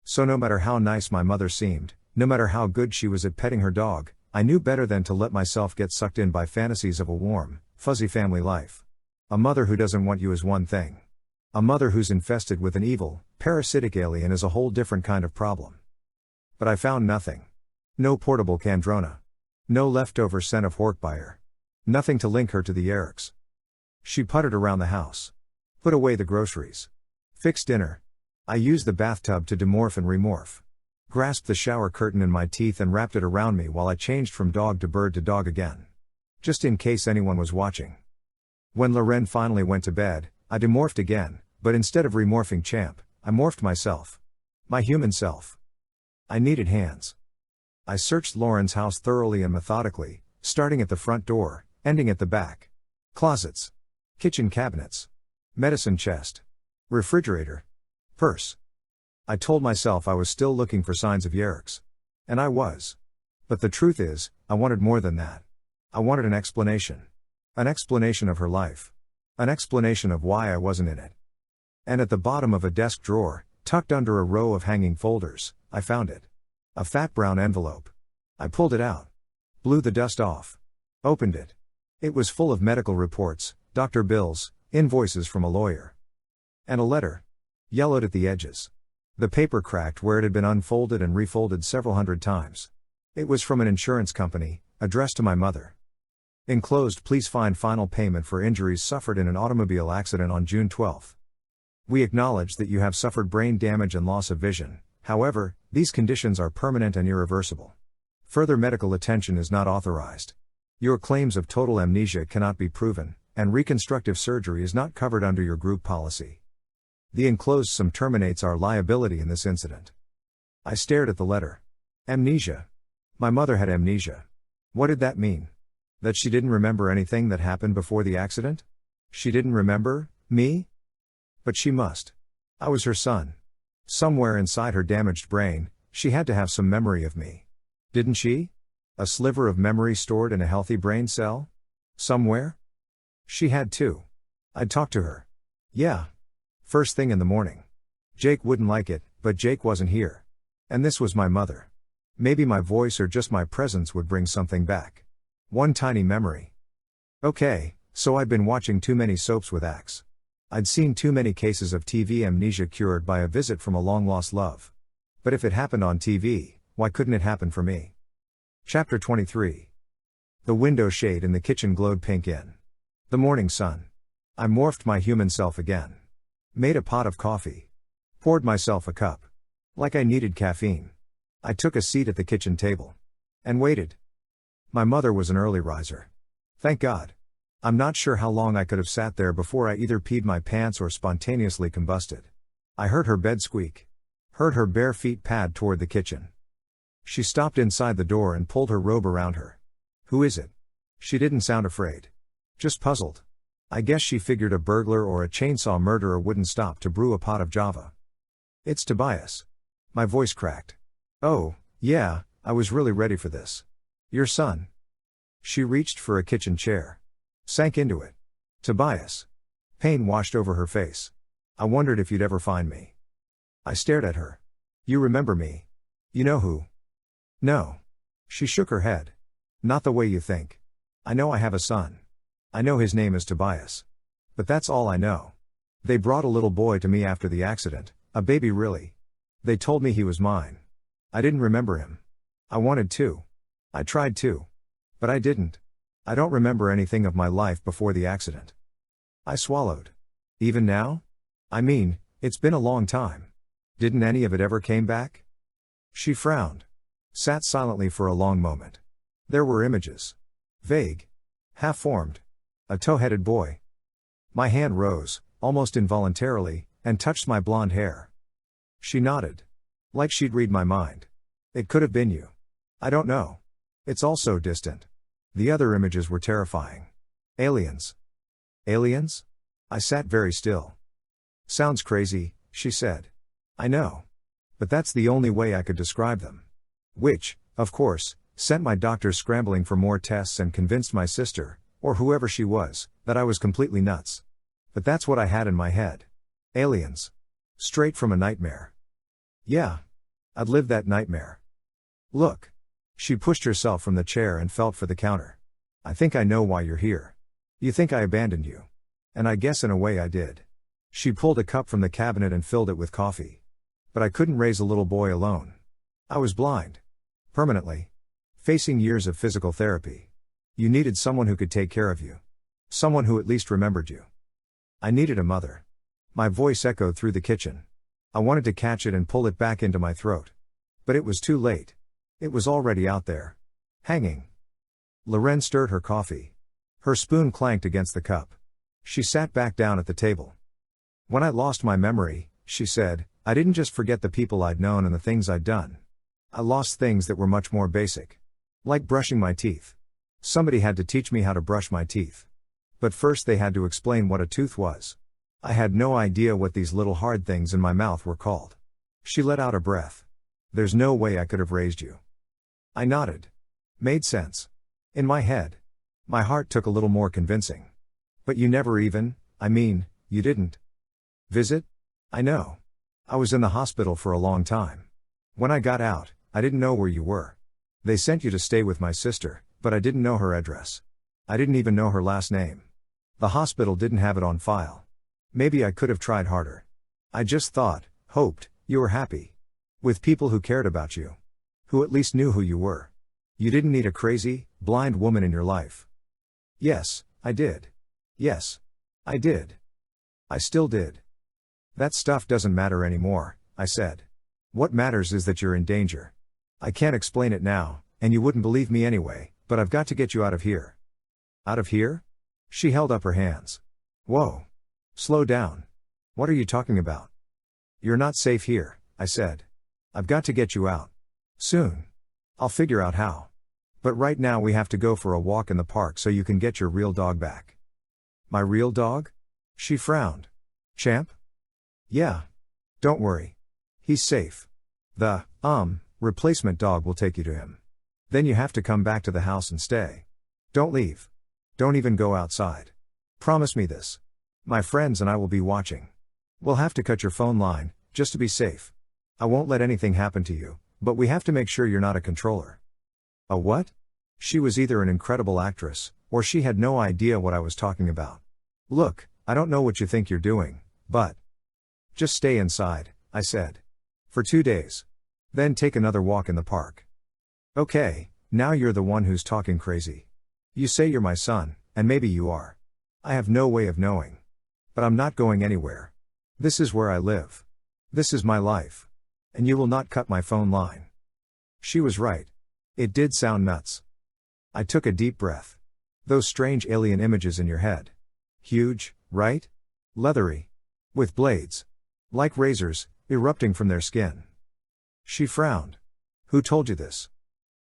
So no matter how nice my mother seemed, no matter how good she was at petting her dog, I knew better than to let myself get sucked in by fantasies of a warm, fuzzy family life. A mother who doesn't want you is one thing. A mother who's infested with an evil, parasitic alien is a whole different kind of problem. But I found nothing. No portable Kandrona. No leftover scent of Horkbuyer. Nothing to link her to the Yeerks. She puttered around the house. Put away the groceries. Fixed dinner. I used the bathtub to demorph and remorph. Grasped the shower curtain in my teeth and wrapped it around me while I changed from dog to dog again. Just in case anyone was watching. When Loren finally went to bed, I demorphed again, but instead of remorphing Champ, I morphed myself. My human self. I needed hands. I searched Lauren's house thoroughly and methodically, starting at the front door, ending at the back. Closets. Kitchen cabinets. Medicine chest. Refrigerator. Purse. I told myself I was still looking for signs of Yeerks. And I was. But the truth is, I wanted more than that. I wanted an explanation. An explanation of her life. An explanation of why I wasn't in it. And at the bottom of a desk drawer, tucked under a row of hanging folders, I found it. A fat brown envelope. I pulled it out. Blew the dust off. Opened it. It was full of medical reports, doctor bills, invoices from a lawyer. And a letter. Yellowed at the edges. The paper cracked where it had been unfolded and refolded several hundred times. It was from an insurance company, addressed to my mother. Enclosed, please find final payment for injuries suffered in an automobile accident on June 12. We acknowledge that you have suffered brain damage and loss of vision. However, these conditions are permanent and irreversible. Further medical attention is not authorized. Your claims of total amnesia cannot be proven, and reconstructive surgery is not covered under your group policy. The enclosed sum terminates our liability in this incident. I stared at the letter. Amnesia. My mother had amnesia. What did that mean? That she didn't remember anything that happened before the accident? She didn't remember me? But she must. I was her son. Somewhere inside her damaged brain, she had to have some memory of me. Didn't she? A sliver of memory stored in a healthy brain cell? Somewhere? She had too. I'd talk to her. Yeah. First thing in the morning. Jake wouldn't like it, but Jake wasn't here. And this was my mother. Maybe my voice or just my presence would bring something back. One tiny memory. Okay, so I'd been watching too many soaps with Axe. I'd seen too many cases of TV amnesia cured by a visit from a long-lost love. But if it happened on TV, why couldn't it happen for me? Chapter 23. The window shade in the kitchen glowed pink in the morning sun. I morphed my human self again. Made a pot of coffee. Poured myself a cup. Like I needed caffeine. I took a seat at the kitchen table. And waited. My mother was an early riser. Thank God. I'm not sure how long I could have sat there before I either peed my pants or spontaneously combusted. I heard her bed squeak. Heard her bare feet pad toward the kitchen. She stopped inside the door and pulled her robe around her. Who is it? She didn't sound afraid. Just puzzled. I guess she figured a burglar or a chainsaw murderer wouldn't stop to brew a pot of Java. It's Tobias. My voice cracked. Oh, yeah, I was really ready for this. Your son. She reached for a kitchen chair. Sank into it. Tobias. Pain washed over her face. I wondered if you'd ever find me. I stared at her. You remember me? You know who? No. She shook her head. Not the way you think. I know I have a son. I know his name is Tobias. But that's all I know. They brought a little boy to me after the accident, a baby really. They told me he was mine. I didn't remember him. I wanted to. I tried to. But I didn't. I don't remember anything of my life before the accident. I swallowed. Even now? I mean, it's been a long time. Didn't any of it ever came back? She frowned. Sat silently for a long moment. There were images. Vague. Half-formed. A tow-headed boy. My hand rose, almost involuntarily, and touched my blonde hair. She nodded. Like she'd read my mind. It could have been you. I don't know. It's all so distant. The other images were terrifying. Aliens. Aliens? I sat very still. Sounds crazy, she said. I know. But that's the only way I could describe them. Which, of course, sent my doctors scrambling for more tests and convinced my sister, or whoever she was, that I was completely nuts. But that's what I had in my head. Aliens. Straight from a nightmare. Yeah. I'd lived that nightmare. Look. She pushed herself from the chair and felt for the counter. I think I know why you're here. You think I abandoned you. And I guess in a way I did. She pulled a cup from the cabinet and filled it with coffee. But I couldn't raise a little boy alone. I was blind. Permanently. Facing years of physical therapy. You needed someone who could take care of you. Someone who at least remembered you. I needed a mother. My voice echoed through the kitchen. I wanted to catch it and pull it back into my throat. But it was too late. It was already out there. Hanging. Loren stirred her coffee. Her spoon clanked against the cup. She sat back down at the table. When I lost my memory, she said, I didn't just forget the people I'd known and the things I'd done. I lost things that were much more basic. Like brushing my teeth. Somebody had to teach me how to brush my teeth. But first they had to explain what a tooth was. I had no idea what these little hard things in my mouth were called. She let out a breath. There's no way I could have raised you. I nodded. Made sense. In my head. My heart took a little more convincing. But you never even, you didn't. Visit? I know. I was in the hospital for a long time. When I got out, I didn't know where you were. They sent you to stay with my sister, but I didn't know her address. I didn't even know her last name. The hospital didn't have it on file. Maybe I could have tried harder. I just hoped, you were happy. With people who cared about you. Who at least knew who you were. You didn't need a crazy, blind woman in your life. Yes, I did. Yes. I did. I still did. That stuff doesn't matter anymore, I said. What matters is that you're in danger. I can't explain it now, and you wouldn't believe me anyway, but I've got to get you out of here. Out of here? She held up her hands. Whoa. Slow down. What are you talking about? You're not safe here, I said. I've got to get you out. Soon. I'll figure out how. But right now we have to go for a walk in the park so you can get your real dog back. My real dog? She frowned. Champ? Yeah. Don't worry. He's safe. The, replacement dog will take you to him. Then you have to come back to the house and stay. Don't leave. Don't even go outside. Promise me this. My friends and I will be watching. We'll have to cut your phone line, just to be safe. I won't let anything happen to you, but we have to make sure you're not a controller. A what? She was either an incredible actress, or she had no idea what I was talking about. Look, I don't know what you think you're doing, but just stay inside, I said. For 2 days. Then take another walk in the park. Okay, now you're the one who's talking crazy. You say you're my son, and maybe you are. I have no way of knowing. But I'm not going anywhere. This is where I live. This is my life. And you will not cut my phone line. She was right. It did sound nuts. I took a deep breath. Those strange alien images in your head. Huge, right? Leathery. With blades. Like razors, erupting from their skin. She frowned. Who told you this?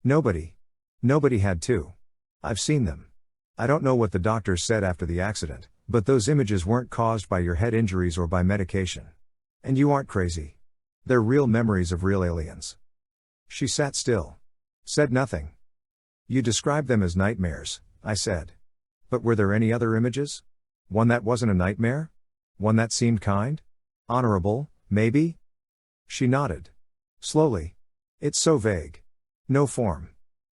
Nobody. Nobody had to. I've seen them. I don't know what the doctors said after the accident, but those images weren't caused by your head injuries or by medication. And you aren't crazy. They're real memories of real aliens. She sat still. Said nothing. You described them as nightmares, I said. But were there any other images? One that wasn't a nightmare? One that seemed kind? Honorable, maybe? She nodded. Slowly. It's so vague. No form.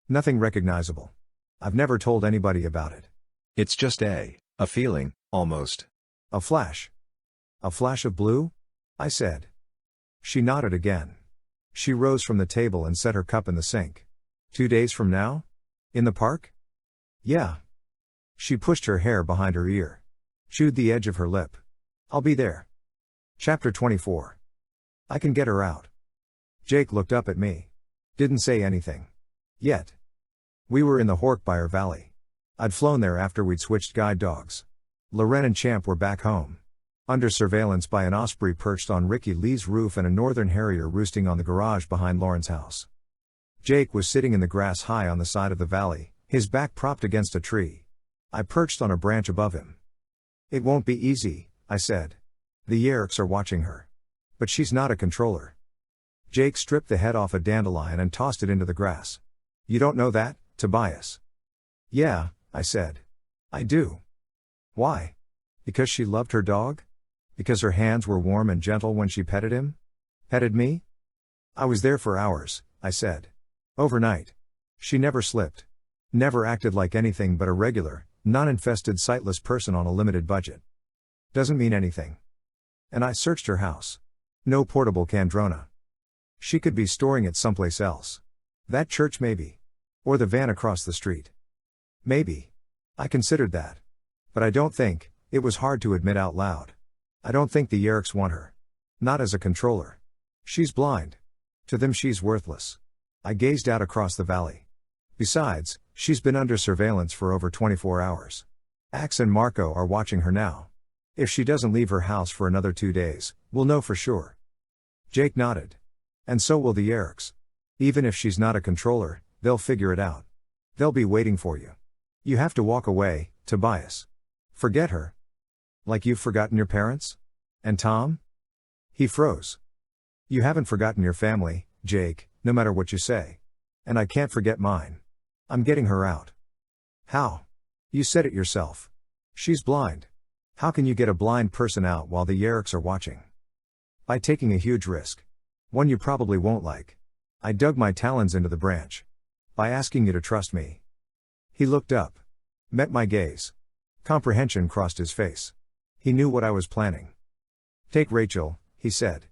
Nothing recognizable. I've never told anybody about it. It's just a feeling, almost. A flash. A flash of blue? I said. She nodded again. She rose from the table and set her cup in the sink. 2 days from now? In the park? Yeah. She pushed her hair behind her ear. Chewed the edge of her lip. I'll be there. Chapter 24. I can get her out. Jake looked up at me. Didn't say anything. Yet. We were in the Horkbyer Valley. I'd flown there after we'd switched guide dogs. Loren and Champ were back home. Under surveillance by an osprey perched on Ricky Lee's roof and a northern harrier roosting on the garage behind Lauren's house. Jake was sitting in the grass high on the side of the valley, his back propped against a tree. I perched on a branch above him. It won't be easy, I said. The Yeerks are watching her. But she's not a controller. Jake stripped the head off a dandelion and tossed it into the grass. You don't know that, Tobias? Yeah, I said. I do. Why? Because she loved her dog? Because her hands were warm and gentle when she petted him? Petted me? I was there for hours, I said. Overnight. She never slipped. Never acted like anything but a regular, non-infested sightless person on a limited budget. Doesn't mean anything. And I searched her house. No portable Candrona. She could be storing it someplace else. That church maybe. Or the van across the street. Maybe. I considered that. But I don't think, it was hard to admit out loud. I don't think the Yeerks want her. Not as a controller. She's blind. To them she's worthless. I gazed out across the valley. Besides, she's been under surveillance for over 24 hours. Axe and Marco are watching her now. If she doesn't leave her house for another 2 days, we'll know for sure. Jake nodded. And so will the Yeerks. Even if she's not a controller, they'll figure it out. They'll be waiting for you. You have to walk away, Tobias. Forget her. Like you've forgotten your parents? And Tom? He froze. You haven't forgotten your family, Jake, no matter what you say. And I can't forget mine. I'm getting her out. How? You said it yourself. She's blind. How can you get a blind person out while the Yeerks are watching? By taking a huge risk. One you probably won't like. I dug my talons into the branch. By asking you to trust me. He looked up. Met my gaze. Comprehension crossed his face. He knew what I was planning. Take Rachel, he said.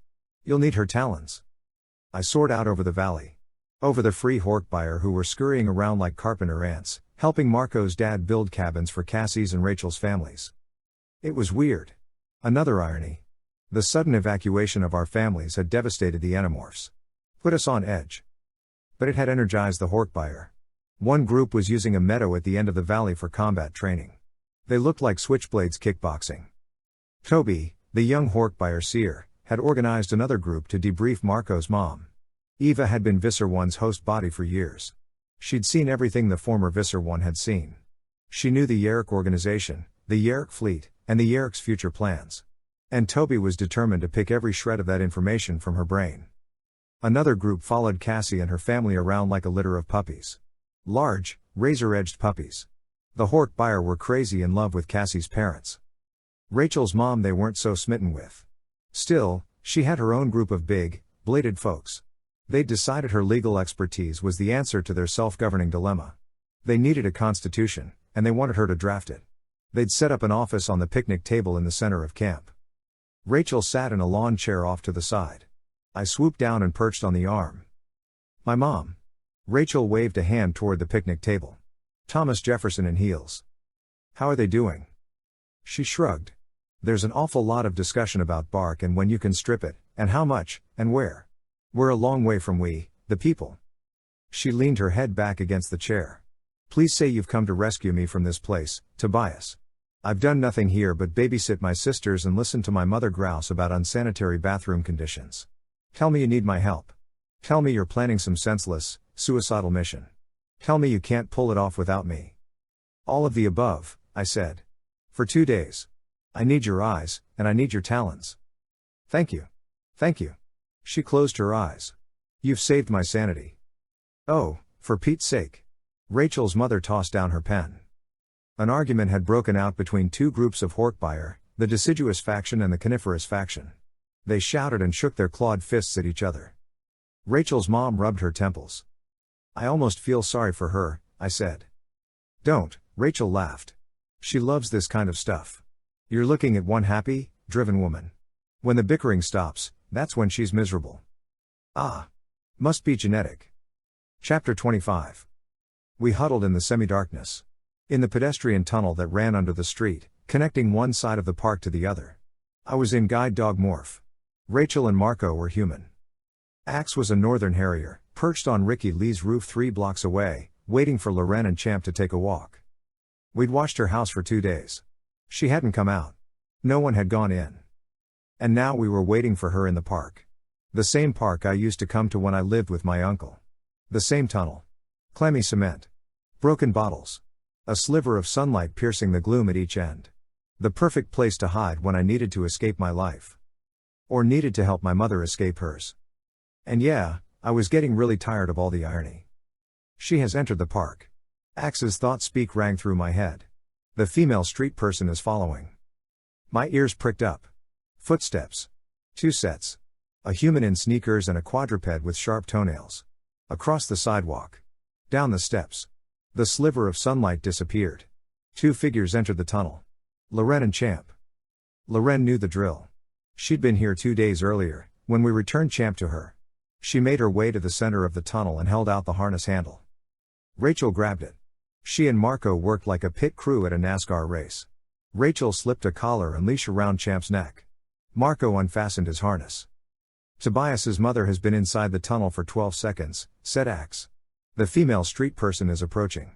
You'll need her talons. I soared out over the valley. Over the free hork buyer who were scurrying around like carpenter ants, helping Marco's dad build cabins for Cassie's and Rachel's families. It was weird. Another irony. The sudden evacuation of our families had devastated the Animorphs. Put us on edge. But it had energized the hork buyer. One group was using a meadow at the end of the valley for combat training. They looked like switchblades kickboxing. Toby, the young hork buyer seer, had organized another group to debrief Marco's mom. Eva had been Visser One's host body for years. She'd seen everything the former Visser One had seen. She knew the Yeerk organization, the Yeerk fleet, and the Yeerk's future plans. And Toby was determined to pick every shred of that information from her brain. Another group followed Cassie and her family around like a litter of puppies. Large, razor-edged puppies. The hork buyer were crazy in love with Cassie's parents. Rachel's mom they weren't so smitten with. Still, she had her own group of big, bladed folks. They'd decided her legal expertise was the answer to their self-governing dilemma. They needed a constitution, and they wanted her to draft it. They'd set up an office on the picnic table in the center of camp. Rachel sat in a lawn chair off to the side. I swooped down and perched on the arm. My mom. Rachel waved a hand toward the picnic table. Thomas Jefferson in heels. How are they doing? She shrugged. There's an awful lot of discussion about bark and when you can strip it, and how much, and where. We're a long way from we, the people. She leaned her head back against the chair. Please say you've come to rescue me from this place, Tobias. I've done nothing here but babysit my sisters and listen to my mother grouse about unsanitary bathroom conditions. Tell me you need my help. Tell me you're planning some senseless, suicidal mission. Tell me you can't pull it off without me. All of the above, I said. For 2 days. I need your eyes, and I need your talons. Thank you. Thank you. She closed her eyes. You've saved my sanity. Oh, for Pete's sake. Rachel's mother tossed down her pen. An argument had broken out between two groups of hork buyer, the deciduous faction and the coniferous faction. They shouted and shook their clawed fists at each other. Rachel's mom rubbed her temples. I almost feel sorry for her, I said. Don't, Rachel laughed. She loves this kind of stuff. You're looking at one happy, driven woman. When the bickering stops, that's when she's miserable. Ah. Must be genetic. Chapter 25. We huddled in the semi-darkness. In the pedestrian tunnel that ran under the street, connecting one side of the park to the other. I was in guide dog morph. Rachel and Marco were human. Axe was a northern harrier, perched on Ricky Lee's roof 3 blocks away, waiting for Loren and Champ to take a walk. We'd watched her house for 2 days. She hadn't come out. No one had gone in. And now we were waiting for her in the park. The same park I used to come to when I lived with my uncle. The same tunnel. Clammy cement. Broken bottles. A sliver of sunlight piercing the gloom at each end. The perfect place to hide when I needed to escape my life. Or needed to help my mother escape hers. And yeah, I was getting really tired of all the irony. She has entered the park. Axe's thought speak rang through my head. The female street person is following. My ears pricked up. Footsteps. 2 sets. A human in sneakers and a quadruped with sharp toenails. Across the sidewalk. Down the steps. The sliver of sunlight disappeared. 2 figures entered the tunnel. Loren and Champ. Loren knew the drill. She'd been here 2 days earlier, when we returned Champ to her. She made her way to the center of the tunnel and held out the harness handle. Rachel grabbed it. She and Marco worked like a pit crew at a NASCAR race. Rachel slipped a collar and leash around Champ's neck. Marco unfastened his harness. Tobias's mother has been inside the tunnel for 12 seconds, said Axe. The female street person is approaching.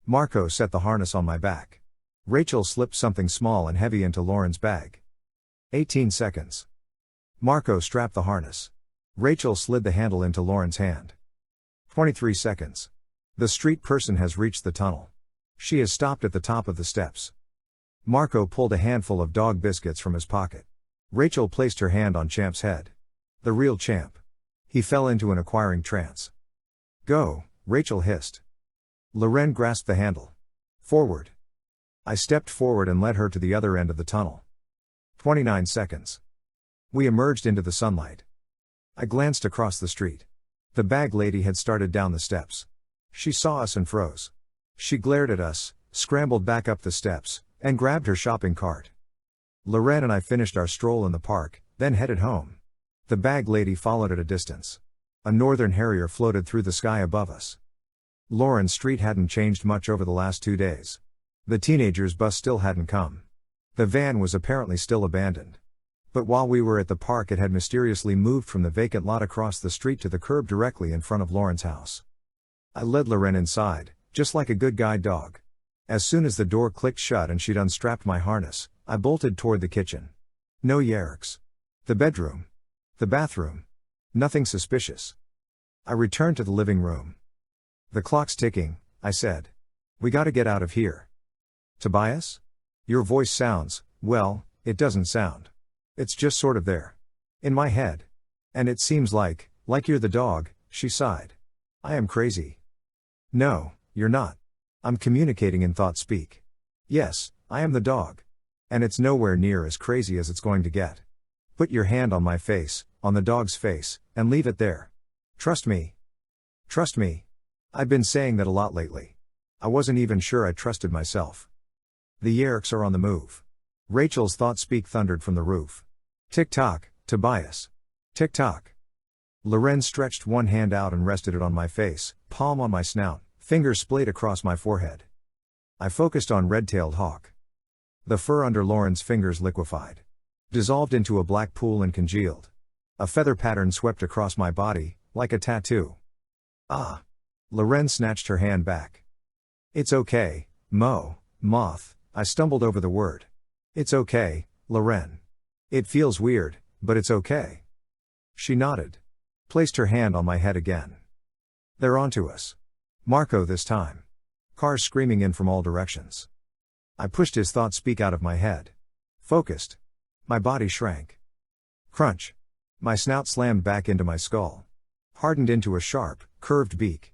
Marco set the harness on my back. Rachel slipped something small and heavy into Lauren's bag. 18 seconds. Marco strapped the harness. Rachel slid the handle into Lauren's hand. 23 seconds. The street person has reached the tunnel. She has stopped at the top of the steps. Marco pulled a handful of dog biscuits from his pocket. Rachel placed her hand on Champ's head. The real champ. He fell into an acquiring trance. Go, Rachel hissed. Loren grasped the handle. Forward. I stepped forward and led her to the other end of the tunnel. 29 seconds. We emerged into the sunlight. I glanced across the street. The bag lady had started down the steps. She saw us and froze. She glared at us, scrambled back up the steps, and grabbed her shopping cart. Loren and I finished our stroll in the park, then headed home. The bag lady followed at a distance. A northern harrier floated through the sky above us. Lawrence Street hadn't changed much over the last 2 days. The teenagers' bus still hadn't come. The van was apparently still abandoned. But while we were at the park, it had mysteriously moved from the vacant lot across the street to the curb directly in front of Lauren's house. I led Loren inside, just like a good guide dog. As soon as the door clicked shut and she'd unstrapped my harness, I bolted toward the kitchen. No Yeerks. The bedroom. The bathroom. Nothing suspicious. I returned to the living room. The clock's ticking, I said. We gotta get out of here. Tobias? Your voice sounds, well, it doesn't sound. It's just sort of there. In my head. And it seems like you're the dog, she sighed. I am crazy. No, you're not. I'm communicating in thought speak. Yes, I am the dog. And it's nowhere near as crazy as it's going to get. Put your hand on my face, on the dog's face, and leave it there. Trust me. Trust me. I've been saying that a lot lately. I wasn't even sure I trusted myself. The Yeerks are on the move. Rachel's thought speak thundered from the roof. Tick-tock, Tobias. Tick-tock. Loren stretched one hand out and rested it on my face, palm on my snout, fingers splayed across my forehead. I focused on red-tailed hawk. The fur under Lauren's fingers liquefied. Dissolved into a black pool and congealed. A feather pattern swept across my body, like a tattoo. Ah. Loren snatched her hand back. It's okay, moth, I stumbled over the word. It's okay, Loren. It feels weird, but it's okay. She nodded. Placed her hand on my head again. They're onto us. Marco this time. Cars screaming in from all directions. I pushed his thought speak out of my head. Focused. My body shrank. Crunch. My snout slammed back into my skull. Hardened into a sharp, curved beak.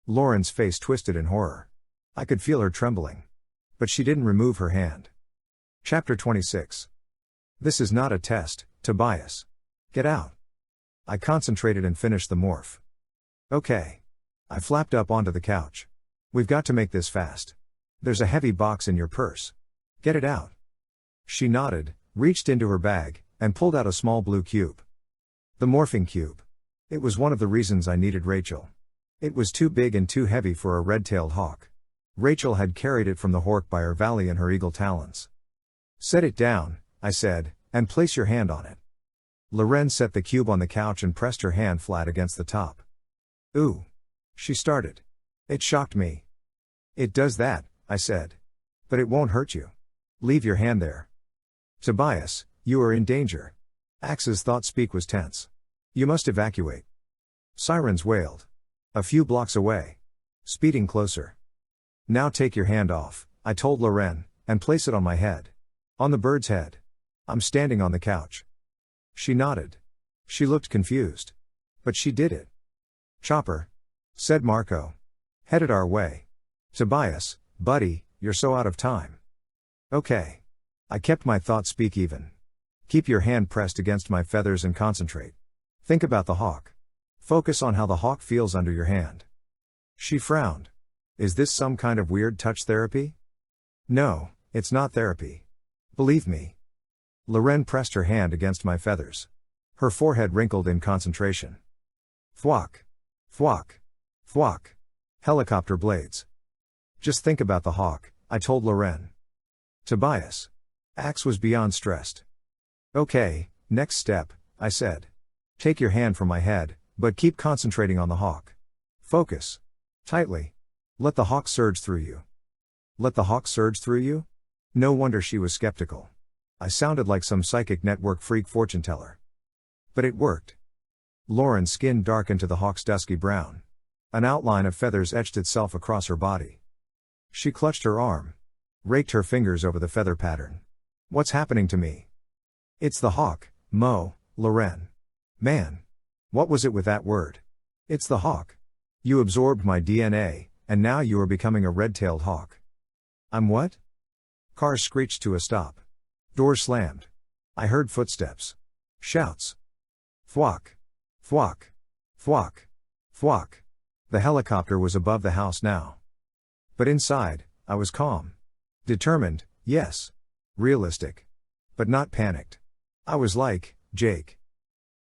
Lauren's face twisted in horror. I could feel her trembling. But she didn't remove her hand. Chapter 26. This is not a test, Tobias. Get out. I concentrated and finished the morph. Okay. I flapped up onto the couch. We've got to make this fast. There's a heavy box in your purse. Get it out. She nodded, reached into her bag, and pulled out a small blue cube. The morphing cube. It was one of the reasons I needed Rachel. It was too big and too heavy for a red-tailed hawk. Rachel had carried it from the Hork by her valley in her eagle talons. Set it down, I said, and place your hand on it. Loren set the cube on the couch and pressed her hand flat against the top. Ooh. She started. It shocked me. It does that, I said. But it won't hurt you. Leave your hand there. Tobias, you are in danger. Axe's thought speak was tense. You must evacuate. Sirens wailed. A few blocks away. Speeding closer. Now take your hand off, I told Loren, and place it on my head. On the bird's head. I'm standing on the couch. She nodded. She looked confused. But she did it. Chopper. Said Marco. Headed our way. Tobias, buddy, you're so out of time. Okay. I kept my thought speak even. Keep your hand pressed against my feathers and concentrate. Think about the hawk. Focus on how the hawk feels under your hand. She frowned. Is this some kind of weird touch therapy? No, it's not therapy. Believe me. Loren pressed her hand against my feathers. Her forehead wrinkled in concentration. Thwack. Thwack. Thwack. Helicopter blades. Just think about the hawk, I told Loren. Tobias. Axe was beyond stressed. Okay, next step, I said. Take your hand from my head, but keep concentrating on the hawk. Focus. Tightly. Let the hawk surge through you. Let the hawk surge through you? No wonder she was skeptical. I sounded like some psychic network freak fortune teller. But it worked. Lauren's skin darkened to the hawk's dusky brown. An outline of feathers etched itself across her body. She clutched her arm. Raked her fingers over the feather pattern. What's happening to me? It's the hawk, Loren. Man. What was it with that word? It's the hawk. You absorbed my DNA, and now you are becoming a red-tailed hawk. I'm what? Cars screeched to a stop. Doors slammed. I heard footsteps. Shouts. Thwack. Thwack. Thwack. Thwack. The helicopter was above the house now. But inside, I was calm. Determined, yes. Realistic. But not panicked. I was like, Jake.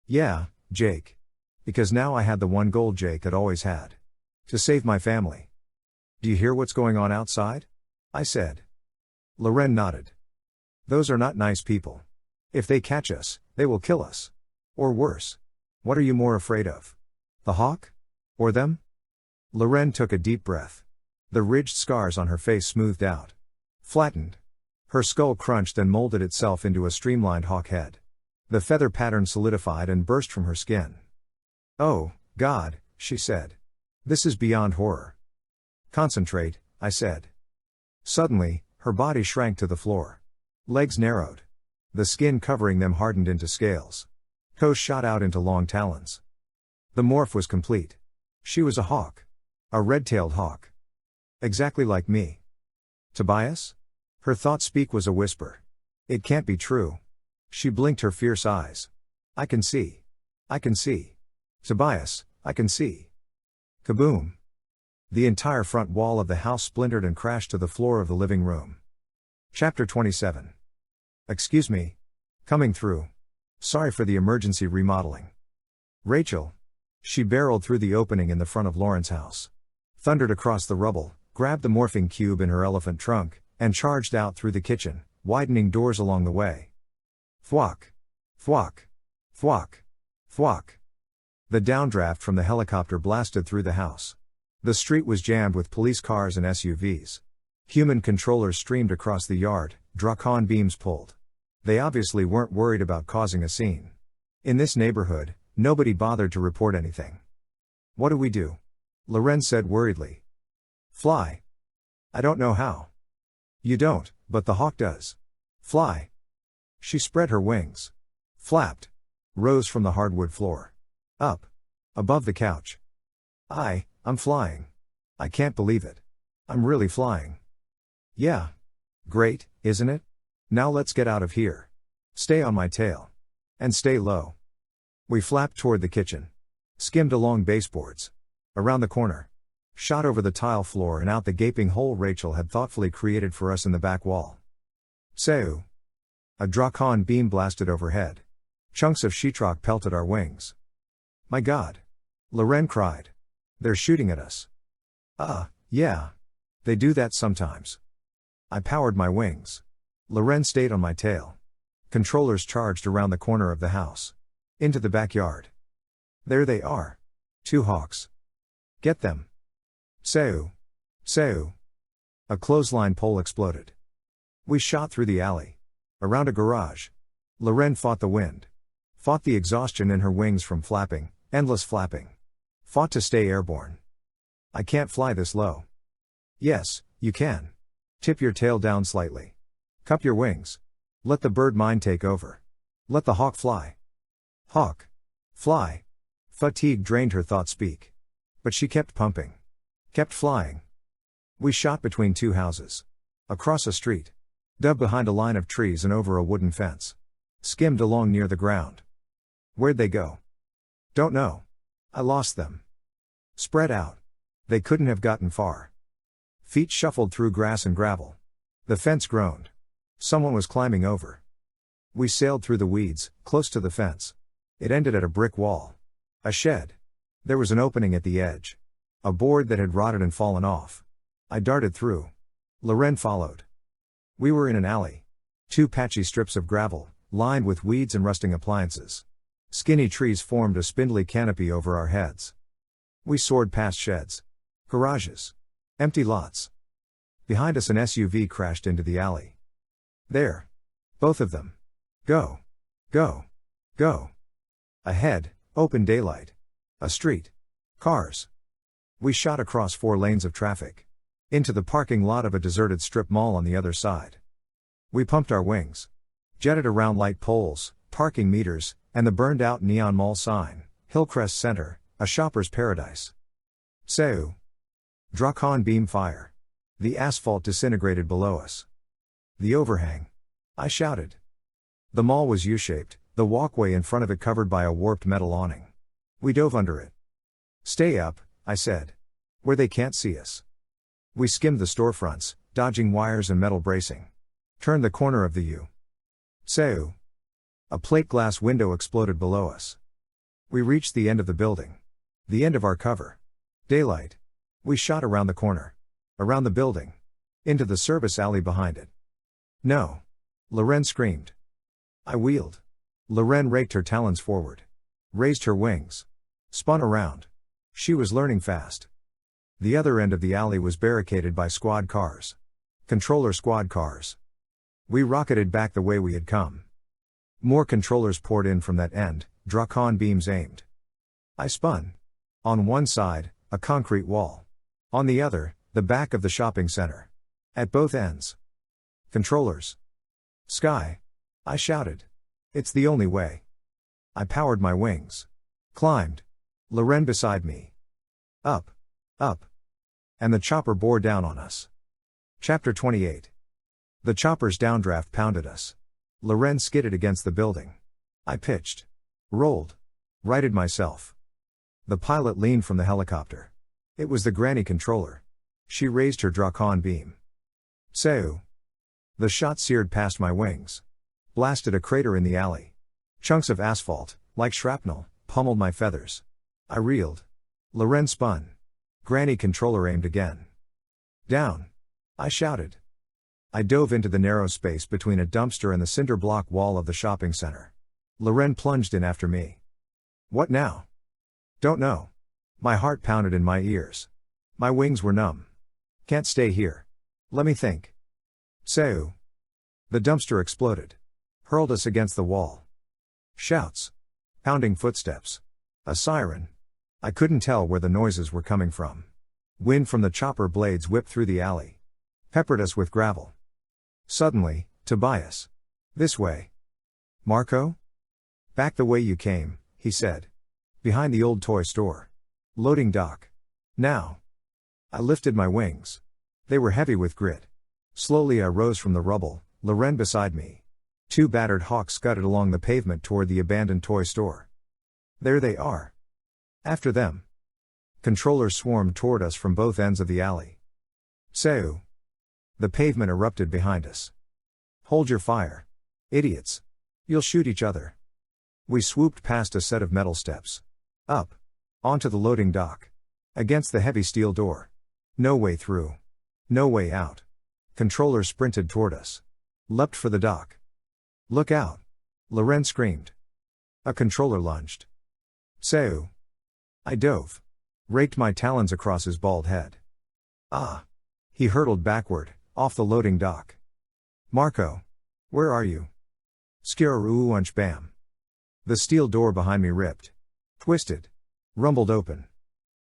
Yeah, Jake. Because now I had the one goal Jake had always had. To save my family. Do you hear what's going on outside? I said. Loren nodded. Those are not nice people. If they catch us, they will kill us. Or worse. What are you more afraid of? The hawk? Or them? Loren took a deep breath. The ridged scars on her face smoothed out. Flattened. Her skull crunched and molded itself into a streamlined hawk head. The feather pattern solidified and burst from her skin. Oh, God, she said. This is beyond horror. Concentrate, I said. Suddenly, her body shrank to the floor. Legs narrowed. The skin covering them hardened into scales. Toes shot out into long talons. The morph was complete. She was a hawk. A red-tailed hawk. Exactly like me. Tobias? Her thought-speak was a whisper. It can't be true. She blinked her fierce eyes. I can see. I can see. Tobias, I can see. Kaboom. The entire front wall of the house splintered and crashed to the floor of the living room. Chapter 27. Excuse me. Coming through. Sorry for the emergency remodeling. Rachel. She barreled through the opening in the front of Lauren's house. Thundered across the rubble, grabbed the morphing cube in her elephant trunk, and charged out through the kitchen, widening doors along the way. Thwack. Thwack. Thwack. Thwack. The downdraft from the helicopter blasted through the house. The street was jammed with police cars and SUVs. Human controllers streamed across the yard, Dracon beams pulled. They obviously weren't worried about causing a scene. In this neighborhood, nobody bothered to report anything. What do we do? Loren said worriedly. Fly. I don't know how. You don't, but the hawk does. Fly. She spread her wings. Flapped. Rose from the hardwood floor. Up. Above the couch. I'm flying. I can't believe it. I'm really flying. Yeah. Great, isn't it? Now let's get out of here. Stay on my tail. And stay low. We flapped toward the kitchen. Skimmed along baseboards. Around the corner. Shot over the tile floor and out the gaping hole Rachel had thoughtfully created for us in the back wall. Seu. A Dracon beam blasted overhead. Chunks of sheetrock pelted our wings. My God. Loren cried. They're shooting at us. Yeah. They do that sometimes. I powered my wings. Loren stayed on my tail. Controllers charged around the corner of the house. Into the backyard. There they are. 2 hawks. Get them. Seu. Seu. A clothesline pole exploded. We shot through the alley. Around a garage. Loren fought the wind. Fought the exhaustion in her wings from flapping, endless flapping. Fought to stay airborne. I can't fly this low. Yes, you can. Tip your tail down slightly. Cup your wings. Let the bird mind take over. Let the hawk fly. Hawk. Fly. Fatigue drained her thought speak. But she kept pumping. Kept flying. We shot between 2 houses. Across a street. Dug behind a line of trees and over a wooden fence. Skimmed along near the ground. Where'd they go? Don't know. I lost them. Spread out. They couldn't have gotten far. Feet shuffled through grass and gravel. The fence groaned. Someone was climbing over. We sailed through the weeds, close to the fence. It ended at a brick wall. A shed. There was an opening at the edge. A board that had rotted and fallen off. I darted through. Loren followed. We were in an alley. 2 patchy strips of gravel, lined with weeds and rusting appliances. Skinny trees formed a spindly canopy over our heads. We soared past sheds. Garages. Empty lots. Behind us an SUV crashed into the alley. There. Both of them. Go. Go. Go. Ahead, open daylight. A street. Cars. We shot across 4 lanes of traffic. Into the parking lot of a deserted strip mall on the other side. We pumped our wings. Jetted around light poles, parking meters, and the burned out neon mall sign, Hillcrest Center, a shopper's paradise. Seu. Drakon beam fire. The asphalt disintegrated below us. The overhang. I shouted. The mall was U-shaped, the walkway in front of it covered by a warped metal awning. We dove under it. Stay up, I said. Where they can't see us. We skimmed the storefronts, dodging wires and metal bracing. Turned the corner of the U. Seu. A plate glass window exploded below us. We reached the end of the building. The end of our cover. Daylight. We shot around the corner. Around the building. Into the service alley behind it. No. Loren screamed. I wheeled. Loren raked her talons forward. Raised her wings. Spun around. She was learning fast. The other end of the alley was barricaded by squad cars. Controller squad cars. We rocketed back the way we had come. More controllers poured in from that end, Drakon beams aimed. I spun. On one side, a concrete wall. On the other, the back of the shopping center. At both ends. Controllers. Sky. I shouted. It's the only way. I powered my wings. Climbed. Loren beside me. Up. Up. And the chopper bore down on us. Chapter 28. The chopper's downdraft pounded us. Loren skidded against the building. I pitched. Rolled. Righted myself. The pilot leaned from the helicopter. It was the granny controller. She raised her Drakon beam. Seu. The shot seared past my wings. Blasted a crater in the alley. Chunks of asphalt, like shrapnel, pummeled my feathers. I reeled. Loren spun. Granny controller aimed again. Down. I shouted. I dove into the narrow space between a dumpster and the cinder block wall of the shopping center. Loren plunged in after me. What now? Don't know. My heart pounded in my ears. My wings were numb. Can't stay here. Let me think. Seu. The dumpster exploded. Hurled us against the wall. Shouts. Pounding footsteps. A siren. I couldn't tell where the noises were coming from. Wind from the chopper blades whipped through the alley. Peppered us with gravel. Suddenly, Tobias. This way. Marco? Back the way you came, he said. Behind the old toy store. Loading dock. Now. I lifted my wings. They were heavy with grit. Slowly I rose from the rubble, Loren beside me. Two battered hawks scudded along the pavement toward the abandoned toy store. There they are. After them. Controllers swarmed toward us from both ends of the alley. Seu. The pavement erupted behind us. Hold your fire. Idiots. You'll shoot each other. We swooped past a set of metal steps. Up. Onto the loading dock. Against the heavy steel door. No way through. No way out. Controllers sprinted toward us. Leapt for the dock. Look out. Loren screamed. A controller lunged. Seu. I dove. Raked my talons across his bald head. Ah. He hurtled backward, off the loading dock. Marco. Where are you? Skirruunch bam. The steel door behind me ripped. Twisted. Rumbled open.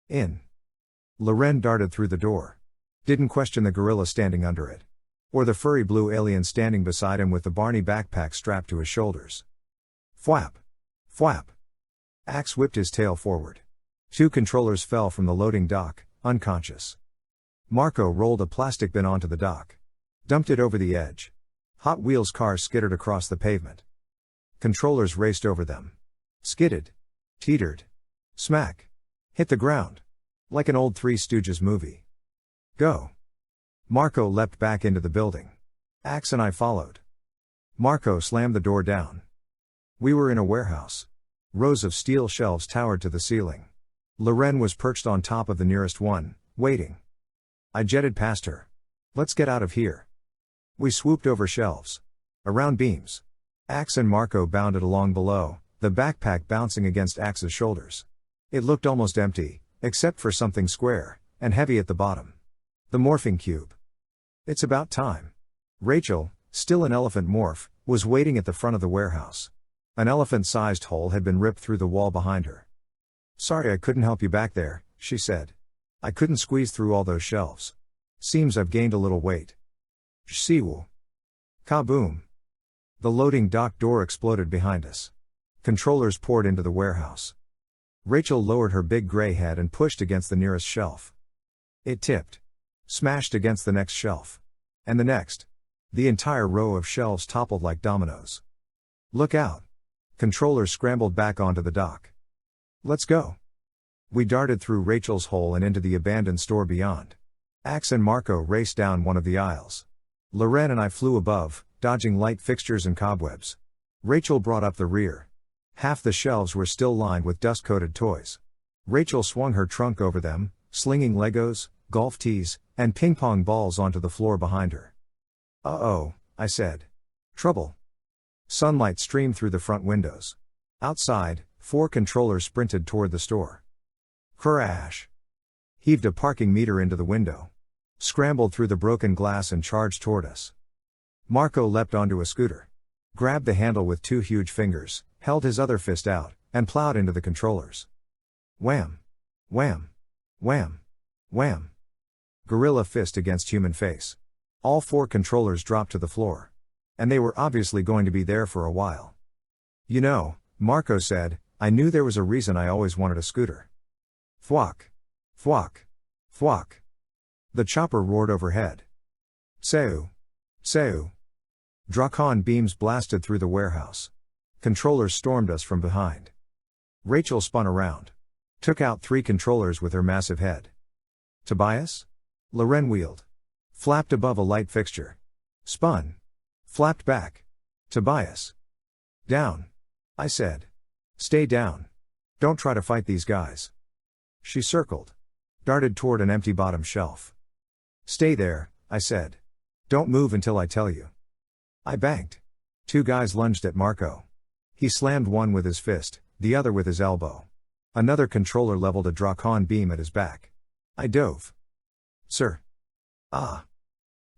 In. Loren darted through the door. Didn't question the gorilla standing under it. Or the furry blue alien standing beside him with the Barney backpack strapped to his shoulders. Fwap. Fwap. Axe whipped his tail forward. Two controllers fell from the loading dock, unconscious. Marco rolled a plastic bin onto the dock. Dumped it over the edge. Hot Wheels cars skittered across the pavement. Controllers raced over them. Skidded. Teetered. Smack. Hit the ground. Like an old Three Stooges movie. Go. Marco leapt back into the building. Axe and I followed. Marco slammed the door down. We were in a warehouse. Rows of steel shelves towered to the ceiling. Loren was perched on top of the nearest one, waiting. I jetted past her. Let's get out of here. We swooped over shelves. Around beams. Axe and Marco bounded along below, the backpack bouncing against Axe's shoulders. It looked almost empty, except for something square, and heavy at the bottom. The morphing cube. It's about time. Rachel, still an elephant morph, was waiting at the front of the warehouse. An elephant-sized hole had been ripped through the wall behind her. Sorry I couldn't help you back there, she said. I couldn't squeeze through all those shelves. Seems I've gained a little weight. Siwu. Kaboom. The loading dock door exploded behind us. Controllers poured into the warehouse. Rachel lowered her big gray head and pushed against the nearest shelf. It tipped. Smashed against the next shelf. And the next. The entire row of shelves toppled like dominoes. Look out. Controllers scrambled back onto the dock. Let's go. We darted through Rachel's hole and into the abandoned store beyond. Axe and Marco raced down one of the aisles. Loren and I flew above, dodging light fixtures and cobwebs. Rachel brought up the rear. Half the shelves were still lined with dust-coated toys. Rachel swung her trunk over them, slinging Legos, golf tees, and ping-pong balls onto the floor behind her. Uh-oh, I said. Trouble. Sunlight streamed through the front windows. Outside, 4 controllers sprinted toward the store. Crash. Heaved a parking meter into the window. Scrambled through the broken glass and charged toward us. Marco leapt onto a scooter. Grabbed the handle with 2 huge fingers, held his other fist out, and plowed into the controllers. Wham! Wham! Wham! Wham! Gorilla fist against human face. All 4 controllers dropped to the floor. And they were obviously going to be there for a while. You know, Marco said, I knew there was a reason I always wanted a scooter. Thwack! Thwack! Thwack! The chopper roared overhead. Seu! Seu! Drakon beams blasted through the warehouse. Controllers stormed us from behind. Rachel spun around. Took out 3 controllers with her massive head. Tobias? Loren wheeled. Flapped above a light fixture. Spun. Flapped back. Tobias. Down. I said. Stay down. Don't try to fight these guys. She circled. Darted toward an empty bottom shelf. Stay there, I said. Don't move until I tell you. I banked. 2 guys lunged at Marco. He slammed one with his fist, the other with his elbow. Another controller leveled a Drakon beam at his back. I dove. Sir. Ah.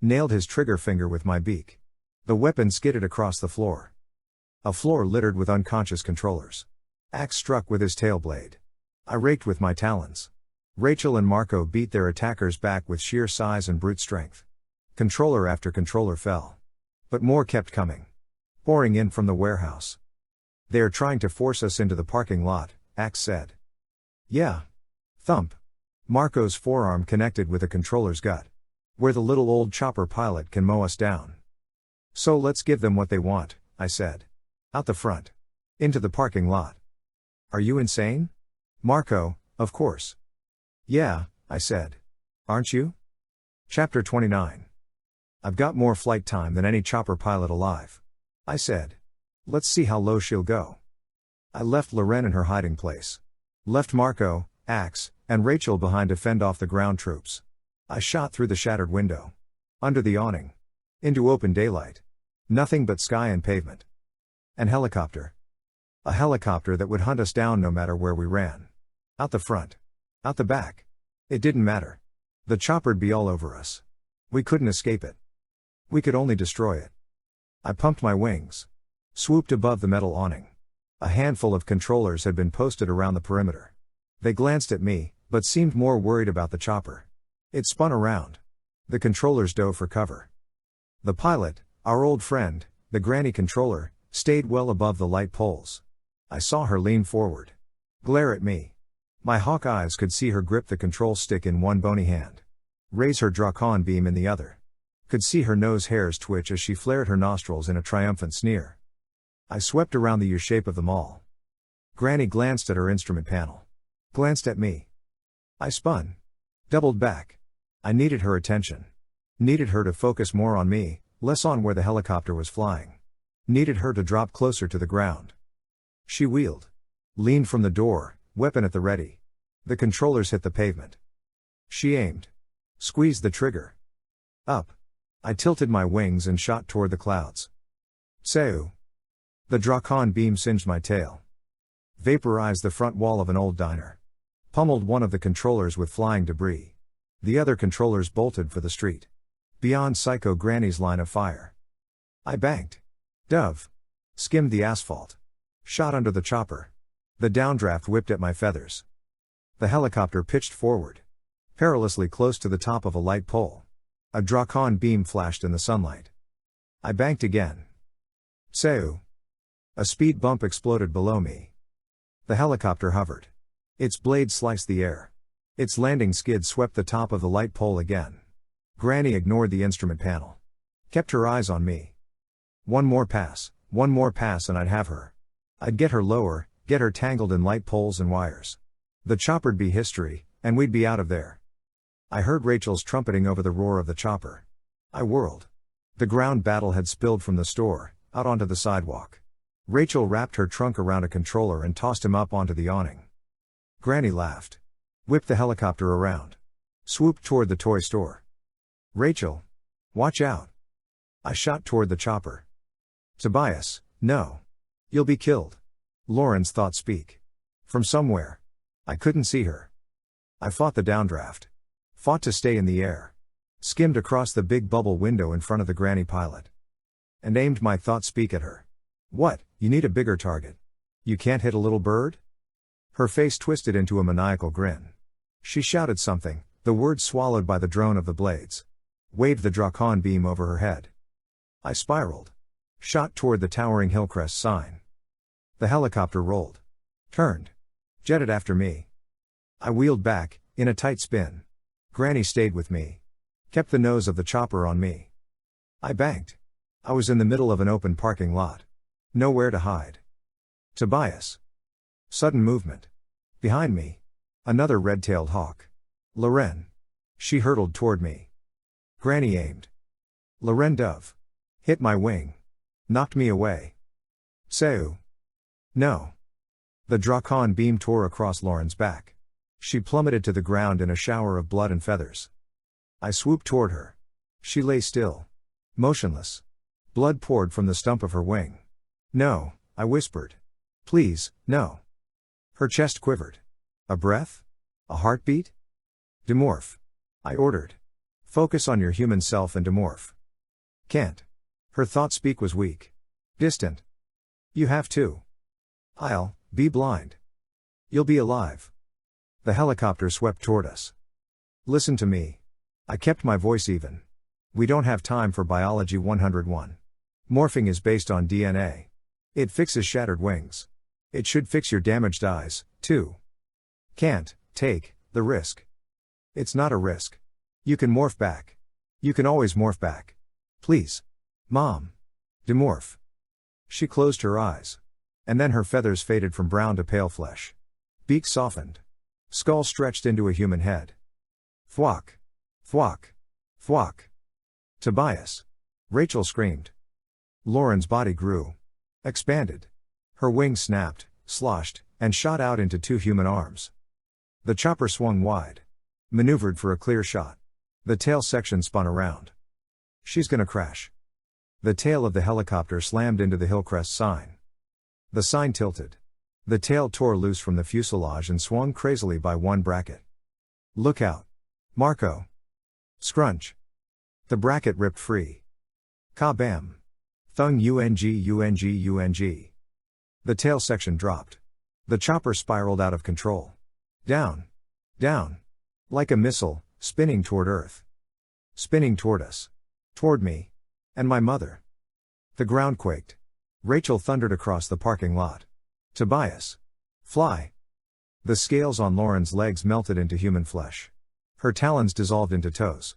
Nailed his trigger finger with my beak. The weapon skidded across the floor. A floor littered with unconscious controllers. Axe struck with his tail blade. I raked with my talons. Rachel and Marco beat their attackers back with sheer size and brute strength. Controller after controller fell. But more kept coming. Pouring in from the warehouse. They are trying to force us into the parking lot, Axe said. Yeah. Thump. Marco's forearm connected with a controller's gut. Where the little old chopper pilot can mow us down. So let's give them what they want, I said. Out the front. Into the parking lot. Are you insane? Marco, of course. Yeah, I said. Aren't you? Chapter 29. I've got more flight time than any chopper pilot alive. I said. Let's see how low she'll go. I left Loren in her hiding place. Left Marco, Axe, and Rachel behind to fend off the ground troops. I shot through the shattered window. Under the awning. Into open daylight. Nothing but sky and pavement. An helicopter. A helicopter that would hunt us down no matter where we ran. Out the front. Out the back. It didn't matter. The chopper'd be all over us. We couldn't escape it. We could only destroy it. I pumped my wings. Swooped above the metal awning. A handful of controllers had been posted around the perimeter. They glanced at me, but seemed more worried about the chopper. It spun around. The controllers dove for cover. The pilot, our old friend, the granny controller, stayed well above the light poles. I saw her lean forward. Glare at me. My hawk eyes could see her grip the control stick in one bony hand. Raise her Drakon beam in the other. Could see her nose hairs twitch as she flared her nostrils in a triumphant sneer. I swept around the U-shape of them all. Granny glanced at her instrument panel. Glanced at me. I spun. Doubled back. I needed her attention. Needed her to focus more on me, less on where the helicopter was flying. Needed her to drop closer to the ground. She wheeled. Leaned from the door, weapon at the ready. The controllers hit the pavement. She aimed. Squeezed the trigger. Up. I tilted my wings and shot toward the clouds. Seu. The Drakon beam singed my tail. Vaporized the front wall of an old diner. Pummeled one of the controllers with flying debris. The other controllers bolted for the street. Beyond Psycho Granny's line of fire. I banked. Dove. Skimmed the asphalt. Shot under the chopper. The downdraft whipped at my feathers. The helicopter pitched forward. Perilously close to the top of a light pole. A Drakon beam flashed in the sunlight. I banked again. Seu. A speed bump exploded below me. The helicopter hovered. Its blade sliced the air. Its landing skid swept the top of the light pole again. Granny ignored the instrument panel. Kept her eyes on me. One more pass and I'd have her. I'd get her lower, get her tangled in light poles and wires. The chopper'd be history, and we'd be out of there. I heard Rachel's trumpeting over the roar of the chopper. I whirled. The ground battle had spilled from the store, out onto the sidewalk. Rachel wrapped her trunk around a controller and tossed him up onto the awning. Granny laughed. Whipped the helicopter around. Swooped toward the toy store. Rachel. Watch out. I shot toward the chopper. Tobias, no. You'll be killed. Lauren's thought speak. From somewhere. I couldn't see her. I fought the downdraft. Fought to stay in the air. Skimmed across the big bubble window in front of the granny pilot. And aimed my thought speak at her. What, you need a bigger target. You can't hit a little bird? Her face twisted into a maniacal grin. She shouted something, the words swallowed by the drone of the blades. Waved the Drakon beam over her head. I spiraled. Shot toward the towering Hillcrest sign. The helicopter rolled. Turned. Jetted after me. I wheeled back, in a tight spin. Granny stayed with me. Kept the nose of the chopper on me. I banked. I was in the middle of an open parking lot. Nowhere to hide. Tobias. Sudden movement. Behind me. Another red-tailed hawk. Loren. She hurtled toward me. Granny aimed. Loren dove. Hit my wing. Knocked me away. Seu. No. The Drakon beam tore across Lauren's back. She plummeted to the ground in a shower of blood and feathers. I swooped toward her. She lay still. Motionless. Blood poured from the stump of her wing. No, I whispered. Please, no. Her chest quivered. A breath? A heartbeat? Demorph. I ordered. Focus on your human self and demorph. Can't. Her thought speak was weak. Distant. You have to. I'll be blind. You'll be alive. The helicopter swept toward us. Listen to me. I kept my voice even. We don't have time for Biology 101. Morphing is based on DNA. It fixes shattered wings. It should fix your damaged eyes, too. Can't take the risk. It's not a risk. You can morph back. You can always morph back. Please. Mom. Demorph. She closed her eyes. And then her feathers faded from brown to pale flesh. Beak softened. Skull stretched into a human head. Thwack. Thwack. Thwack. Tobias. Rachel screamed. Lauren's body grew. Expanded. Her wings snapped, sloshed, and shot out into two human arms. The chopper swung wide. Maneuvered for a clear shot. The tail section spun around. She's gonna crash. The tail of the helicopter slammed into the Hillcrest sign. The sign tilted. The tail tore loose from the fuselage and swung crazily by one bracket. Look out. Marco. Scrunch. The bracket ripped free. Ka-bam. Thung UNG. The tail section dropped. The chopper spiraled out of control. Down. Down. Like a missile, spinning toward Earth. Spinning toward us. Toward me. And my mother. The ground quaked. Rachel thundered across the parking lot. Tobias. Fly. The scales on Lauren's legs melted into human flesh. Her talons dissolved into toes.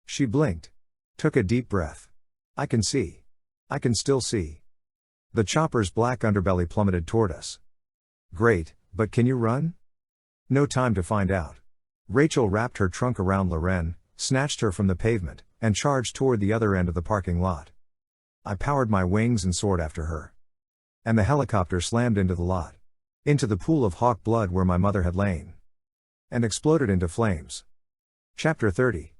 She blinked. Took a deep breath. I can see. I can still see. The chopper's black underbelly plummeted toward us. Great, but can you run? No time to find out. Rachel wrapped her trunk around Loren, snatched her from the pavement, and charged toward the other end of the parking lot. I powered my wings and soared after her. And the helicopter slammed into the lot. Into the pool of hawk blood where my mother had lain. And exploded into flames. Chapter 30.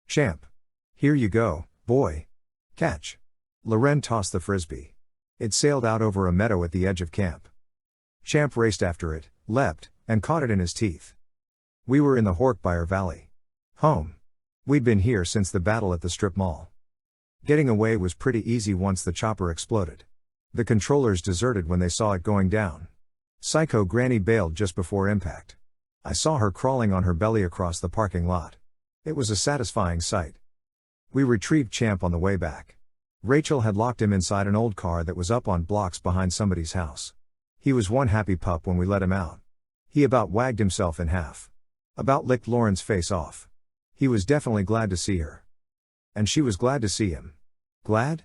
Champ. Here you go, boy. Catch. Loren tossed the frisbee. It sailed out over a meadow at the edge of camp. Champ raced after it, leapt, and caught it in his teeth. We were in the Horkbyer Valley. Home. We'd been here since the battle at the strip mall. Getting away was pretty easy once the chopper exploded. The controllers deserted when they saw it going down. Psycho Granny bailed just before impact. I saw her crawling on her belly across the parking lot. It was a satisfying sight. We retrieved Champ on the way back. Rachel had locked him inside an old car that was up on blocks behind somebody's house. He was one happy pup when we let him out. He about wagged himself in half. About licked Lauren's face off. He was definitely glad to see her. And she was glad to see him. Glad?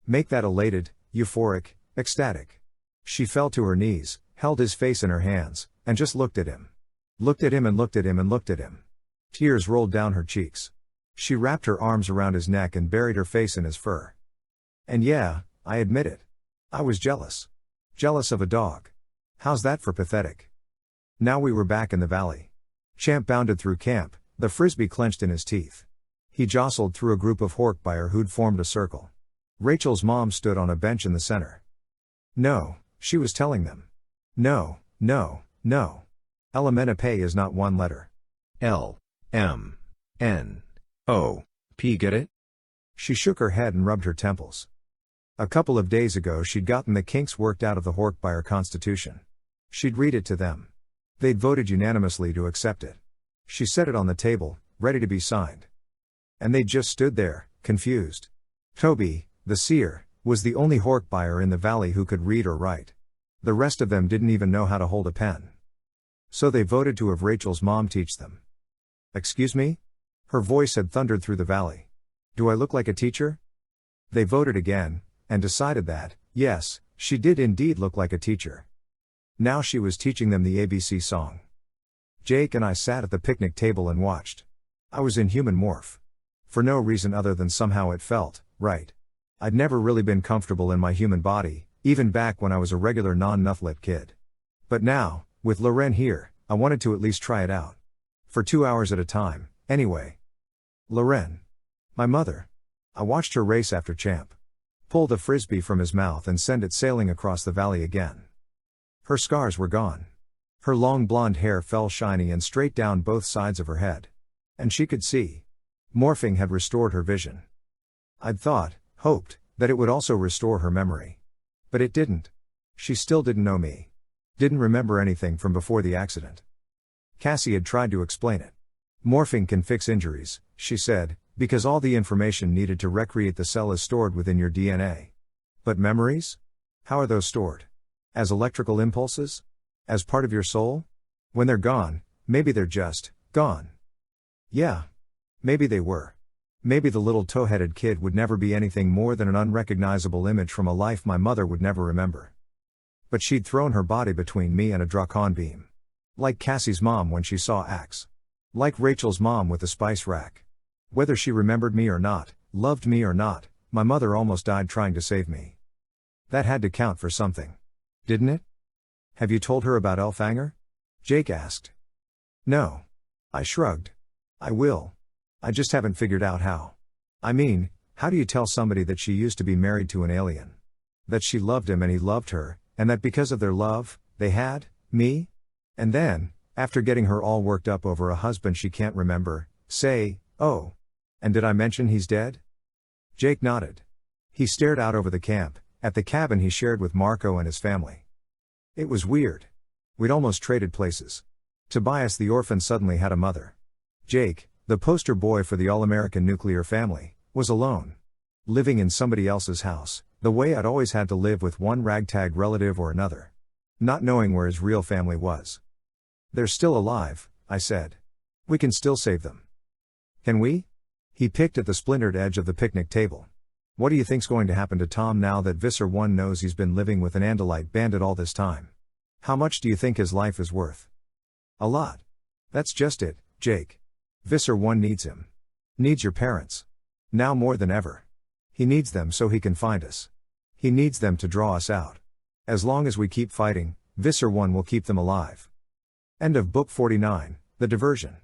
Make that elated, euphoric, ecstatic. She fell to her knees, held his face in her hands, and just looked at him. Looked at him and looked at him and looked at him. Tears rolled down her cheeks. She wrapped her arms around his neck and buried her face in his fur. And yeah, I admit it. I was jealous. Jealous of a dog. How's that for pathetic? Now we were back in the valley. Champ bounded through camp, the frisbee clenched in his teeth. He jostled through a group of Hork-buyer who'd formed a circle. Rachel's mom stood on a bench in the center. No, she was telling them. No, no, no. Elemenopay is not one letter. L, M, N, O, P, get it? She shook her head and rubbed her temples. A couple of days ago she'd gotten the kinks worked out of the Hork-buyer constitution. She'd read it to them. They'd voted unanimously to accept it. She set it on the table, ready to be signed. And they just stood there, confused. Toby, the seer, was the only Hork-buyer in the valley who could read or write. The rest of them didn't even know how to hold a pen. So they voted to have Rachel's mom teach them. Excuse me? Her voice had thundered through the valley. Do I look like a teacher? They voted again, and decided that, yes, she did indeed look like a teacher. Now she was teaching them the ABC song. Jake and I sat at the picnic table and watched. I was in human morph. For no reason other than somehow it felt right. I'd never really been comfortable in my human body, even back when I was a regular non-nuthlit kid. But now, with Loren here, I wanted to at least try it out. For 2 hours at a time, anyway. Loren. My mother. I watched her race after Champ. Pull the frisbee from his mouth and send it sailing across the valley again. Her scars were gone. Her long blonde hair fell shiny and straight down both sides of her head. And she could see. Morphing had restored her vision. I'd thought, hoped, that it would also restore her memory. But it didn't. She still didn't know me. Didn't remember anything from before the accident. Cassie had tried to explain it. Morphing can fix injuries, she said, because all the information needed to recreate the cell is stored within your DNA. But memories? How are those stored? As electrical impulses? As part of your soul? When they're gone, maybe they're just gone. Yeah. Maybe they were. Maybe the little tow-headed kid would never be anything more than an unrecognizable image from a life my mother would never remember. But she'd thrown her body between me and a Drakon beam. Like Cassie's mom when she saw Axe. Like Rachel's mom with the spice rack. Whether she remembered me or not, loved me or not, my mother almost died trying to save me. That had to count for something. Didn't it? Have you told her about Elfanger? Jake asked. No. I shrugged. I will. I just haven't figured out how. I mean, how do you tell somebody that she used to be married to an alien? That she loved him and he loved her, and that because of their love, they had me? And then, after getting her all worked up over a husband she can't remember, say, oh. And did I mention he's dead? Jake nodded. He stared out over the camp, at the cabin he shared with Marco and his family. It was weird. We'd almost traded places. Tobias the orphan suddenly had a mother. Jake, the poster boy for the all-American nuclear family, was alone. Living in somebody else's house, the way I'd always had to live with one ragtag relative or another. Not knowing where his real family was. They're still alive, I said. We can still save them. Can we? He picked at the splintered edge of the picnic table. What do you think's going to happen to Tom now that Visser One knows he's been living with an Andalite bandit all this time? How much do you think his life is worth? A lot. That's just it, Jake. Visser One needs him. Needs your parents. Now more than ever. He needs them so he can find us. He needs them to draw us out. As long as we keep fighting, Visser One will keep them alive. End of Book 49, The Diversion.